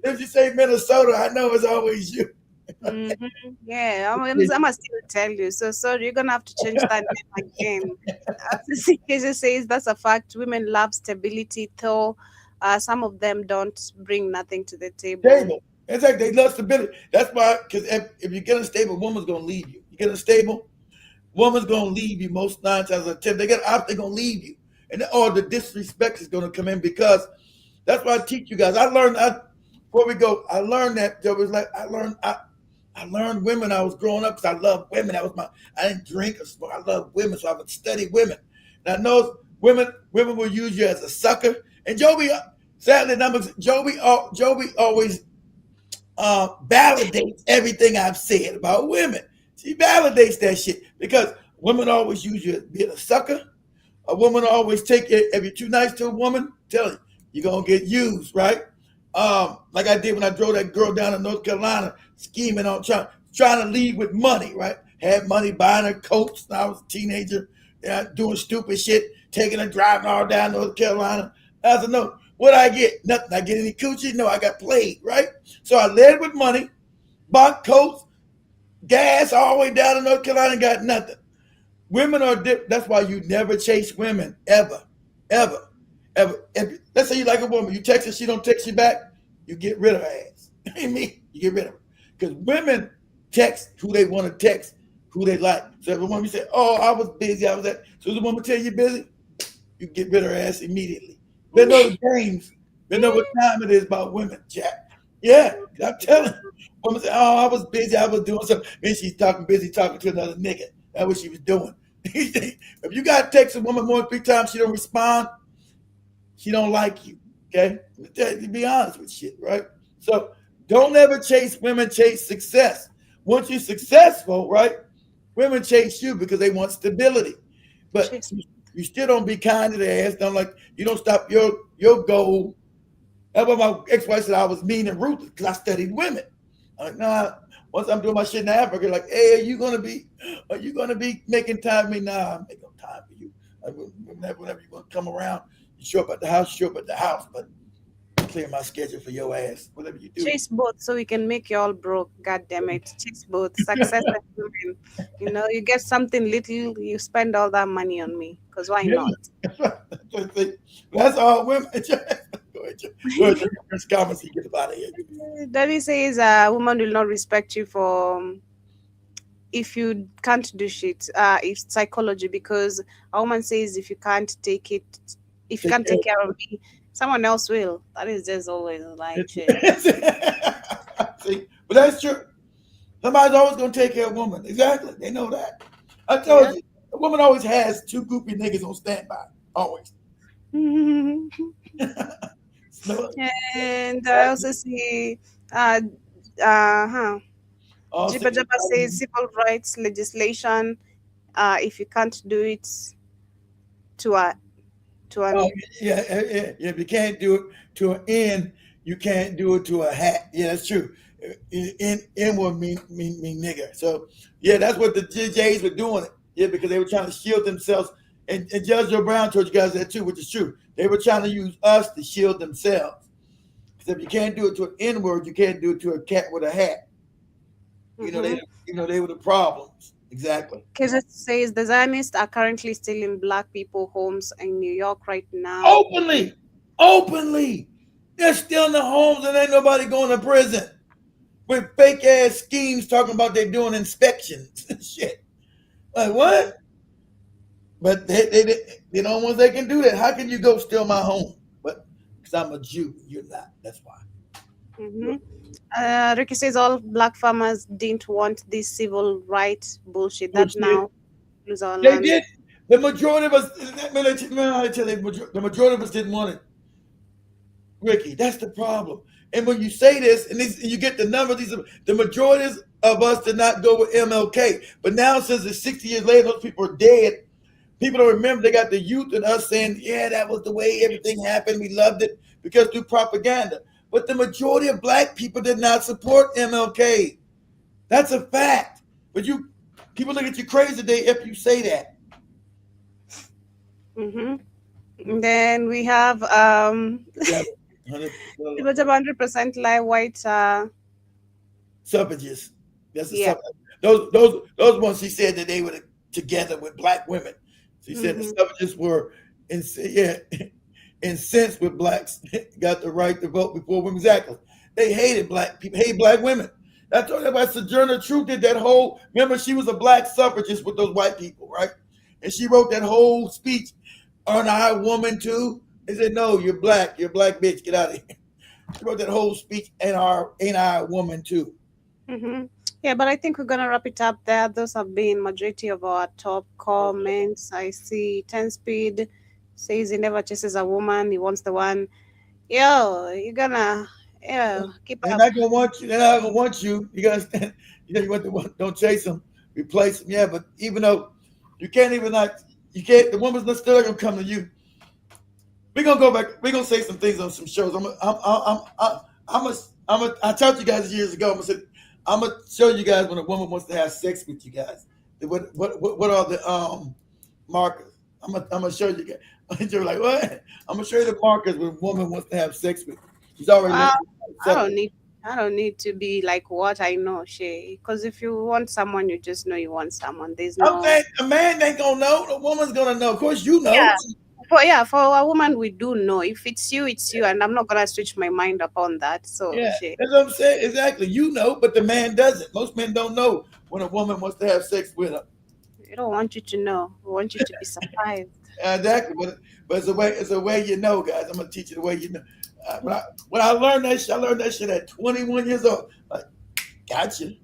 If you say Minnesota, I know it's always you. Mm-hmm. Yeah, I must still tell you. So sorry, you're gonna have to change that name again. As CKJ says, that's a fact. Women love stability, though some of them don't bring nothing to the table. It's like they love stability. That's why, because if you get unstable, woman's gonna leave you. You get unstable, woman's gonna leave you most 9 times out of 10. They get out, they're gonna leave you, and all the disrespect is gonna come in because that's why I teach you guys. Before we go, I learned that there was like I learned women. I was growing up because I love women. I didn't drink or smoke. I love women, so I would study women. And I know women will use you as a sucker. And Joby, sadly, Joby always validates everything I've said about women. She validates that shit because women always use you as being a sucker. A woman always take it. If you're too nice to a woman, tell her you're gonna get used, right? Like I did when I drove that girl down in North Carolina, scheming on trying to leave with money, right? Had money buying her coats when I was a teenager, doing stupid shit, taking her driving all down North Carolina. I said, no, what I get? Nothing. I get any coochie? No, I got played, right? So I led with money, bought coats, gas all the way down to North Carolina, got nothing. Women are different. That's why you never chase women, ever. Let's say you like a woman, you text her, she don't text you back, you get rid of her ass. You mean you get rid of her. Because women text who they want to text, who they like. So if a woman say, oh, I was busy, I was at, so the woman tell you busy, you get rid of her ass immediately. They know the games. They know what time it is about women, Jack. Yeah, I'm telling you. Woman say, oh, I was busy, I was doing something. Then she's talking to another nigga. That's what she was doing. If you got to text a woman more than 3 times, she don't respond, she don't like you. Okay? To be honest with you, right? So don't ever chase women, chase success. Once you're successful, right? Women chase you because they want stability. But you still don't be kind to their ass. You don't stop your goal. That's why my ex-wife said I was mean and ruthless because I studied women. I'm like, nah. Once I'm doing my shit in Africa, like, hey, are you gonna be making time for me? Nah, I'm making time for you. Whenever you're gonna come around, you show up at the house, but clear my schedule for your ass. Whatever you do. Chase both so we can make you all broke. God damn it. Chase both. Success and women. You know, you get something little, you spend all that money on me. Because why not? That's all women. Go ahead, first comments you get out of here. Daddy says a woman will not respect you for if you can't do shit. It's psychology, because a woman says if you can't take it, if you can't take care of me, someone else will. That is just always like shit. See, but that's true. Somebody's always gonna take care of a woman. Exactly. They know that. I told you, a woman always has 2 goopy niggas on standby. Always. And I also see Jibba Jabba says civil rights legislation, if you can't do it to an if you can't do it to an end, you can't do it to a hat. Yeah, that's true. N will mean nigger. So yeah, that's what the JJs were doing. Yeah, because they were trying to shield themselves. And Judge Joe Brown told you guys that too, which is true. They were trying to use us to shield themselves. Because if you can't do it to an N word, you can't do it to a cat with a hat. You know, they were the problems. Exactly. Because it says the Zionists are currently stealing black people homes in New York right now. Openly. They're stealing the homes and ain't nobody going to prison. With fake ass schemes talking about they're doing inspections and shit. Like what? But they don't want they can do that. How can you go steal my home? But because I'm a Jew, you're not. That's why. Ricky says all black farmers didn't want this civil rights bullshit. That now lose our land. They did. The majority of us. The majority of us didn't want it. Ricky, that's the problem. And when you say this, and you get the number, the majority of us did not go with MLK. But now, since it's 60 years later, those people are dead. People don't remember. They got the youth and us saying, yeah, that was the way everything happened. We loved it because through propaganda. But the majority of black people did not support MLK. That's a fact. But people look at you crazy today if you say that. And then we have 100% live white suffragists. That's those ones. She said that they were together with black women. She said the suffragists were incensed with blacks, got the right to vote before women. Exactly. They hated black people, hate black women. I told you about Sojourner Truth did that whole, remember she was a black suffragist with those white people, right? And she wrote that whole speech, aren't I a woman too? They said, no, you're black bitch, get out of here. She wrote that whole speech, ain't I a woman too? Yeah, but I think we're going to wrap it up there. Those have been majority of our top comments. I see 10 Speed says he never chases a woman. He wants the one. Yo, you're going to, keep They're up. not going to want you. They're not going to want you. You got to stand. You want the one, don't chase them, replace them. Yeah, but even though you can't even the woman's not still going to come to you. We're going to go back. We're going to say some things on some shows. I told you guys years ago, I'm gonna show you guys when a woman wants to have sex with you guys. What are the markers? I'm gonna show you guys. You're like, what? I'm gonna show you the markers when a woman wants to have sex with you. She's already. I don't need to be like what I know, Shay. Because if you want someone, you just know you want someone. There's no. I'm saying a man ain't gonna know. The woman's gonna know. Of course, you know. Yeah. For a woman, we do know. If it's you, it's you, and I'm not gonna switch my mind upon that. So that's what I'm saying. Exactly. You know, but the man doesn't. Most men don't know when a woman wants to have sex with them. We don't want you to know. We want you to be surprised. Exactly. But it's a way you know, guys. I'm gonna teach you the way you know. When I learned that shit at 21 years old. Like, gotcha.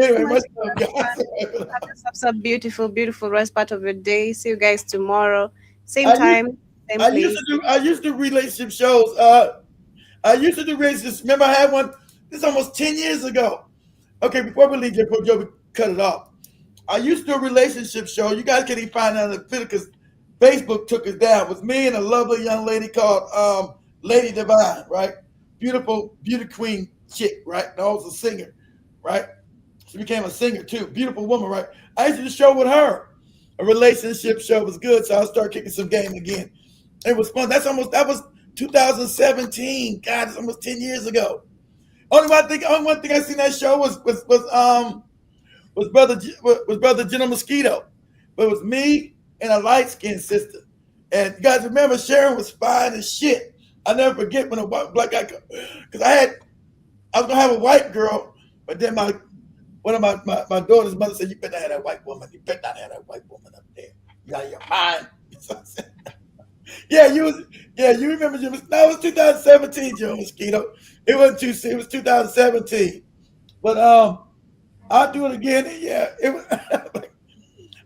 Anyway, much love, guys. Have some beautiful, beautiful rest part of your day. See you guys tomorrow. Same time, same place. I used to do relationship shows. I used to do relationships. Remember, I had one. This is almost 10 years ago. Okay, before we leave, Joe, cut it off. I used to do a relationship show. You guys can't even find it on the video because Facebook took us down. It was me and a lovely young lady called Lady Divine, right? Beautiful beauty queen chick, right? And I was a singer, right? She became a singer too. Beautiful woman, right? I used to do a show with her. A relationship show. Was good, so I started kicking some game again. It was fun. That was 2017. God, it's almost 10 years ago. Only one thing I seen that show was brother General Mosquito. But it was me and a light-skinned sister. And you guys remember Sharon was fine as shit. I never forget when a black guy, because I was gonna have a white girl, but then one of my daughter's mother said, "You better not have that white woman. You better not have that white woman up there. You out of your mind." So I said, you remember Jim? No, it was 2017, Joe Mosquito. It wasn't it was 2017. But I'll do it again. Yeah, it was.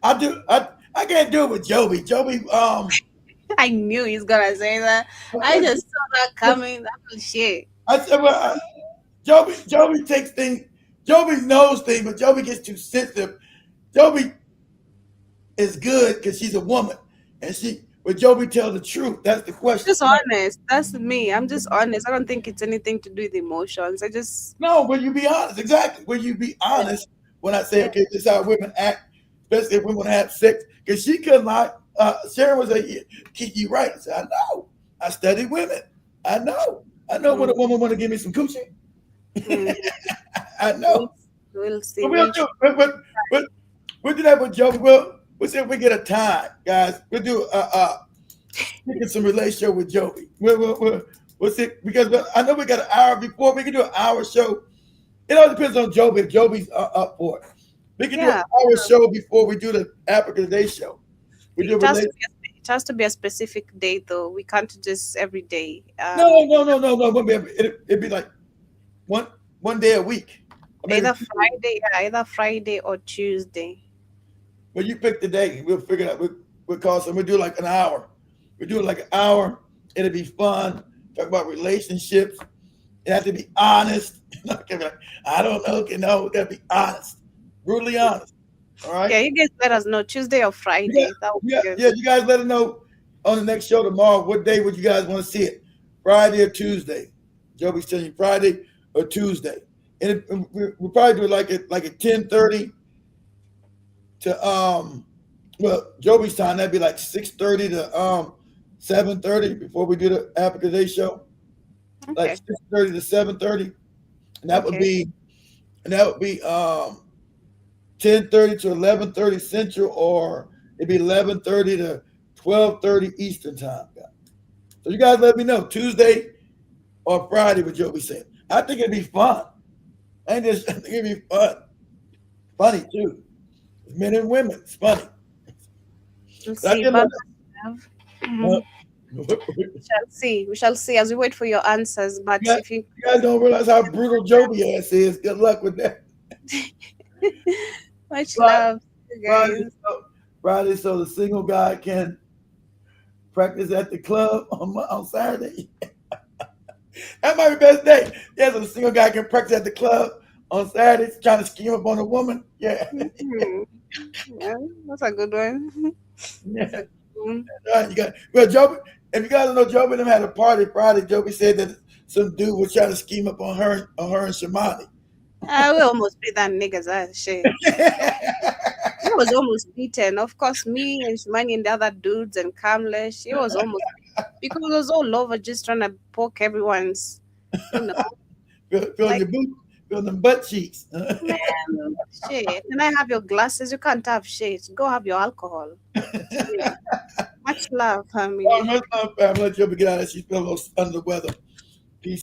I can't do it with Joby. Joby. I knew he's gonna say that. I just saw that coming. That was shit. I said, well, Joby takes things. Joby knows things, but Joby gets too sensitive. Joby is good because she's a woman, and but Joby tells the truth. That's the question. Just honest. That's me. I'm just honest. I don't think it's anything to do with emotions. No. Will you be honest? Exactly. Will you be honest when I say, okay, this is how women act, especially if women have sex? Because she could not. Sharon was like, "Keep you right." I said, "I know. I study women. I know when a woman want to give me some coochie." I know. We'll see. We'll do that with Joby. We'll see if we get a time, guys. We'll do some relationship with Joby. We'll see, because I know we got an hour before. We can do an hour show. It all depends on Joby. If Joby's up for it, we can do an hour show before we do the Africa Today show. It has to be a specific day, though. We can't just every day. No. It'd be like one day a week. Either Friday or Tuesday. Well, you pick the day. We'll figure it out. We'll call some. We'll do like an hour. We'll do it like an hour. It'll be fun. Talk about relationships. It has to be honest. I don't know. No, gotta be honest. Brutally honest. All right. Yeah, you guys let us know Tuesday or Friday. You guys let us know on the next show tomorrow. What day would you guys want to see it? Friday or Tuesday? Joby's telling you Friday or Tuesday, and we'll probably do it like at 10:30 to Joby's time. That'd be like 6:30 to 7:30 before we do the Africa Day show. Okay. Like 6:30 to 7:30, and that would be 10:30 to 11:30 Central, or it'd be 11:30 to 12:30 Eastern time. So you guys let me know Tuesday or Friday what Joby said. I think it'd be fun. I think it'd be fun. Funny too. Men and women. It's funny. We shall see as we wait for your answers. But if you guys don't realize how brutal Joby ass is, good luck with that. Much love, guys. Friday, so the single guy can practice at the club on Saturday. That might be the best day. Yeah, so the single guy can practice at the club on Saturday, trying to scheme up on a woman. Yeah. Yeah, that's a good one. Yeah. Joby, if you guys don't know, Joby and them had a party Friday. Joby said that some dude was trying to scheme up on her and Shamani. I will almost beat that nigga's ass shit. He was almost beaten. Of course, me and Shumani and the other dudes and Kamlesh, he was almost, because it was all over just trying to poke everyone's, Feel them butt cheeks. Man, shit. Can I have your glasses? You can't have shit. Go have your alcohol. Much love, family. Much love, family. Let Joby get out of. She's feeling a little under the weather.